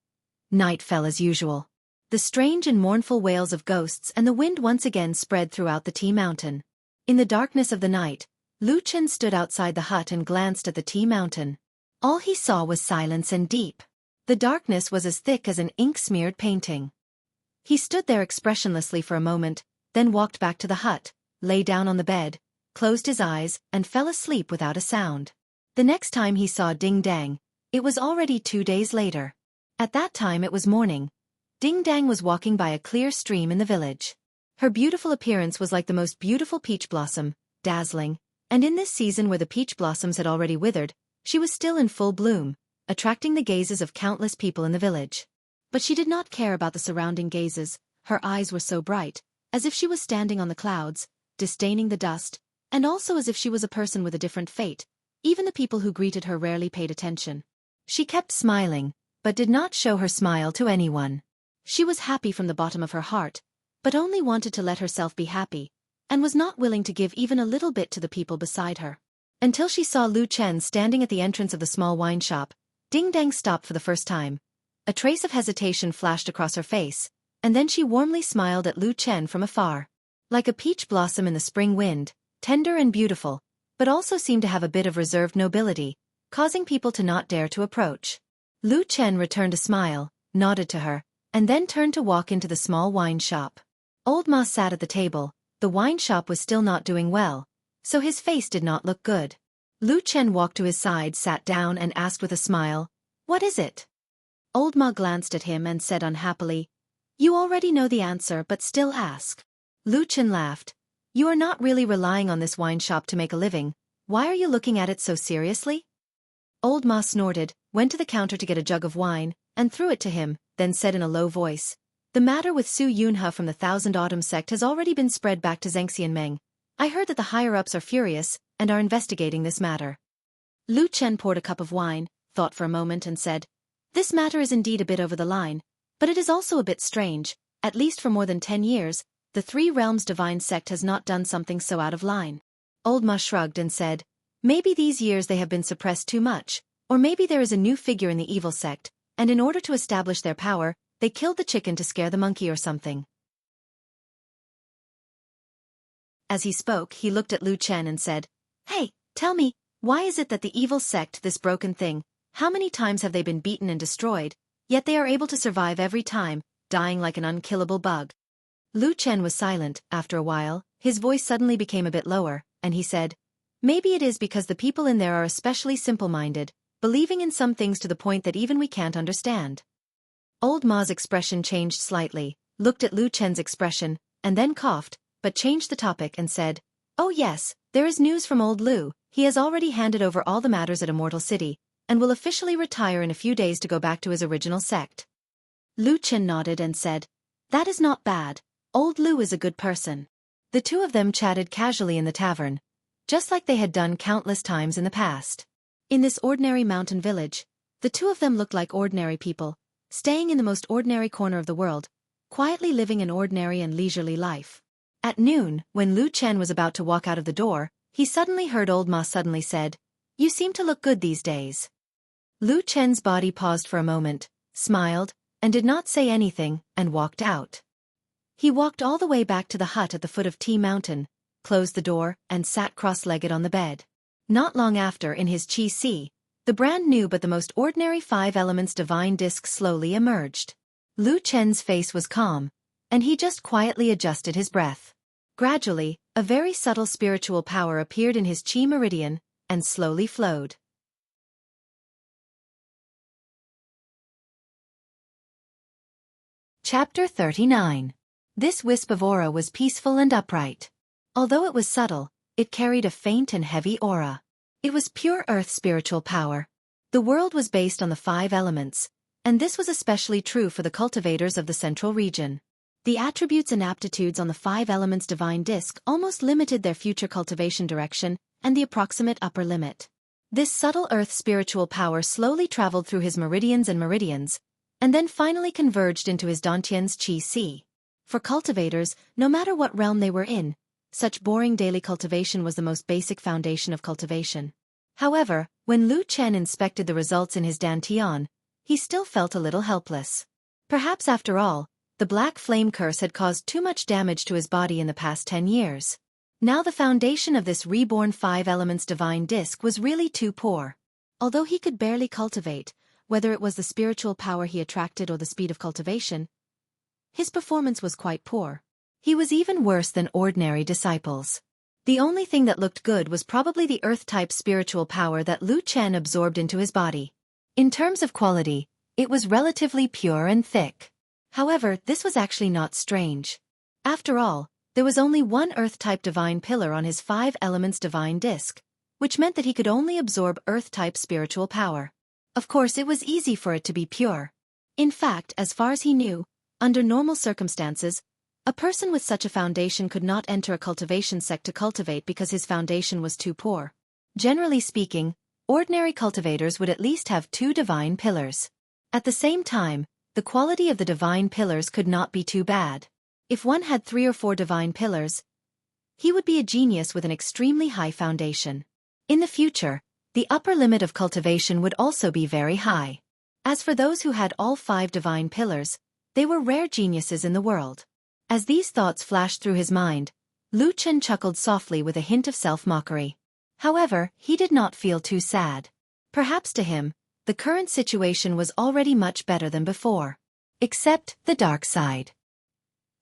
Night fell as usual. The strange and mournful wails of ghosts and the wind once again spread throughout the tea mountain. In the darkness of the night, Lu Chen stood outside the hut and glanced at the tea mountain. All he saw was silence and deep. The darkness was as thick as an ink-smeared painting. He stood there expressionlessly for a moment, then walked back to the hut, lay down on the bed, closed his eyes, and fell asleep without a sound. The next time he saw Ding Dang, it was already 2 days later. At that time it was morning. Ding Dang was walking by a clear stream in the village. Her beautiful appearance was like the most beautiful peach blossom, dazzling, and in this season where the peach blossoms had already withered, she was still in full bloom, attracting the gazes of countless people in the village. But she did not care about the surrounding gazes, her eyes were so bright, as if she was standing on the clouds, disdaining the dust, and also as if she was a person with a different fate. Even the people who greeted her rarely paid attention. She kept smiling, but did not show her smile to anyone. She was happy from the bottom of her heart, but only wanted to let herself be happy, and was not willing to give even a little bit to the people beside her. Until she saw Lu Chen standing at the entrance of the small wine shop. Ding Dang stopped for the first time. A trace of hesitation flashed across her face, and then she warmly smiled at Lu Chen from afar. Like a peach blossom in the spring wind, tender and beautiful, but also seemed to have a bit of reserved nobility, causing people to not dare to approach. Lu Chen returned a smile, nodded to her, and then turned to walk into the small wine shop. Old Ma sat at the table. The wine shop was still not doing well, so his face did not look good. Lu Chen walked to his side, sat down and asked with a smile, "What is it?" Old Ma glanced at him and said unhappily, "You already know the answer but still ask." Lu Chen laughed. "You are not really relying on this wine shop to make a living. Why are you looking at it so seriously?" Old Ma snorted, went to the counter to get a jug of wine, and threw it to him, then said in a low voice, "The matter with Su Yunhe from the Thousand Autumn sect has already been spread back to Zhengxianmeng. I heard that the higher-ups are furious, and are investigating this matter." Lu Chen poured a cup of wine, thought for a moment and said, "This matter is indeed a bit over the line, but it is also a bit strange. At least for more than 10 years, the Three Realms Divine Sect has not done something so out of line." Old Ma shrugged and said, "Maybe these years they have been suppressed too much, or maybe there is a new figure in the evil sect, and in order to establish their power, they killed the chicken to scare the monkey or something." As he spoke, he looked at Lu Chen and said, "Hey, tell me, why is it that the evil sect, this broken thing, how many times have they been beaten and destroyed, yet they are able to survive every time, dying like an unkillable bug?" Lu Chen was silent. After a while, his voice suddenly became a bit lower, and he said, "Maybe it is because the people in there are especially simple-minded, believing in some things to the point that even we can't understand." Old Ma's expression changed slightly, looked at Lu Chen's expression, and then coughed, but changed the topic and said, "Oh yes, there is news from old Lu. He has already handed over all the matters at Immortal City, and will officially retire in a few days to go back to his original sect." Lu Chen nodded and said, "That is not bad. Old Lu is a good person." The two of them chatted casually in the tavern, just like they had done countless times in the past. In this ordinary mountain village, the two of them looked like ordinary people, staying in the most ordinary corner of the world, quietly living an ordinary and leisurely life. At noon, when Lu Chen was about to walk out of the door, he suddenly heard Old Ma suddenly said, "You seem to look good these days." Lu Chen's body paused for a moment, smiled, and did not say anything, and walked out. He walked all the way back to the hut at the foot of Tea Mountain, closed the door, and sat cross-legged on the bed. Not long after, in his Qi Si, the brand new but the most ordinary 5 elements divine disc slowly emerged. Lu Chen's face was calm, and he just quietly adjusted his breath. Gradually, a very subtle spiritual power appeared in his Qi meridian, and slowly flowed. Chapter 39. This wisp of aura was peaceful and upright. Although it was subtle, it carried a faint and heavy aura. It was pure earth spiritual power. The world was based on the 5 elements, and this was especially true for the cultivators of the central region. The attributes and aptitudes on the 5 elements divine disc almost limited their future cultivation direction and the approximate upper limit. This subtle earth spiritual power slowly traveled through his meridians, and then finally converged into his Dantian's Qi Si. For cultivators, no matter what realm they were in, such boring daily cultivation was the most basic foundation of cultivation. However, when Lu Chen inspected the results in his Dantian, he still felt a little helpless. Perhaps after all, the black flame curse had caused too much damage to his body in the past 10 years. Now the foundation of this reborn 5 elements divine disc was really too poor. Although he could barely cultivate, whether it was the spiritual power he attracted or the speed of cultivation, his performance was quite poor. He was even worse than ordinary disciples. The only thing that looked good was probably the earth-type spiritual power that Lu Chen absorbed into his body. In terms of quality, it was relatively pure and thick. However, this was actually not strange. After all, there was only one earth-type divine pillar on his 5 elements divine disc, which meant that he could only absorb earth-type spiritual power. Of course, it was easy for it to be pure. In fact, as far as he knew, under normal circumstances, a person with such a foundation could not enter a cultivation sect to cultivate because his foundation was too poor. Generally speaking, ordinary cultivators would at least have 2 divine pillars. At the same time, the quality of the divine pillars could not be too bad. If one had 3 or 4 divine pillars, he would be a genius with an extremely high foundation. In the future, the upper limit of cultivation would also be very high. As for those who had all 5 divine pillars, they were rare geniuses in the world. As these thoughts flashed through his mind, Lu Chen chuckled softly with a hint of self-mockery. However, he did not feel too sad. Perhaps to him, the current situation was already much better than before. Except the dark side.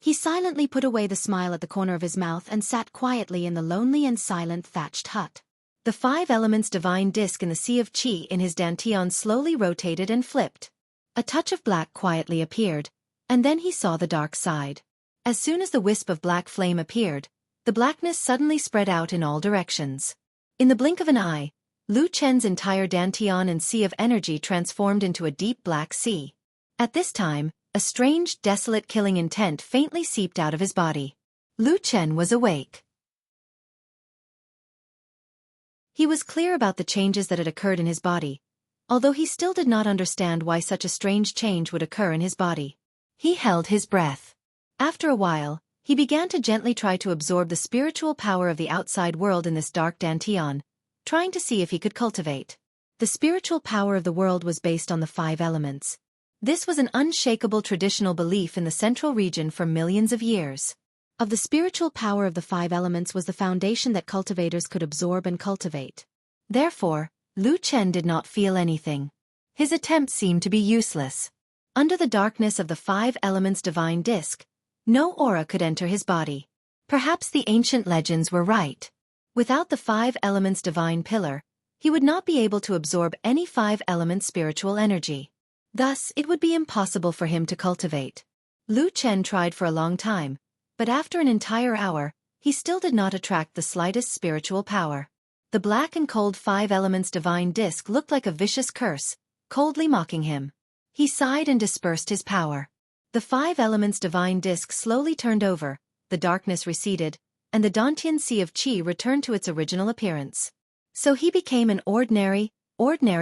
He silently put away the smile at the corner of his mouth and sat quietly in the lonely and silent thatched hut. The 5 elements divine disc in the sea of qi in his dantian slowly rotated and flipped. A touch of black quietly appeared, and then he saw the dark side. As soon as the wisp of black flame appeared, the blackness suddenly spread out in all directions. In the blink of an eye, Lu Chen's entire dantian and sea of energy transformed into a deep black sea. At this time, a strange, desolate killing intent faintly seeped out of his body. Lu Chen was awake. He was clear about the changes that had occurred in his body, although he still did not understand why such a strange change would occur in his body. He held his breath. After a while, he began to gently try to absorb the spiritual power of the outside world in this dark dantian, trying to see if he could cultivate. The spiritual power of the world was based on the 5 elements. This was an unshakable traditional belief in the central region for millions of years. Of the spiritual power of the 5 elements was the foundation that cultivators could absorb and cultivate. Therefore, Lu Chen did not feel anything. His attempt seemed to be useless. Under the darkness of the 5 elements divine disc, no aura could enter his body. Perhaps the ancient legends were right. Without the 5 elements divine pillar, he would not be able to absorb any 5 elements spiritual energy. Thus, it would be impossible for him to cultivate. Lu Chen tried for a long time, but after an entire hour, he still did not attract the slightest spiritual power. The black and cold 5 elements divine disc looked like a vicious curse, coldly mocking him. He sighed and dispersed his power. The 5 elements divine disc slowly turned over, the darkness receded, and the Dantian Sea of Qi returned to its original appearance. So he became an ordinary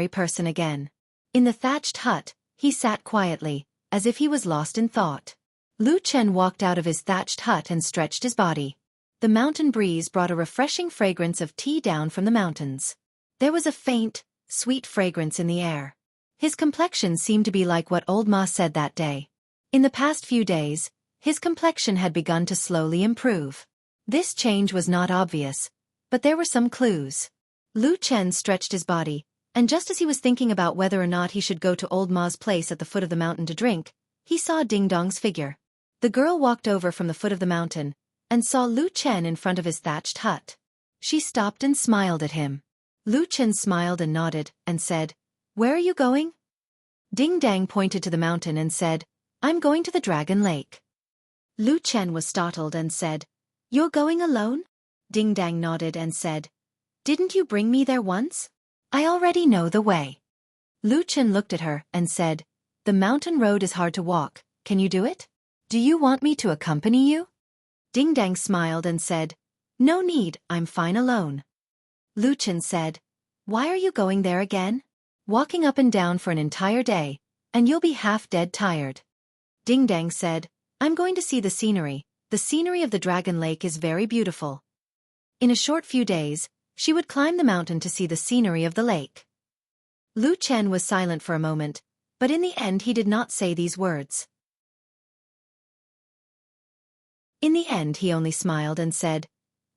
person again. In the thatched hut, he sat quietly, as if he was lost in thought. Lu Chen walked out of his thatched hut and stretched his body. The mountain breeze brought a refreshing fragrance of tea down from the mountains. There was a faint, sweet fragrance in the air. His complexion seemed to be like what old Ma said that day. In the past few days, his complexion had begun to slowly improve. This change was not obvious, but there were some clues. Lu Chen stretched his body, and just as he was thinking about whether or not he should go to old Ma's place at the foot of the mountain to drink, he saw Ding Dong's figure. The girl walked over from the foot of the mountain, and saw Lu Chen in front of his thatched hut. She stopped and smiled at him. Lu Chen smiled and nodded, and said, "Where are you going?" Ding Dong pointed to the mountain and said, "I'm going to the Dragon Lake." Lu Chen was startled and said, "You're going alone?" Ding Dong nodded and said, "Didn't you bring me there once? I already know the way." Lu Chen looked at her and said, "The mountain road is hard to walk, can you do it? Do you want me to accompany you?" Ding Dong smiled and said, "No need, I'm fine alone." Lu Chen said, "Why are you going there again? Walking up and down for an entire day, and you'll be half dead tired." Ding Dong said, "I'm going to see the scenery. The scenery of the Dragon Lake is very beautiful." In a short few days, she would climb the mountain to see the scenery of the lake. Lu Chen was silent for a moment, but in the end he did not say these words. In the end he only smiled and said,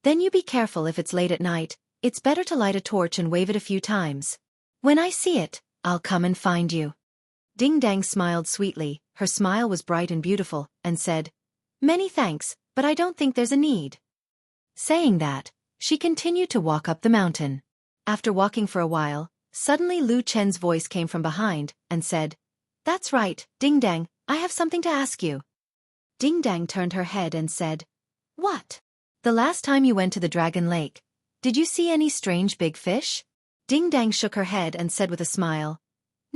"Then you be careful if it's late at night, it's better to light a torch and wave it a few times. When I see it, I'll come and find you." Ding Dong smiled sweetly, her smile was bright and beautiful, and said, "Many thanks, but I don't think there's a need." Saying that, she continued to walk up the mountain. After walking for a while, suddenly Lu Chen's voice came from behind, and said, "That's right, Ding Dong, I have something to ask you." Ding Dong turned her head and said, "What? The last time you went to the Dragon Lake, did you see any strange big fish?" Ding Dong shook her head and said with a smile,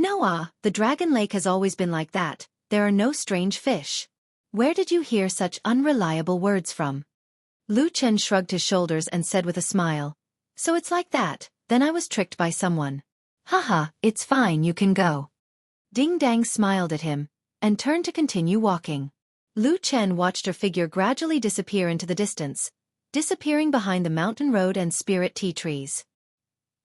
No, the Dragon Lake has always been like that. There are no strange fish. Where did you hear such unreliable words from? Lu Chen shrugged his shoulders and said with a smile. So it's like that, then I was tricked by someone. Haha, it's fine, you can go. Ding Dang smiled at him, and turned to continue walking. Lu Chen watched her figure gradually disappear into the distance, disappearing behind the mountain road and spirit tea trees.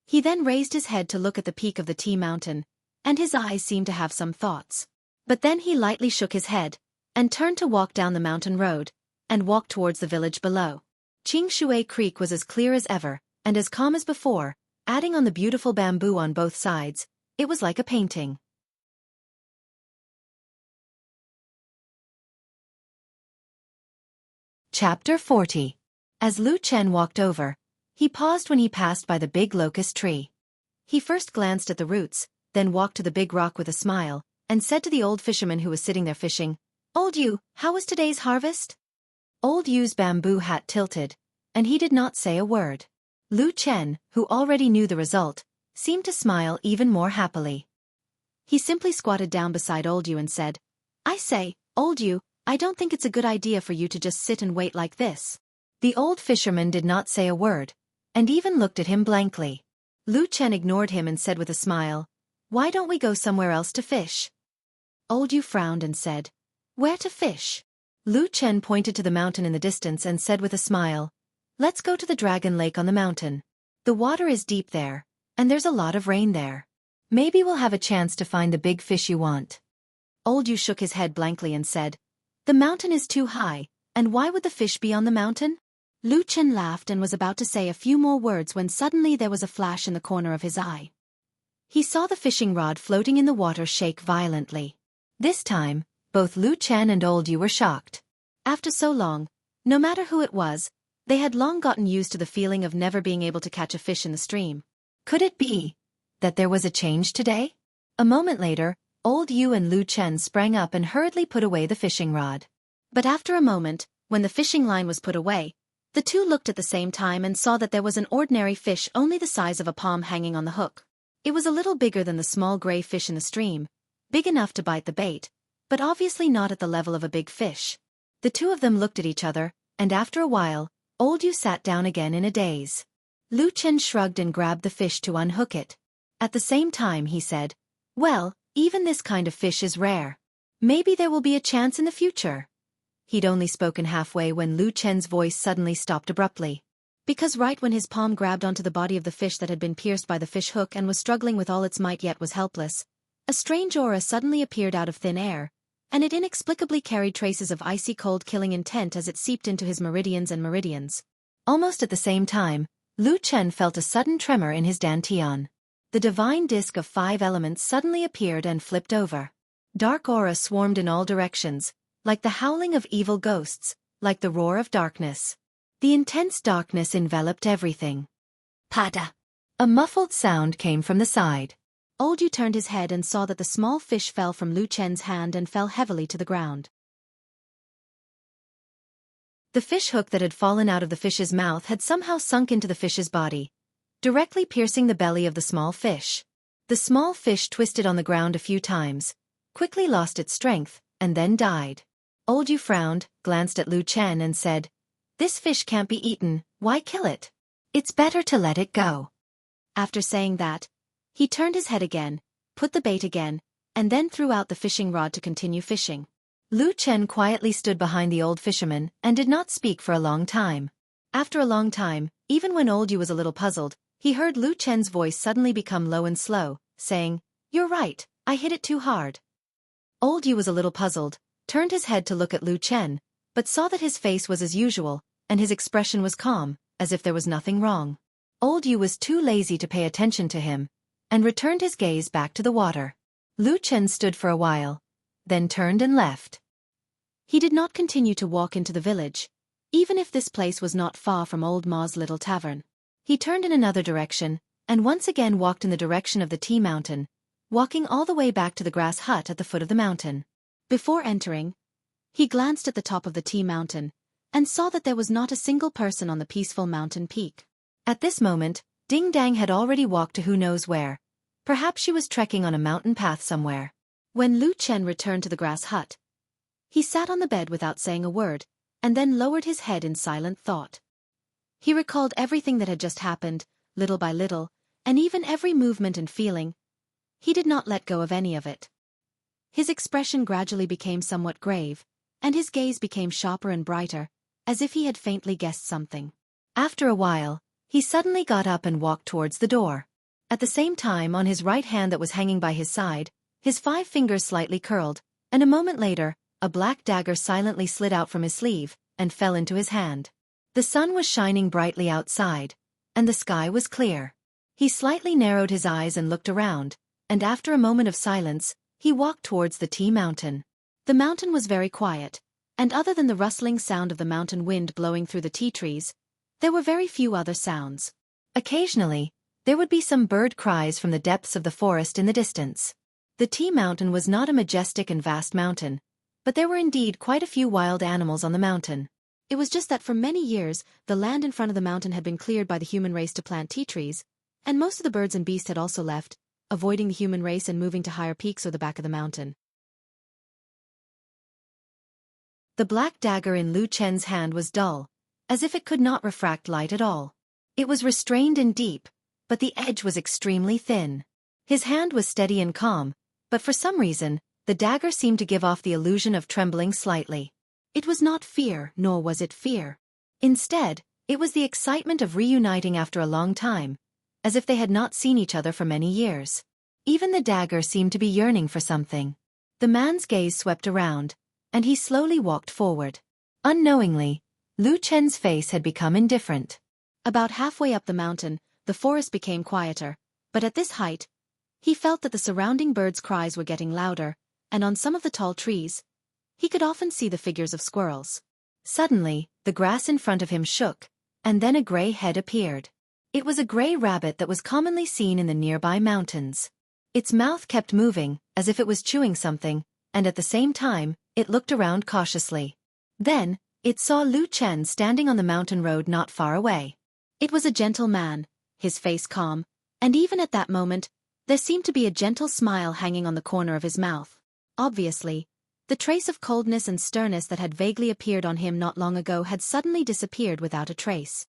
He then raised his head to look at the peak of the tea mountain, and his eyes seemed to have some thoughts. But then he lightly shook his head, and turned to walk down the mountain road, and walk towards the village below. Qingshui Creek was as clear as ever, and as calm as before, adding on the beautiful bamboo on both sides. It was like a painting. Chapter 40. As Lu Chen walked over, he paused when he passed by the big locust tree. He first glanced at the roots, then walked to the big rock with a smile, and said to the old fisherman who was sitting there fishing, "Old Yu, how was today's harvest?" Old Yu's bamboo hat tilted, and he did not say a word. Lu Chen, who already knew the result, seemed to smile even more happily. He simply squatted down beside Old Yu and said, "I say, Old Yu, I don't think it's a good idea for you to just sit and wait like this." The old fisherman did not say a word, and even looked at him blankly. Lu Chen ignored him and said with a smile, "Why don't we go somewhere else to fish?" Old Yu frowned and said, "Where to fish?" Lu Chen pointed to the mountain in the distance and said with a smile, "Let's go to the Dragon Lake on the mountain. The water is deep there, and there's a lot of rain there. Maybe we'll have a chance to find the big fish you want." Old Yu shook his head blankly and said, "The mountain is too high, and why would the fish be on the mountain?" Lu Chen laughed and was about to say a few more words when suddenly there was a flash in the corner of his eye. He saw the fishing rod floating in the water shake violently. This time, both Lu Chen and Old Yu were shocked. After so long, no matter who it was, they had long gotten used to the feeling of never being able to catch a fish in the stream. Could it be that there was a change today? A moment later, Old Yu and Lu Chen sprang up and hurriedly put away the fishing rod. But after a moment, when the fishing line was put away, the two looked at the same time and saw that there was an ordinary fish only the size of a palm hanging on the hook. It was a little bigger than the small gray fish in the stream, big enough to bite the bait, but obviously not at the level of a big fish. The two of them looked at each other, and after a while, Old Yu sat down again in a daze. Lu Chen shrugged and grabbed the fish to unhook it. At the same time he said, "Well, even this kind of fish is rare. Maybe there will be a chance in the future." He'd only spoken halfway when Lu Chen's voice suddenly stopped abruptly. Because right when his palm grabbed onto the body of the fish that had been pierced by the fish hook and was struggling with all its might yet was helpless, a strange aura suddenly appeared out of thin air, and it inexplicably carried traces of icy cold killing intent as it seeped into his meridians. Almost at the same time, Lu Chen felt a sudden tremor in his dantian. The divine disk of 5 elements suddenly appeared and flipped over. Dark aura swarmed in all directions, like the howling of evil ghosts, like the roar of darkness. The intense darkness enveloped everything. Pada! A muffled sound came from the side. Old Yu turned his head and saw that the small fish fell from Lu Chen's hand and fell heavily to the ground. The fish hook that had fallen out of the fish's mouth had somehow sunk into the fish's body, directly piercing the belly of the small fish. The small fish twisted on the ground a few times, quickly lost its strength, and then died. Old Yu frowned, glanced at Lu Chen and said, "This fish can't be eaten, why kill it? It's better to let it go." After saying that, he turned his head again, put the bait again, and then threw out the fishing rod to continue fishing. Lu Chen quietly stood behind the old fisherman and did not speak for a long time. After a long time, even when Old Yu was a little puzzled, he heard Lu Chen's voice suddenly become low and slow, saying, "You're right, I hit it too hard." Old Yu was a little puzzled, turned his head to look at Lu Chen, but saw that his face was as usual, and his expression was calm, as if there was nothing wrong. Old Yu was too lazy to pay attention to him, and returned his gaze back to the water. Lu Chen stood for a while, then turned and left. He did not continue to walk into the village, even if this place was not far from Old Ma's little tavern. He turned in another direction, and once again walked in the direction of the tea mountain, walking all the way back to the grass hut at the foot of the mountain. Before entering, he glanced at the top of the tea mountain, and saw that there was not a single person on the peaceful mountain peak. At this moment, Ding Dang had already walked to who knows where, Perhaps she was trekking on a mountain path somewhere. When Lu Chen returned to the grass hut, he sat on the bed without saying a word, and then lowered his head in silent thought. He recalled everything that had just happened, little by little, and even every movement and feeling. He did not let go of any of it. His expression gradually became somewhat grave, and his gaze became sharper and brighter, as if he had faintly guessed something. After a while, he suddenly got up and walked towards the door. At the same time, on his right hand that was hanging by his side, his 5 fingers slightly curled, and a moment later, a black dagger silently slid out from his sleeve and fell into his hand. The sun was shining brightly outside, and the sky was clear. He slightly narrowed his eyes and looked around, and after a moment of silence, he walked towards the tea mountain. The mountain was very quiet, and other than the rustling sound of the mountain wind blowing through the tea trees, there were very few other sounds. Occasionally, there would be some bird cries from the depths of the forest in the distance. The tea mountain was not a majestic and vast mountain, but there were indeed quite a few wild animals on the mountain. It was just that for many years, the land in front of the mountain had been cleared by the human race to plant tea trees, and most of the birds and beasts had also left, avoiding the human race and moving to higher peaks or the back of the mountain. The black dagger in Lu Chen's hand was dull, as if it could not refract light at all. It was restrained and deep, but the edge was extremely thin. His hand was steady and calm, but for some reason, the dagger seemed to give off the illusion of trembling slightly. It was not fear, nor was it fear. Instead, it was the excitement of reuniting after a long time, as if they had not seen each other for many years. Even the dagger seemed to be yearning for something. The man's gaze swept around, and he slowly walked forward. Unknowingly, Lu Chen's face had become indifferent. About halfway up the mountain, the forest became quieter, but at this height, he felt that the surrounding birds' cries were getting louder, and on some of the tall trees, he could often see the figures of squirrels. Suddenly, the grass in front of him shook, and then a gray head appeared. It was a gray rabbit that was commonly seen in the nearby mountains. Its mouth kept moving, as if it was chewing something, and at the same time, it looked around cautiously. Then, it saw Lu Chen standing on the mountain road not far away. It was a gentle man, his face calm, and even at that moment, there seemed to be a gentle smile hanging on the corner of his mouth. Obviously, the trace of coldness and sternness that had vaguely appeared on him not long ago had suddenly disappeared without a trace.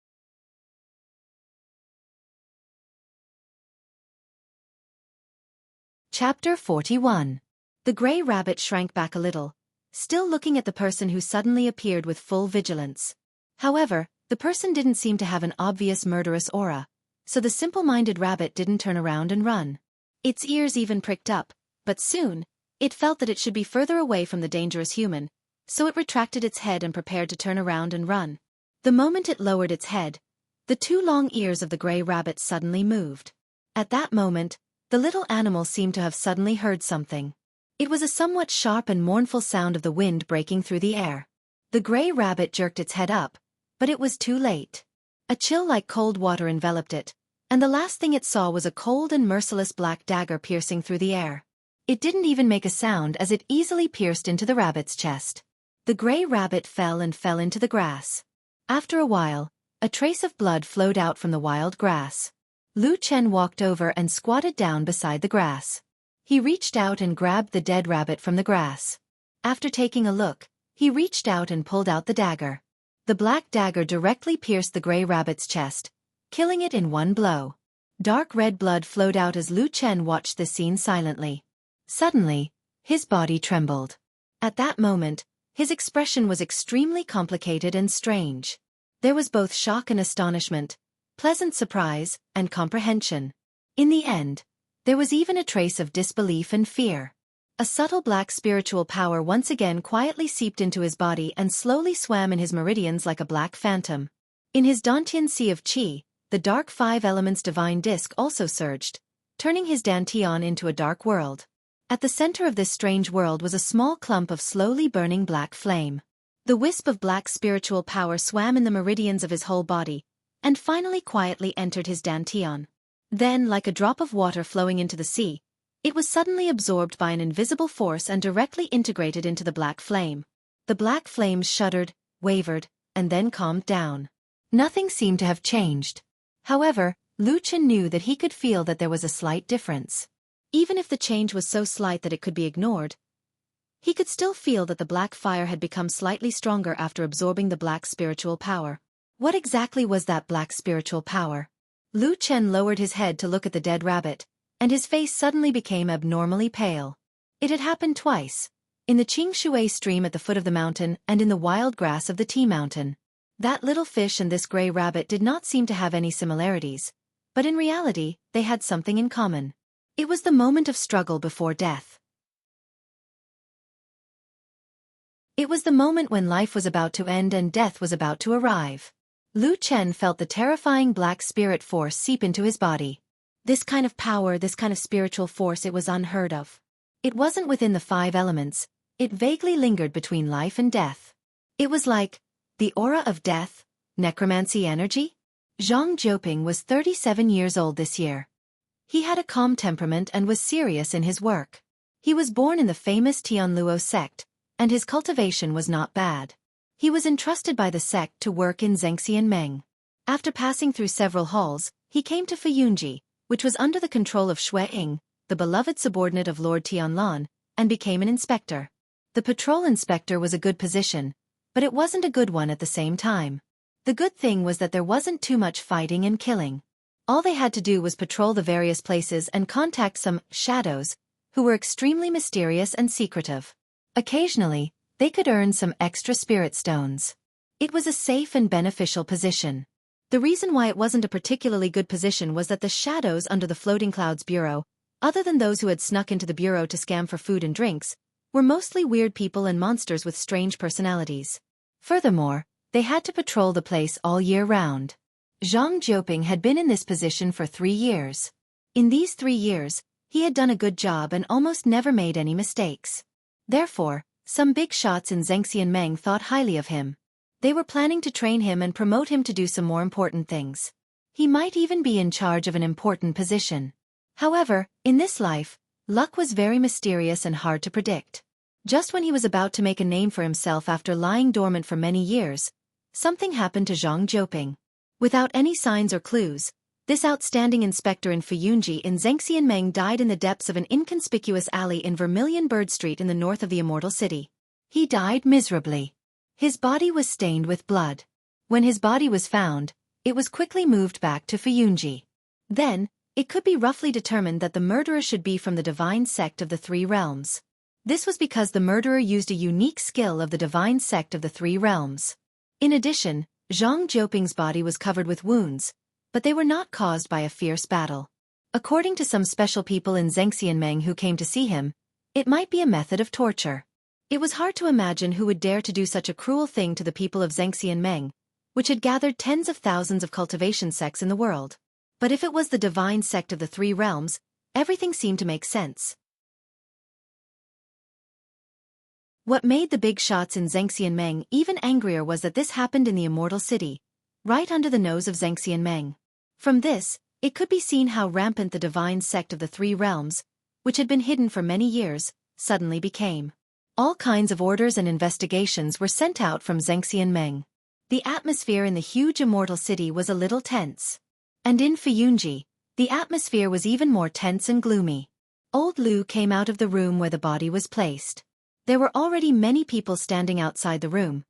Chapter 41. The gray rabbit shrank back a little, still looking at the person who suddenly appeared with full vigilance. However, the person didn't seem to have an obvious murderous aura, so the simple-minded rabbit didn't turn around and run. Its ears even pricked up, but soon, it felt that it should be further away from the dangerous human, so it retracted its head and prepared to turn around and run. The moment it lowered its head, the 2 long ears of the gray rabbit suddenly moved. At that moment, the little animal seemed to have suddenly heard something. It was a somewhat sharp and mournful sound of the wind breaking through the air. The gray rabbit jerked its head up, but it was too late. A chill like cold water enveloped it, and the last thing it saw was a cold and merciless black dagger piercing through the air. It didn't even make a sound as it easily pierced into the rabbit's chest. The gray rabbit fell into the grass. After a while, a trace of blood flowed out from the wild grass. Lu Chen walked over and squatted down beside the grass. He reached out and grabbed the dead rabbit from the grass. After taking a look, he reached out and pulled out the dagger. The black dagger directly pierced the gray rabbit's chest, killing it in one blow. Dark red blood flowed out as Lu Chen watched this scene silently. Suddenly, his body trembled. At that moment, his expression was extremely complicated and strange. There was both shock and astonishment, pleasant surprise, and comprehension. In the end, there was even a trace of disbelief and fear. A subtle black spiritual power once again quietly seeped into his body and slowly swam in his meridians like a black phantom. In his Dantian sea of qi, the dark 5 elements divine disk also surged, turning his Dantian into a dark world. At the center of this strange world was a small clump of slowly burning black flame. The wisp of black spiritual power swam in the meridians of his whole body, and finally quietly entered his Dantian. Then, like a drop of water flowing into the sea, it was suddenly absorbed by an invisible force and directly integrated into the black flame. The black flames shuddered, wavered, and then calmed down. Nothing seemed to have changed. However, Lu Chen knew that he could feel that there was a slight difference. Even if the change was so slight that it could be ignored, he could still feel that the black fire had become slightly stronger after absorbing the black spiritual power. What exactly was that black spiritual power? Lu Chen lowered his head to look at the dead rabbit, and his face suddenly became abnormally pale. It had happened twice, in the Qingshui stream at the foot of the mountain and in the wild grass of the tea mountain. That little fish and this gray rabbit did not seem to have any similarities, but in reality, they had something in common. It was the moment of struggle before death. It was the moment when life was about to end and death was about to arrive. Lu Chen felt the terrifying black spirit force seep into his body. This kind of power, this kind of spiritual force, it was unheard of. It wasn't within the 5 elements, it vaguely lingered between life and death. It was like the aura of death, necromancy energy. Zhang Jiuping was 37 years old this year. He had a calm temperament and was serious in his work. He was born in the famous Tianluo sect, and his cultivation was not bad. He was entrusted by the sect to work in Zhengxianmeng. After passing through several halls, he came to Fuyunji, which was under the control of Xue Ying, the beloved subordinate of Lord Tianlan, and became an inspector. The patrol inspector was a good position, but it wasn't a good one at the same time. The good thing was that there wasn't too much fighting and killing. All they had to do was patrol the various places and contact some shadows, who were extremely mysterious and secretive. Occasionally, they could earn some extra spirit stones. It was a safe and beneficial position. The reason why it wasn't a particularly good position was that the shadows under the Floating Clouds Bureau, other than those who had snuck into the bureau to scam for food and drinks, were mostly weird people and monsters with strange personalities. Furthermore, they had to patrol the place all year round. Zhang Jiuping had been in this position for 3 years. In these 3 years, he had done a good job and almost never made any mistakes. Therefore, some big shots in Zhengxianmeng thought highly of him. They were planning to train him and promote him to do some more important things. He might even be in charge of an important position. However, in this life, luck was very mysterious and hard to predict. Just when he was about to make a name for himself after lying dormant for many years, something happened to Zhang Jiuping. Without any signs or clues, this outstanding inspector in Fuyunji in Zhengxianmeng died in the depths of an inconspicuous alley in Vermilion Bird Street in the north of the Immortal City. He died miserably. His body was stained with blood. When his body was found, it was quickly moved back to Fuyunji. Then, it could be roughly determined that the murderer should be from the divine sect of the 3 realms. This was because the murderer used a unique skill of the divine sect of the 3 realms. In addition, Zhang Jiuping's body was covered with wounds, but they were not caused by a fierce battle. According to some special people in Zhengxianmeng who came to see him, it might be a method of torture. It was hard to imagine who would dare to do such a cruel thing to the people of Zhengxianmeng, which had gathered tens of thousands of cultivation sects in the world. But if it was the divine sect of the 3 realms, everything seemed to make sense. What made the big shots in Zhengxianmeng even angrier was that this happened in the Immortal City, right under the nose of Zhengxianmeng. From this, it could be seen how rampant the divine sect of the 3 realms, which had been hidden for many years, suddenly became. All kinds of orders and investigations were sent out from Zhengxianmeng. The atmosphere in the huge Immortal City was a little tense. And in Fuyunji, the atmosphere was even more tense and gloomy. Old Lu came out of the room where the body was placed. There were already many people standing outside the room.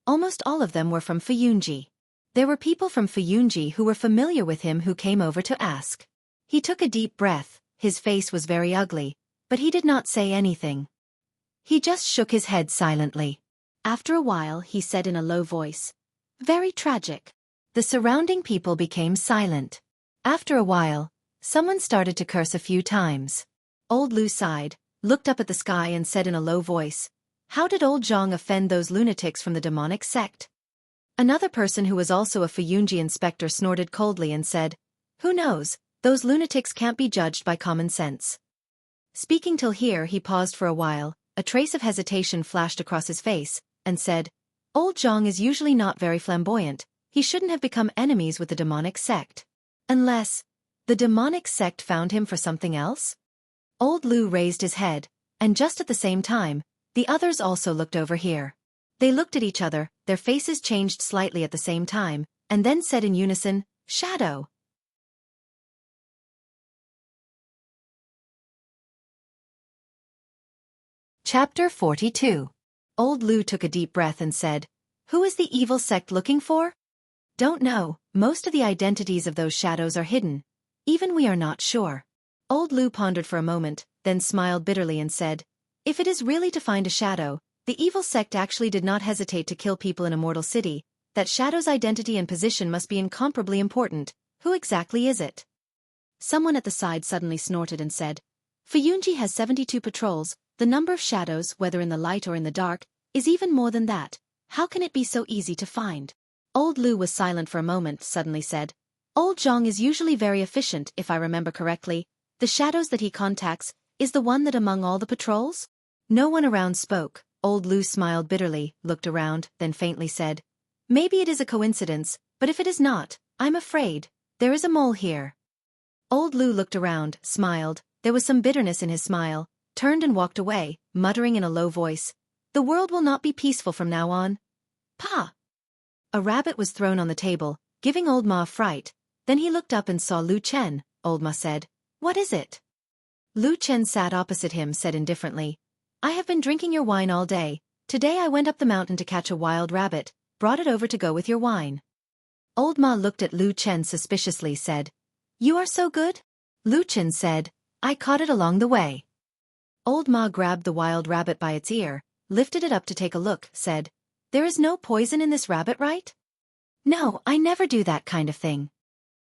Almost all of them were from Fuyunji. There were people from Fuyunji who were familiar with him who came over to ask. He took a deep breath, his face was very ugly, but he did not say anything. He just shook his head silently. After a while he said in a low voice, "Very tragic." The surrounding people became silent. After a while, someone started to curse a few times. Old Lu sighed, looked up at the sky and said in a low voice, "How did old Zhang offend those lunatics from the demonic sect?" Another person who was also a Fuyunji inspector snorted coldly and said, "Who knows, those lunatics can't be judged by common sense." Speaking till here he paused for a while, a trace of hesitation flashed across his face, and said, "Old Zhang is usually not very flamboyant, he shouldn't have become enemies with the demonic sect. Unless, the demonic sect found him for something else?" Old Lu raised his head, and just at the same time, the others also looked over here. They looked at each other, their faces changed slightly at the same time, and then said in unison, "Shadow." Chapter 42. Old Lu took a deep breath and said, "Who is the evil sect looking for?" "Don't know, most of the identities of those shadows are hidden. Even we are not sure." Old Lu pondered for a moment, then smiled bitterly and said, "If it is really to find a shadow, the evil sect actually did not hesitate to kill people in a mortal city. That shadow's identity and position must be incomparably important. Who exactly is it?" Someone at the side suddenly snorted and said, "Fuyunji has 72 patrols. The number of shadows, whether in the light or in the dark, is even more than that. How can it be so easy to find?" Old Lu was silent for a moment, suddenly said, "Old Zhong is usually very efficient, if I remember correctly. The shadows that he contacts is the one that among all the patrols?" No one around spoke. Old Lu smiled bitterly, looked around, then faintly said, "Maybe it is a coincidence, but if it is not, I'm afraid there is a mole here." Old Lu looked around, smiled, there was some bitterness in his smile, turned and walked away, muttering in a low voice, "The world will not be peaceful from now on." "Pa!" A rabbit was thrown on the table, giving Old Ma a fright. Then he looked up and saw Lu Chen. Old Ma said, "What is it?" Lu Chen sat opposite him, said indifferently, "I have been drinking your wine all day. Today I went up the mountain to catch a wild rabbit, brought it over to go with your wine." Old Ma looked at Lu Chen suspiciously, said, "You are so good?" Lu Chen said, "I caught it along the way." Old Ma grabbed the wild rabbit by its ear, lifted it up to take a look, said, "There is no poison in this rabbit, right?" "No, I never do that kind of thing."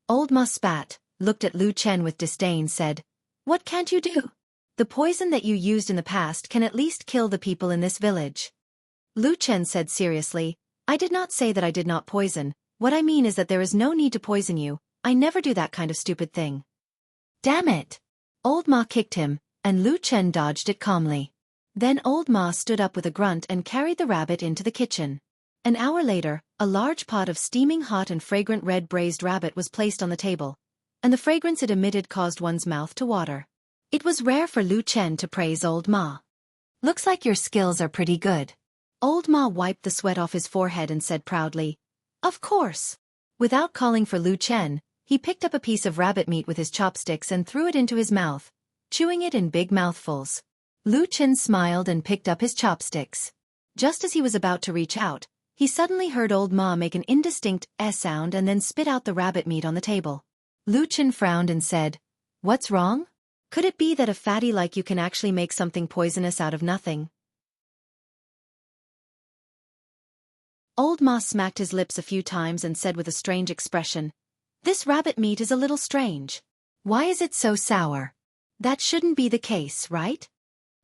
Old Ma spat, looked at Lu Chen with disdain, said, "What can't you do? The poison that you used in the past can at least kill the people in this village." Lu Chen said seriously, "I did not say that I did not poison. What I mean is that there is no need to poison you. I never do that kind of stupid thing." "Damn it!" Old Ma kicked him, and Lu Chen dodged it calmly. Then Old Ma stood up with a grunt and carried the rabbit into the kitchen. An hour later, a large pot of steaming hot and fragrant red braised rabbit was placed on the table, and the fragrance it emitted caused one's mouth to water. It was rare for Lu Chen to praise Old Ma. "Looks like your skills are pretty good." Old Ma wiped the sweat off his forehead and said proudly, "Of course." Without calling for Lu Chen, he picked up a piece of rabbit meat with his chopsticks and threw it into his mouth, chewing it in big mouthfuls. Lu Chen smiled and picked up his chopsticks. Just as he was about to reach out, he suddenly heard Old Ma make an indistinct sound and then spit out the rabbit meat on the table. Lu Chen frowned and said, "What's wrong? Could it be that a fatty like you can actually make something poisonous out of nothing?" Old Ma smacked his lips a few times and said with a strange expression, "This rabbit meat is a little strange. Why is it so sour? That shouldn't be the case, right?"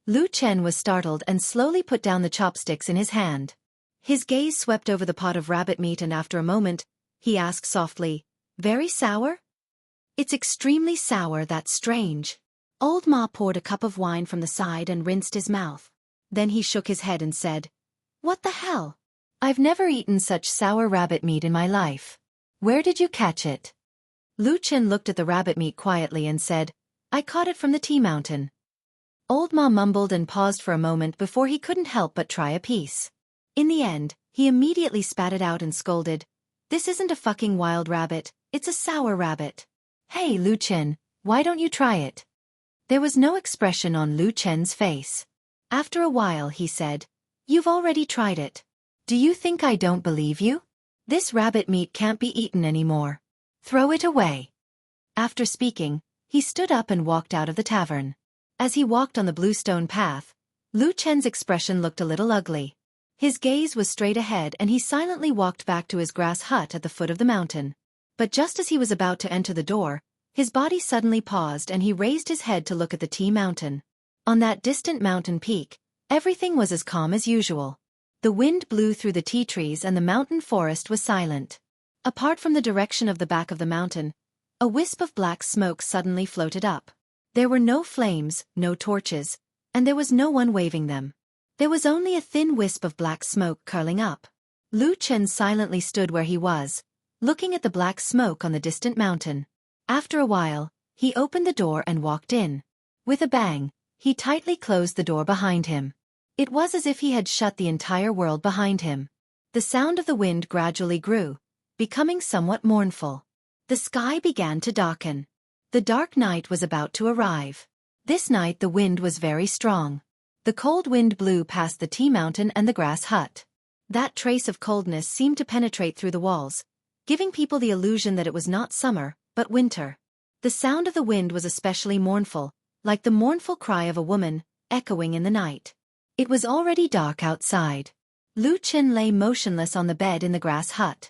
Lu Chen was startled and slowly put down the chopsticks in his hand. His gaze swept over the pot of rabbit meat and after a moment, he asked softly, "Very sour?" "It's extremely sour, that's strange." Old Ma poured a cup of wine from the side and rinsed his mouth. Then he shook his head and said, "What the hell? I've never eaten such sour rabbit meat in my life. Where did you catch it?" Lu Chen looked at the rabbit meat quietly and said, "I caught it from the tea mountain." Old Ma mumbled and paused for a moment before he couldn't help but try a piece. In the end, he immediately spat it out and scolded, "This isn't a fucking wild rabbit, it's a sour rabbit. Hey Lu Chen, why don't you try it?" There was no expression on Lu Chen's face. After a while he said, "You've already tried it. Do you think I don't believe you? This rabbit meat can't be eaten anymore. Throw it away." After speaking, he stood up and walked out of the tavern. As he walked on the bluestone path, Lu Chen's expression looked a little ugly. His gaze was straight ahead and he silently walked back to his grass hut at the foot of the mountain. But just as he was about to enter the door, his body suddenly paused and he raised his head to look at the tea mountain. On that distant mountain peak, everything was as calm as usual. The wind blew through the tea trees and the mountain forest was silent. Apart from the direction of the back of the mountain, a wisp of black smoke suddenly floated up. There were no flames, no torches, and there was no one waving them. There was only a thin wisp of black smoke curling up. Lu Chen silently stood where he was, looking at the black smoke on the distant mountain. After a while, he opened the door and walked in. With a bang, he tightly closed the door behind him. It was as if he had shut the entire world behind him. The sound of the wind gradually grew, becoming somewhat mournful. The sky began to darken. The dark night was about to arrive. This night the wind was very strong. The cold wind blew past the tea mountain and the grass hut. That trace of coldness seemed to penetrate through the walls, giving people the illusion that it was not summer, but winter. The sound of the wind was especially mournful, like the mournful cry of a woman, echoing in the night. It was already dark outside. Lu Chen lay motionless on the bed in the grass hut.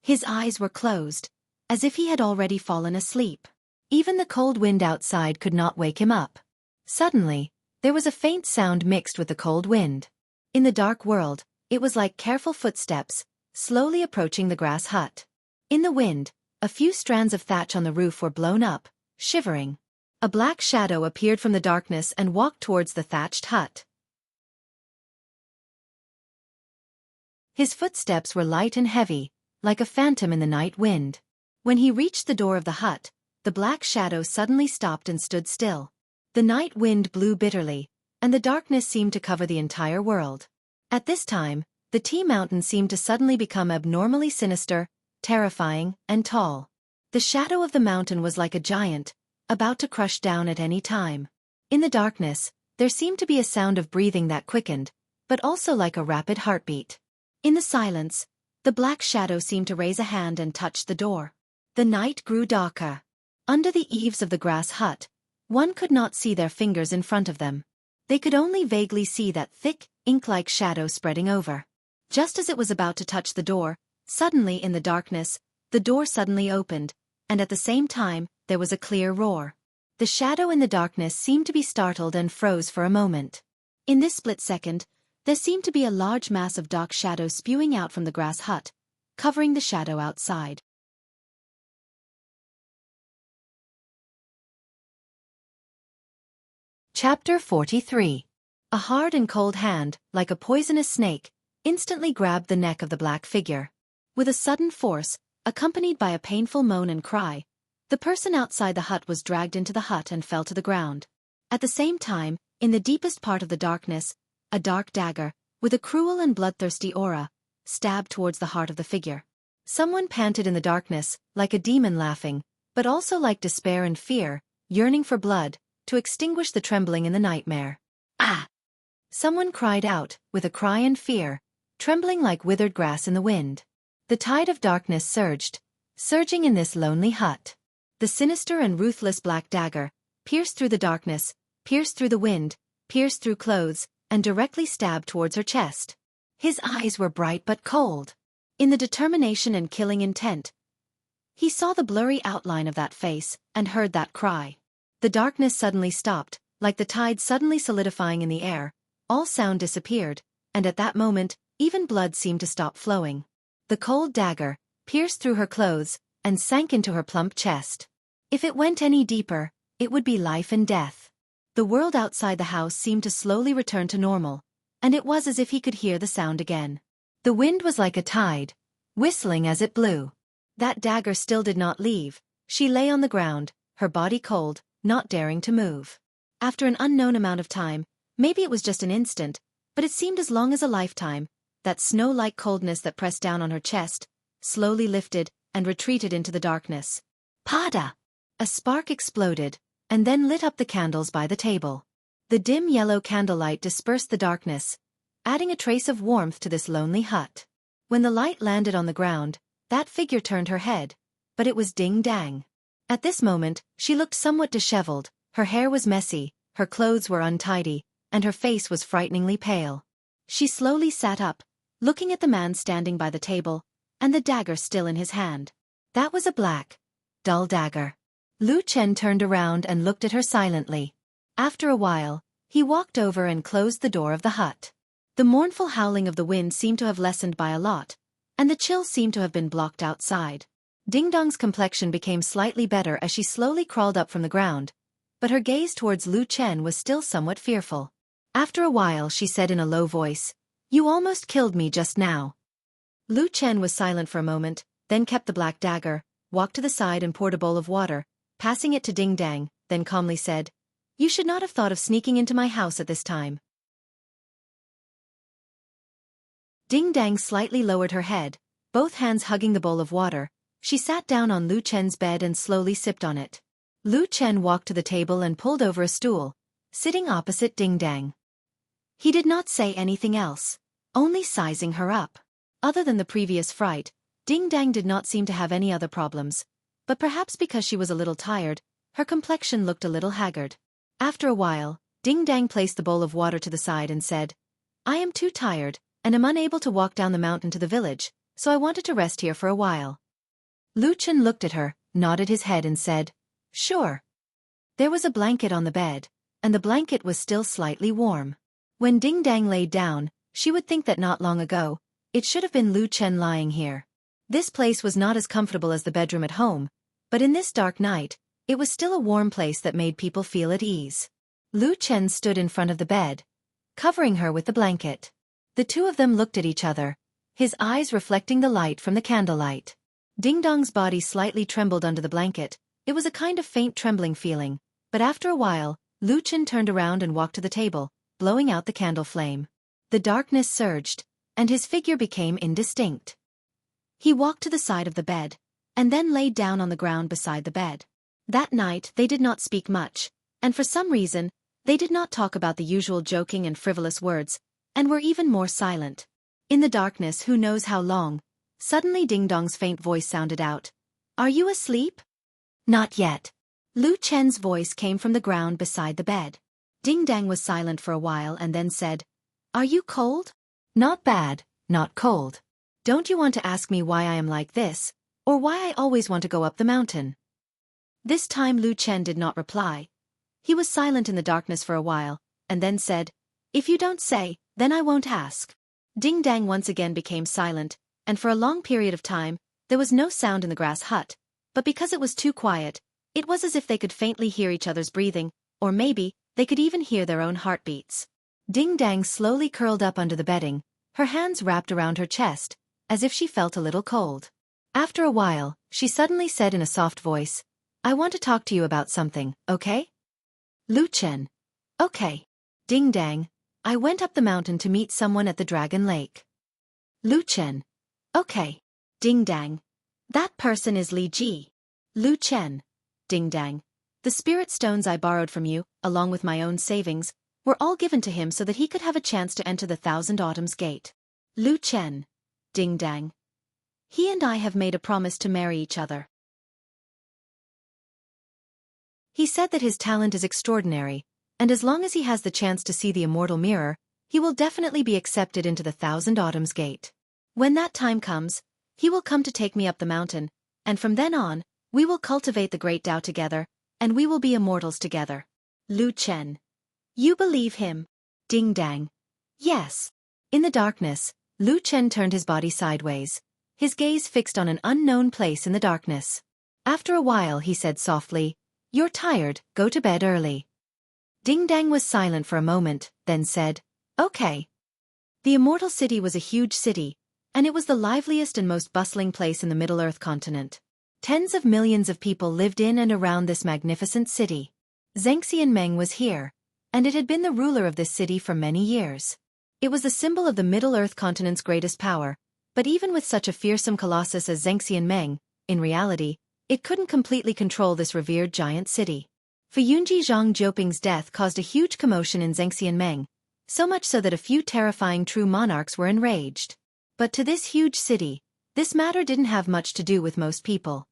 His eyes were closed, as if he had already fallen asleep. Even the cold wind outside could not wake him up. Suddenly, there was a faint sound mixed with the cold wind. In the dark world, it was like careful footsteps, slowly approaching the grass hut. In the wind, a few strands of thatch on the roof were blown up, shivering. A black shadow appeared from the darkness and walked towards the thatched hut. His footsteps were light and heavy, like a phantom in the night wind. When he reached the door of the hut, the black shadow suddenly stopped and stood still. The night wind blew bitterly, and the darkness seemed to cover the entire world. At this time, the tea mountain seemed to suddenly become abnormally sinister, terrifying, and tall. The shadow of the mountain was like a giant, about to crush down at any time. In the darkness, there seemed to be a sound of breathing that quickened, but also like a rapid heartbeat. In the silence, the black shadow seemed to raise a hand and touch the door. The night grew darker. Under the eaves of the grass hut, one could not see their fingers in front of them. They could only vaguely see that thick, ink-like shadow spreading over. Just as it was about to touch the door, suddenly in the darkness, the door suddenly opened, and at the same time, there was a clear roar. The shadow in the darkness seemed to be startled and froze for a moment. In this split second, there seemed to be a large mass of dark shadow spewing out from the grass hut, covering the shadow outside. Chapter 43. A hard and cold hand, like a poisonous snake, instantly grabbed the neck of the black figure. With a sudden force, accompanied by a painful moan and cry, the person outside the hut was dragged into the hut and fell to the ground. At the same time, in the deepest part of the darkness, a dark dagger, with a cruel and bloodthirsty aura, stabbed towards the heart of the figure. Someone panted in the darkness, like a demon laughing, but also like despair and fear, yearning for blood, to extinguish the trembling in the nightmare. Ah! Someone cried out, with a cry and fear, trembling like withered grass in the wind. The tide of darkness surging in this lonely hut. The sinister and ruthless black dagger, pierced through the darkness, pierced through the wind, pierced through clothes, and directly stabbed towards her chest. His eyes were bright but cold. In the determination and killing intent, he saw the blurry outline of that face, and heard that cry. The darkness suddenly stopped, like the tide suddenly solidifying in the air, all sound disappeared, and at that moment, even blood seemed to stop flowing. The cold dagger pierced through her clothes, and sank into her plump chest. If it went any deeper, it would be life and death. The world outside the house seemed to slowly return to normal, and it was as if he could hear the sound again. The wind was like a tide, whistling as it blew. That dagger still did not leave. She lay on the ground, her body cold, not daring to move. After an unknown amount of time, maybe it was just an instant, but it seemed as long as a lifetime, that snow-like coldness that pressed down on her chest, slowly lifted, and retreated into the darkness. Pada! A spark exploded, and then lit up the candles by the table. The dim yellow candlelight dispersed the darkness, adding a trace of warmth to this lonely hut. When the light landed on the ground, that figure turned her head, but it was Ding Dang. At this moment, she looked somewhat disheveled, her hair was messy, her clothes were untidy, and her face was frighteningly pale. She slowly sat up, looking at the man standing by the table, and the dagger still in his hand. That was a black, dull dagger. Lu Chen turned around and looked at her silently. After a while, he walked over and closed the door of the hut. The mournful howling of the wind seemed to have lessened by a lot, and the chill seemed to have been blocked outside. Ding Dong's complexion became slightly better as she slowly crawled up from the ground, but her gaze towards Lu Chen was still somewhat fearful. After a while she said in a low voice, "You almost killed me just now." Lu Chen was silent for a moment, then kept the black dagger, walked to the side and poured a bowl of water, passing it to Ding Dang, then calmly said, "You should not have thought of sneaking into my house at this time." Ding Dang slightly lowered her head, both hands hugging the bowl of water. She sat down on Lu Chen's bed and slowly sipped on it. Lu Chen walked to the table and pulled over a stool, sitting opposite Ding Dang. He did not say anything else, only sizing her up. Other than the previous fright, Ding Dang did not seem to have any other problems, but perhaps because she was a little tired, her complexion looked a little haggard. After a while, Ding Dang placed the bowl of water to the side and said, "I am too tired, and am unable to walk down the mountain to the village, so I wanted to rest here for a while." Lu Chen looked at her, nodded his head and said, "Sure." There was a blanket on the bed, and the blanket was still slightly warm. When Ding Dang laid down, she would think that not long ago, it should have been Lu Chen lying here. This place was not as comfortable as the bedroom at home, but in this dark night, it was still a warm place that made people feel at ease. Lu Chen stood in front of the bed, covering her with the blanket. The two of them looked at each other, his eyes reflecting the light from the candlelight. Ding Dong's body slightly trembled under the blanket. It was a kind of faint trembling feeling, but after a while, Lu Chen turned around and walked to the table, blowing out the candle flame. The darkness surged, and his figure became indistinct. He walked to the side of the bed, and then laid down on the ground beside the bed. That night they did not speak much, and for some reason, they did not talk about the usual joking and frivolous words, and were even more silent. In the darkness, who knows how long, suddenly Ding Dong's faint voice sounded out. "Are you asleep?" "Not yet." Lu Chen's voice came from the ground beside the bed. Ding Dang was silent for a while and then said, "Are you cold?" "Not bad, not cold. Don't you want to ask me why I am like this, or why I always want to go up the mountain?" This time Lu Chen did not reply. He was silent in the darkness for a while, and then said, "If you don't say, then I won't ask." Ding Dang once again became silent, and for a long period of time, there was no sound in the grass hut, but because it was too quiet, it was as if they could faintly hear each other's breathing, or maybe, they could even hear their own heartbeats. Ding Dang slowly curled up under the bedding, her hands wrapped around her chest, as if she felt a little cold. After a while, she suddenly said in a soft voice, "I want to talk to you about something, okay?" Lu Chen. "Okay." Ding Dang. "I went up the mountain to meet someone at the Dragon Lake." Lu Chen. "Okay." Ding Dang. "That person is Li Ji." Lu Chen. Ding Dang. "The spirit stones I borrowed from you, along with my own savings, were all given to him so that he could have a chance to enter the Thousand Autumns Gate." Lu Chen. Ding Dang. "He and I have made a promise to marry each other. He said that his talent is extraordinary, and as long as he has the chance to see the immortal mirror, he will definitely be accepted into the Thousand Autumns Gate. When that time comes, he will come to take me up the mountain, and from then on, we will cultivate the great Tao together, and we will be immortals together." Lu Chen. "You believe him?" Ding Dang. "Yes." In the darkness, Lu Chen turned his body sideways, his gaze fixed on an unknown place in the darkness. After a while he said softly, "You're tired, go to bed early." Ding Dang was silent for a moment, then said, "Okay." The Immortal City was a huge city, and it was the liveliest and most bustling place in the Middle-earth continent. Tens of millions of people lived in and around this magnificent city. Zhengxian Meng was here, and it had been the ruler of this city for many years. It was the symbol of the Middle-earth continent's greatest power, but even with such a fearsome colossus as Zhengxian Meng, in reality, it couldn't completely control this revered giant city. Fuyunji Zhang Jiuping's death caused a huge commotion in Zhengxian Meng, so much so that a few terrifying true monarchs were enraged. But to this huge city, this matter didn't have much to do with most people.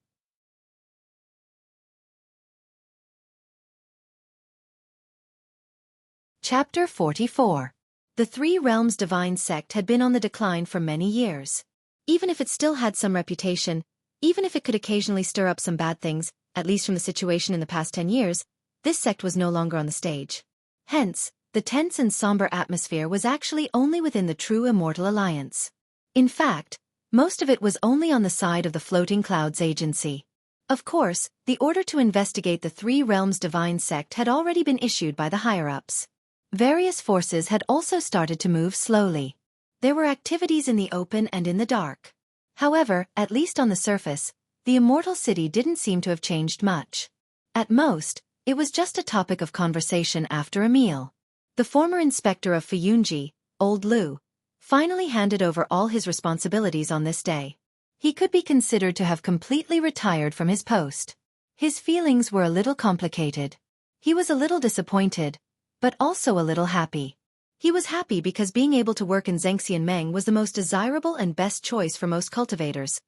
Chapter 44. The Three Realms Divine Sect had been on the decline for many years. Even if it still had some reputation, even if it could occasionally stir up some bad things, at least from the situation in the past 10 years, this sect was no longer on the stage. Hence, the tense and somber atmosphere was actually only within the true Immortal Alliance. In fact, most of it was only on the side of the Floating Clouds Agency. Of course, the order to investigate the Three Realms Divine Sect had already been issued by the higher-ups. Various forces had also started to move slowly. There were activities in the open and in the dark. However, at least on the surface, the Immortal City didn't seem to have changed much. At most, it was just a topic of conversation after a meal. The former inspector of Fuyunji, Old Lu, finally handed over all his responsibilities on this day. He could be considered to have completely retired from his post. His feelings were a little complicated. He was a little disappointed, but also a little happy. He was happy because being able to work in Zhengxianmeng was the most desirable and best choice for most cultivators,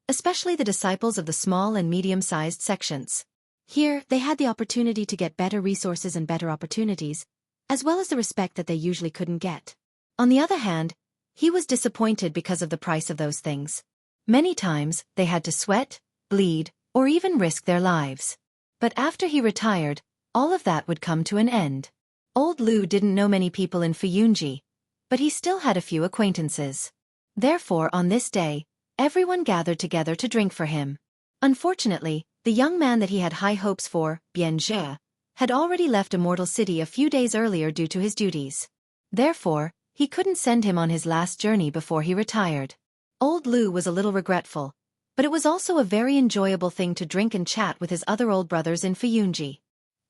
especially the disciples of the small and medium-sized sections. Here, they had the opportunity to get better resources and better opportunities, as well as the respect that they usually couldn't get. On the other hand, he was disappointed because of the price of those things. Many times, they had to sweat, bleed, or even risk their lives. But after he retired, all of that would come to an end. Old Lu didn't know many people in Fuyunji, but he still had a few acquaintances. Therefore, on this day, everyone gathered together to drink for him. Unfortunately, the young man that he had high hopes for, Bianzhe, had already left Immortal City a few days earlier due to his duties. Therefore, he couldn't send him on his last journey before he retired. Old Lu was a little regretful, but it was also a very enjoyable thing to drink and chat with his other old brothers in Fuyunji.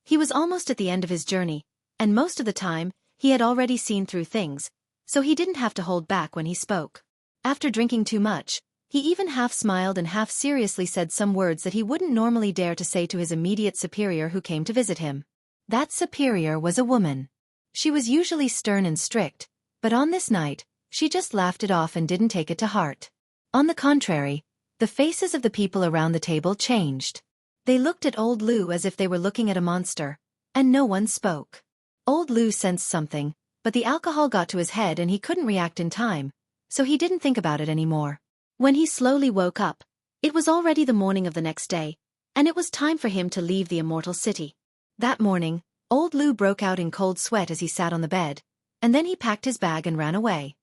He was almost at the end of his journey, and most of the time, he had already seen through things, so he didn't have to hold back when he spoke. After drinking too much, he even half smiled and half seriously said some words that he wouldn't normally dare to say to his immediate superior who came to visit him. That superior was a woman. She was usually stern and strict, but on this night, she just laughed it off and didn't take it to heart. On the contrary, the faces of the people around the table changed. They looked at old Lu as if they were looking at a monster, and no one spoke. Old Lu sensed something, but the alcohol got to his head and he couldn't react in time, so he didn't think about it anymore. When he slowly woke up, it was already the morning of the next day, and it was time for him to leave the Immortal City. That morning, old Lu broke out in cold sweat as he sat on the bed, and then he packed his bag and ran away.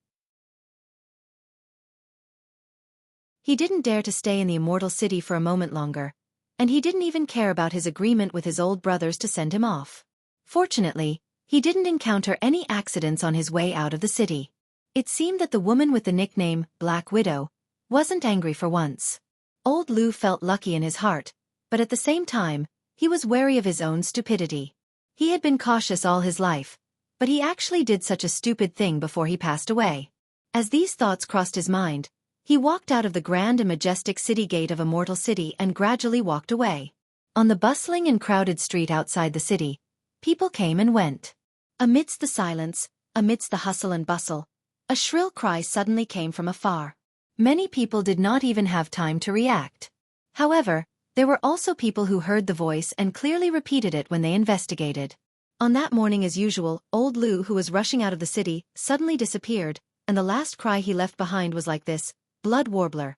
He didn't dare to stay in the Immortal City for a moment longer, and he didn't even care about his agreement with his old brothers to send him off. Fortunately, he didn't encounter any accidents on his way out of the city. It seemed that the woman with the nickname Black Widow wasn't angry for once. Old Lu felt lucky in his heart, but at the same time, he was wary of his own stupidity. He had been cautious all his life, but he actually did such a stupid thing before he passed away. As these thoughts crossed his mind, he walked out of the grand and majestic city gate of Immortal City and gradually walked away. On the bustling and crowded street outside the city, people came and went. Amidst the silence, amidst the hustle and bustle, a shrill cry suddenly came from afar. Many people did not even have time to react. However, there were also people who heard the voice and clearly repeated it when they investigated. On that morning as usual, old Lu, who was rushing out of the city, suddenly disappeared, and the last cry he left behind was like this: Blood Warbler.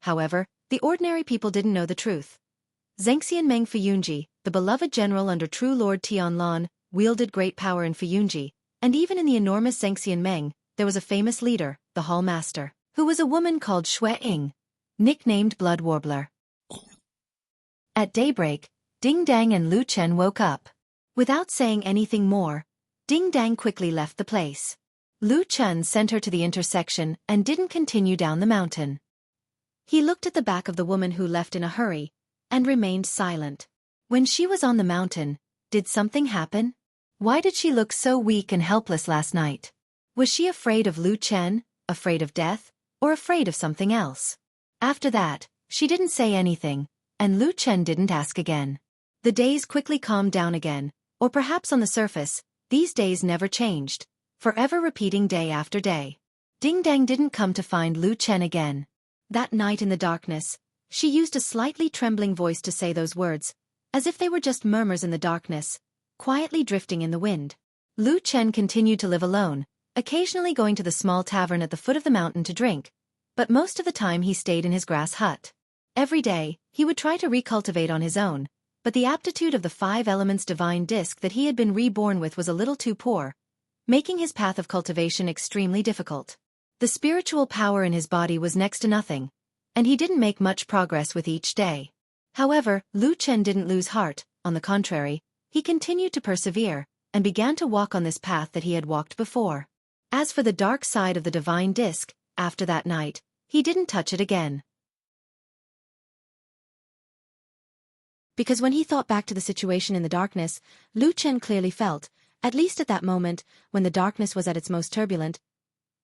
However, the ordinary people didn't know the truth. Zhengxianmeng Fuyunji, the beloved general under true Lord Tianlan, wielded great power in Fuyunji, and even in the enormous Zhengxianmeng, there was a famous leader, the Hall Master, who was a woman called Xue Ying, nicknamed Blood Warbler. At daybreak, Ding Dang and Lu Chen woke up. Without saying anything more, Ding Dang quickly left the place. Lu Chen sent her to the intersection and didn't continue down the mountain. He looked at the back of the woman who left in a hurry, and remained silent. When she was on the mountain, did something happen? Why did she look so weak and helpless last night? Was she afraid of Lu Chen, afraid of death, or afraid of something else? After that, she didn't say anything, and Lu Chen didn't ask again. The days quickly calmed down again, or perhaps on the surface, these days never changed, forever repeating day after day. Ding Dang didn't come to find Lu Chen again. That night in the darkness, she used a slightly trembling voice to say those words, as if they were just murmurs in the darkness, quietly drifting in the wind. Lu Chen continued to live alone, occasionally going to the small tavern at the foot of the mountain to drink, but most of the time he stayed in his grass hut. Every day, he would try to recultivate on his own, but the aptitude of the 5 elements divine disc that he had been reborn with was a little too poor, making his path of cultivation extremely difficult. The spiritual power in his body was next to nothing, and he didn't make much progress with each day. However, Lu Chen didn't lose heart. On the contrary, he continued to persevere, and began to walk on this path that he had walked before. As for the dark side of the divine disc, after that night, he didn't touch it again. Because when he thought back to the situation in the darkness, Lu Chen clearly felt, at least at that moment, when the darkness was at its most turbulent,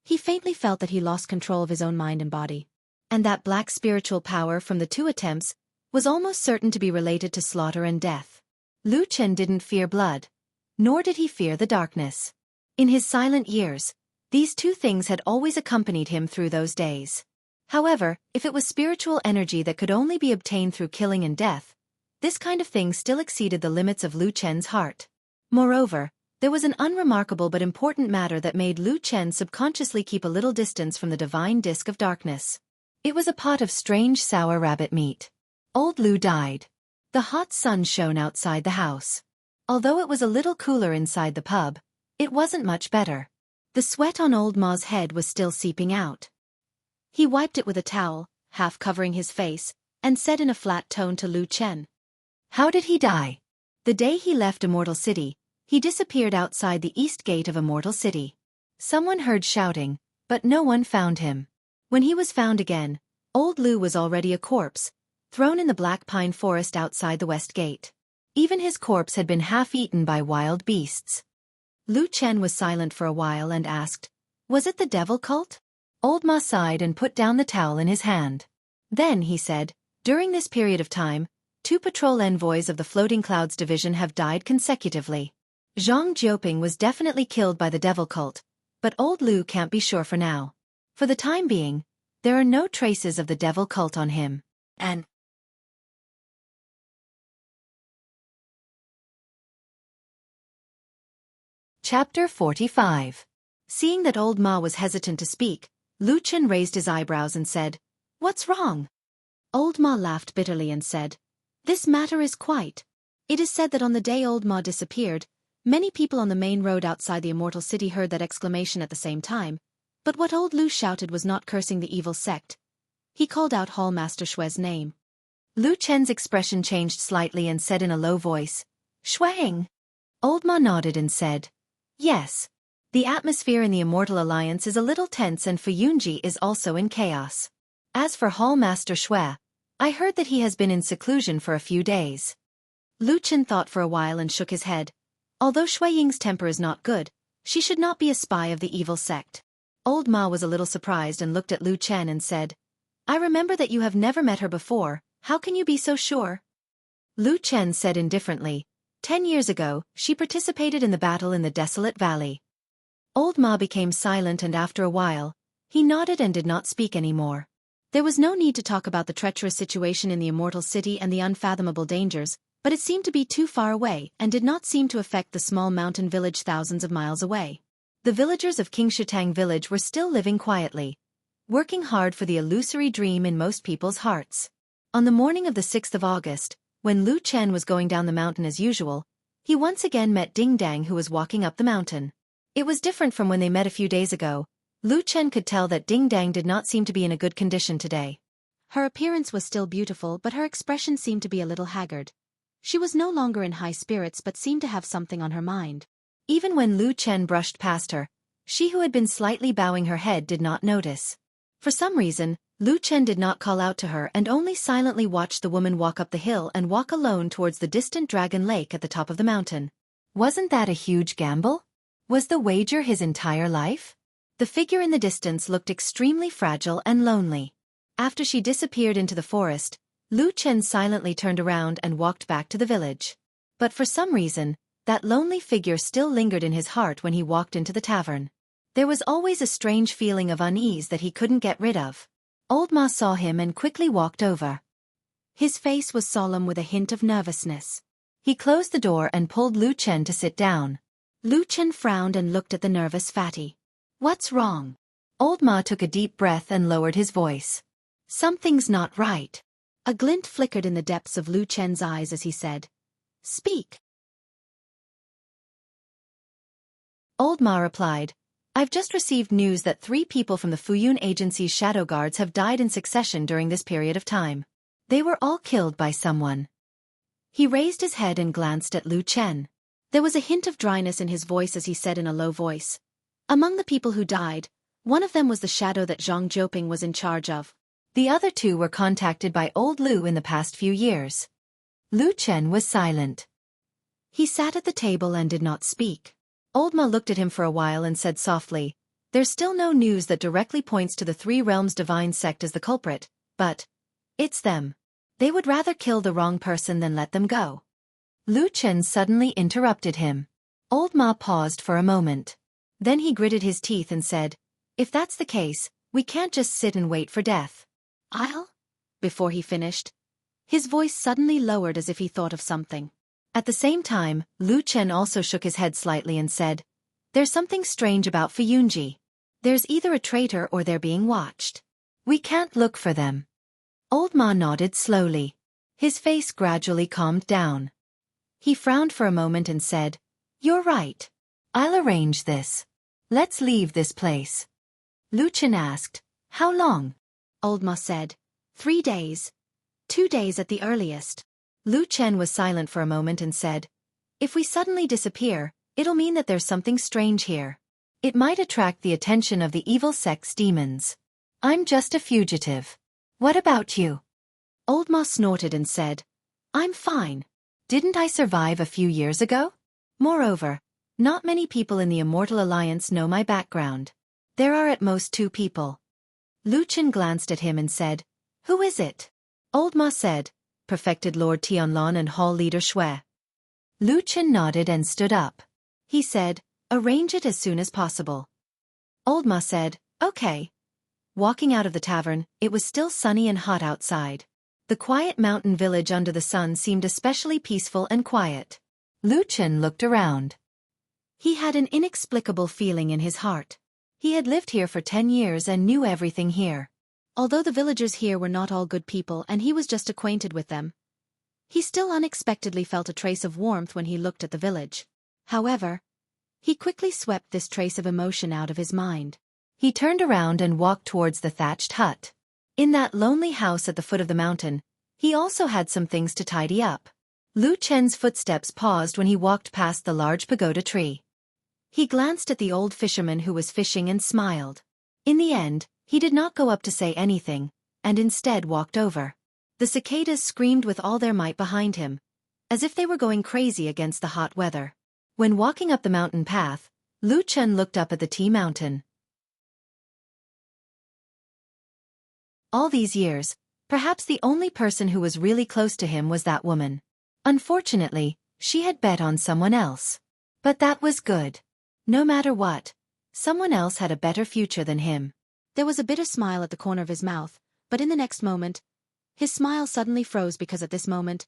he faintly felt that he lost control of his own mind and body. And that black spiritual power from the 2 attempts was almost certain to be related to slaughter and death. Lu Chen didn't fear blood, nor did he fear the darkness. In his silent years, these two things had always accompanied him through those days. However, if it was spiritual energy that could only be obtained through killing and death, this kind of thing still exceeded the limits of Lu Chen's heart. Moreover, there was an unremarkable but important matter that made Lu Chen subconsciously keep a little distance from the divine disk of darkness. It was a pot of strange sour rabbit meat. Old Lu died. The hot sun shone outside the house. Although it was a little cooler inside the pub, it wasn't much better. The sweat on Old Ma's head was still seeping out. He wiped it with a towel, half covering his face, and said in a flat tone to Lu Chen, "How did he die?" The day he left Immortal City, he disappeared outside the east gate of Immortal City. Someone heard shouting, but no one found him. When he was found again, Old Lu was already a corpse, thrown in the black pine forest outside the west gate. Even his corpse had been half eaten by wild beasts. Lu Chen was silent for a while and asked, "Was it the devil cult?" Old Ma sighed and put down the towel in his hand. Then he said, "During this period of time, 2 patrol envoys of the Floating Clouds Division have died consecutively. Zhang Jiuping was definitely killed by the devil cult, but Old Lu can't be sure for now. For the time being, there are no traces of the devil cult on him." And Chapter 45. Seeing that Old Ma was hesitant to speak, Lu Chen raised his eyebrows and said, "What's wrong?" Old Ma laughed bitterly and said, "This matter is quite. It is said that on the day Old Ma disappeared, many people on the main road outside the Immortal City heard that exclamation at the same time, but what Old Lu shouted was not cursing the evil sect. He called out Hall Master Shue's name." Lu Chen's expression changed slightly and said in a low voice, "Shuang." Old Ma nodded and said, "Yes. The atmosphere in the Immortal Alliance is a little tense and Fuyunji is also in chaos. As for Hall Master Shui, I heard that he has been in seclusion for a few days." Lu Chen thought for a while and shook his head. Although Shui Ying's temper is not good, she should not be a spy of the evil sect. Old Ma was a little surprised and looked at Lu Chen and said, "I remember that you have never met her before, how can you be so sure?" Lu Chen said indifferently, 10 years ago, she participated in the battle in the Desolate Valley." Old Ma became silent and after a while, he nodded and did not speak anymore. There was no need to talk about the treacherous situation in the Immortal City and the unfathomable dangers, but it seemed to be too far away and did not seem to affect the small mountain village thousands of miles away. The villagers of King Shitang village were still living quietly, working hard for the illusory dream in most people's hearts. On the morning of the 6th of August, when Lu Chen was going down the mountain as usual, he once again met Ding Dang who was walking up the mountain. It was different from when they met a few days ago. Lu Chen could tell that Ding Dang did not seem to be in a good condition today. Her appearance was still beautiful but her expression seemed to be a little haggard. She was no longer in high spirits but seemed to have something on her mind. Even when Lu Chen brushed past her, she who had been slightly bowing her head did not notice. For some reason, Lu Chen did not call out to her and only silently watched the woman walk up the hill and walk alone towards the distant Dragon Lake at the top of the mountain. Wasn't that a huge gamble? Was the wager his entire life? The figure in the distance looked extremely fragile and lonely. After she disappeared into the forest, Lu Chen silently turned around and walked back to the village. But for some reason, that lonely figure still lingered in his heart when he walked into the tavern. There was always a strange feeling of unease that he couldn't get rid of. Old Ma saw him and quickly walked over. His face was solemn with a hint of nervousness. He closed the door and pulled Lu Chen to sit down. Lu Chen frowned and looked at the nervous fatty. "What's wrong?" Old Ma took a deep breath and lowered his voice. "Something's not right." A glint flickered in the depths of Lu Chen's eyes as he said, "Speak." Old Ma replied, "I've just received news that 3 people from the Fuyun Agency's shadow guards have died in succession during this period of time. They were all killed by someone." He raised his head and glanced at Lu Chen. There was a hint of dryness in his voice as he said in a low voice, "Among the people who died, one of them was the shadow that Zhang Jiuping was in charge of. The other 2 were contacted by Old Lu in the past few years." Lu Chen was silent. He sat at the table and did not speak. Old Ma looked at him for a while and said softly, "There's still no news that directly points to the 3 Realms Divine Sect as the culprit, but it's them. They would rather kill the wrong person than let them go." Lu Chen suddenly interrupted him. Old Ma paused for a moment. Then he gritted his teeth and said, "If that's the case, we can't just sit and wait for death. I'll—" Before he finished, his voice suddenly lowered as if he thought of something. At the same time, Lu Chen also shook his head slightly and said, "There's something strange about Fuyunji. There's either a traitor or they're being watched. We can't look for them." Old Ma nodded slowly. His face gradually calmed down. He frowned for a moment and said, "You're right. I'll arrange this. Let's leave this place." Lu Chen asked, "How long?" Old Ma said, 3 days. 2 days at the earliest." Lu Chen was silent for a moment and said, "If we suddenly disappear, it'll mean that there's something strange here. It might attract the attention of the evil sect's demons. I'm just a fugitive. What about you?" Old Ma snorted and said, "I'm fine. Didn't I survive a few years ago? Moreover, not many people in the Immortal Alliance know my background. There are at most 2 people." Lu Chen glanced at him and said, "Who is it?" Old Ma said, "Perfected Lord Tianlon and Hall Leader Shui." Lu Chen nodded and stood up. He said, "Arrange it as soon as possible." Old Ma said, "Okay." Walking out of the tavern, it was still sunny and hot outside. The quiet mountain village under the sun seemed especially peaceful and quiet. Lu Chen looked around. He had an inexplicable feeling in his heart. He had lived here for 10 years and knew everything here. Although the villagers here were not all good people and he was just acquainted with them, he still unexpectedly felt a trace of warmth when he looked at the village. However, he quickly swept this trace of emotion out of his mind. He turned around and walked towards the thatched hut. In that lonely house at the foot of the mountain, he also had some things to tidy up. Lu Chen's footsteps paused when he walked past the large pagoda tree. He glanced at the old fisherman who was fishing and smiled. In the end, he did not go up to say anything, and instead walked over. The cicadas screamed with all their might behind him, as if they were going crazy against the hot weather. When walking up the mountain path, Lu Chen looked up at the tea mountain. All these years, perhaps the only person who was really close to him was that woman. Unfortunately, she had bet on someone else. But that was good. No matter what, someone else had a better future than him. There was a bitter smile at the corner of his mouth, but in the next moment, his smile suddenly froze because at this moment,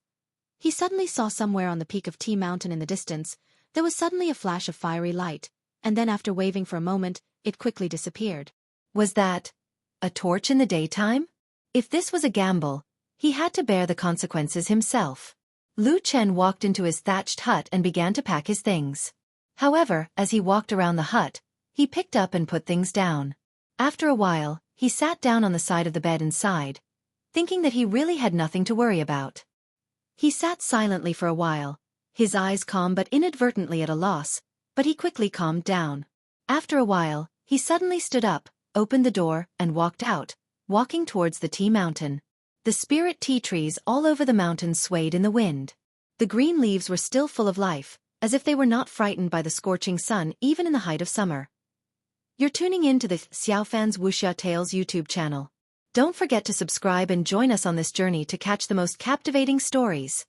he suddenly saw somewhere on the peak of Tea Mountain in the distance, there was suddenly a flash of fiery light, and then after waving for a moment, it quickly disappeared. Was that a torch in the daytime? If this was a gamble, he had to bear the consequences himself. Lu Chen walked into his thatched hut and began to pack his things. However, as he walked around the hut, he picked up and put things down. After a while, he sat down on the side of the bed and sighed, thinking that he really had nothing to worry about. He sat silently for a while, his eyes calm but inadvertently at a loss, but he quickly calmed down. After a while, he suddenly stood up, opened the door, and walked out, walking towards the tea mountain. The spirit tea trees all over the mountain swayed in the wind. The green leaves were still full of life, as if they were not frightened by the scorching sun even in the height of summer. You're tuning in to the Xiaofan's Wuxia Tales YouTube channel. Don't forget to subscribe and join us on this journey to catch the most captivating stories.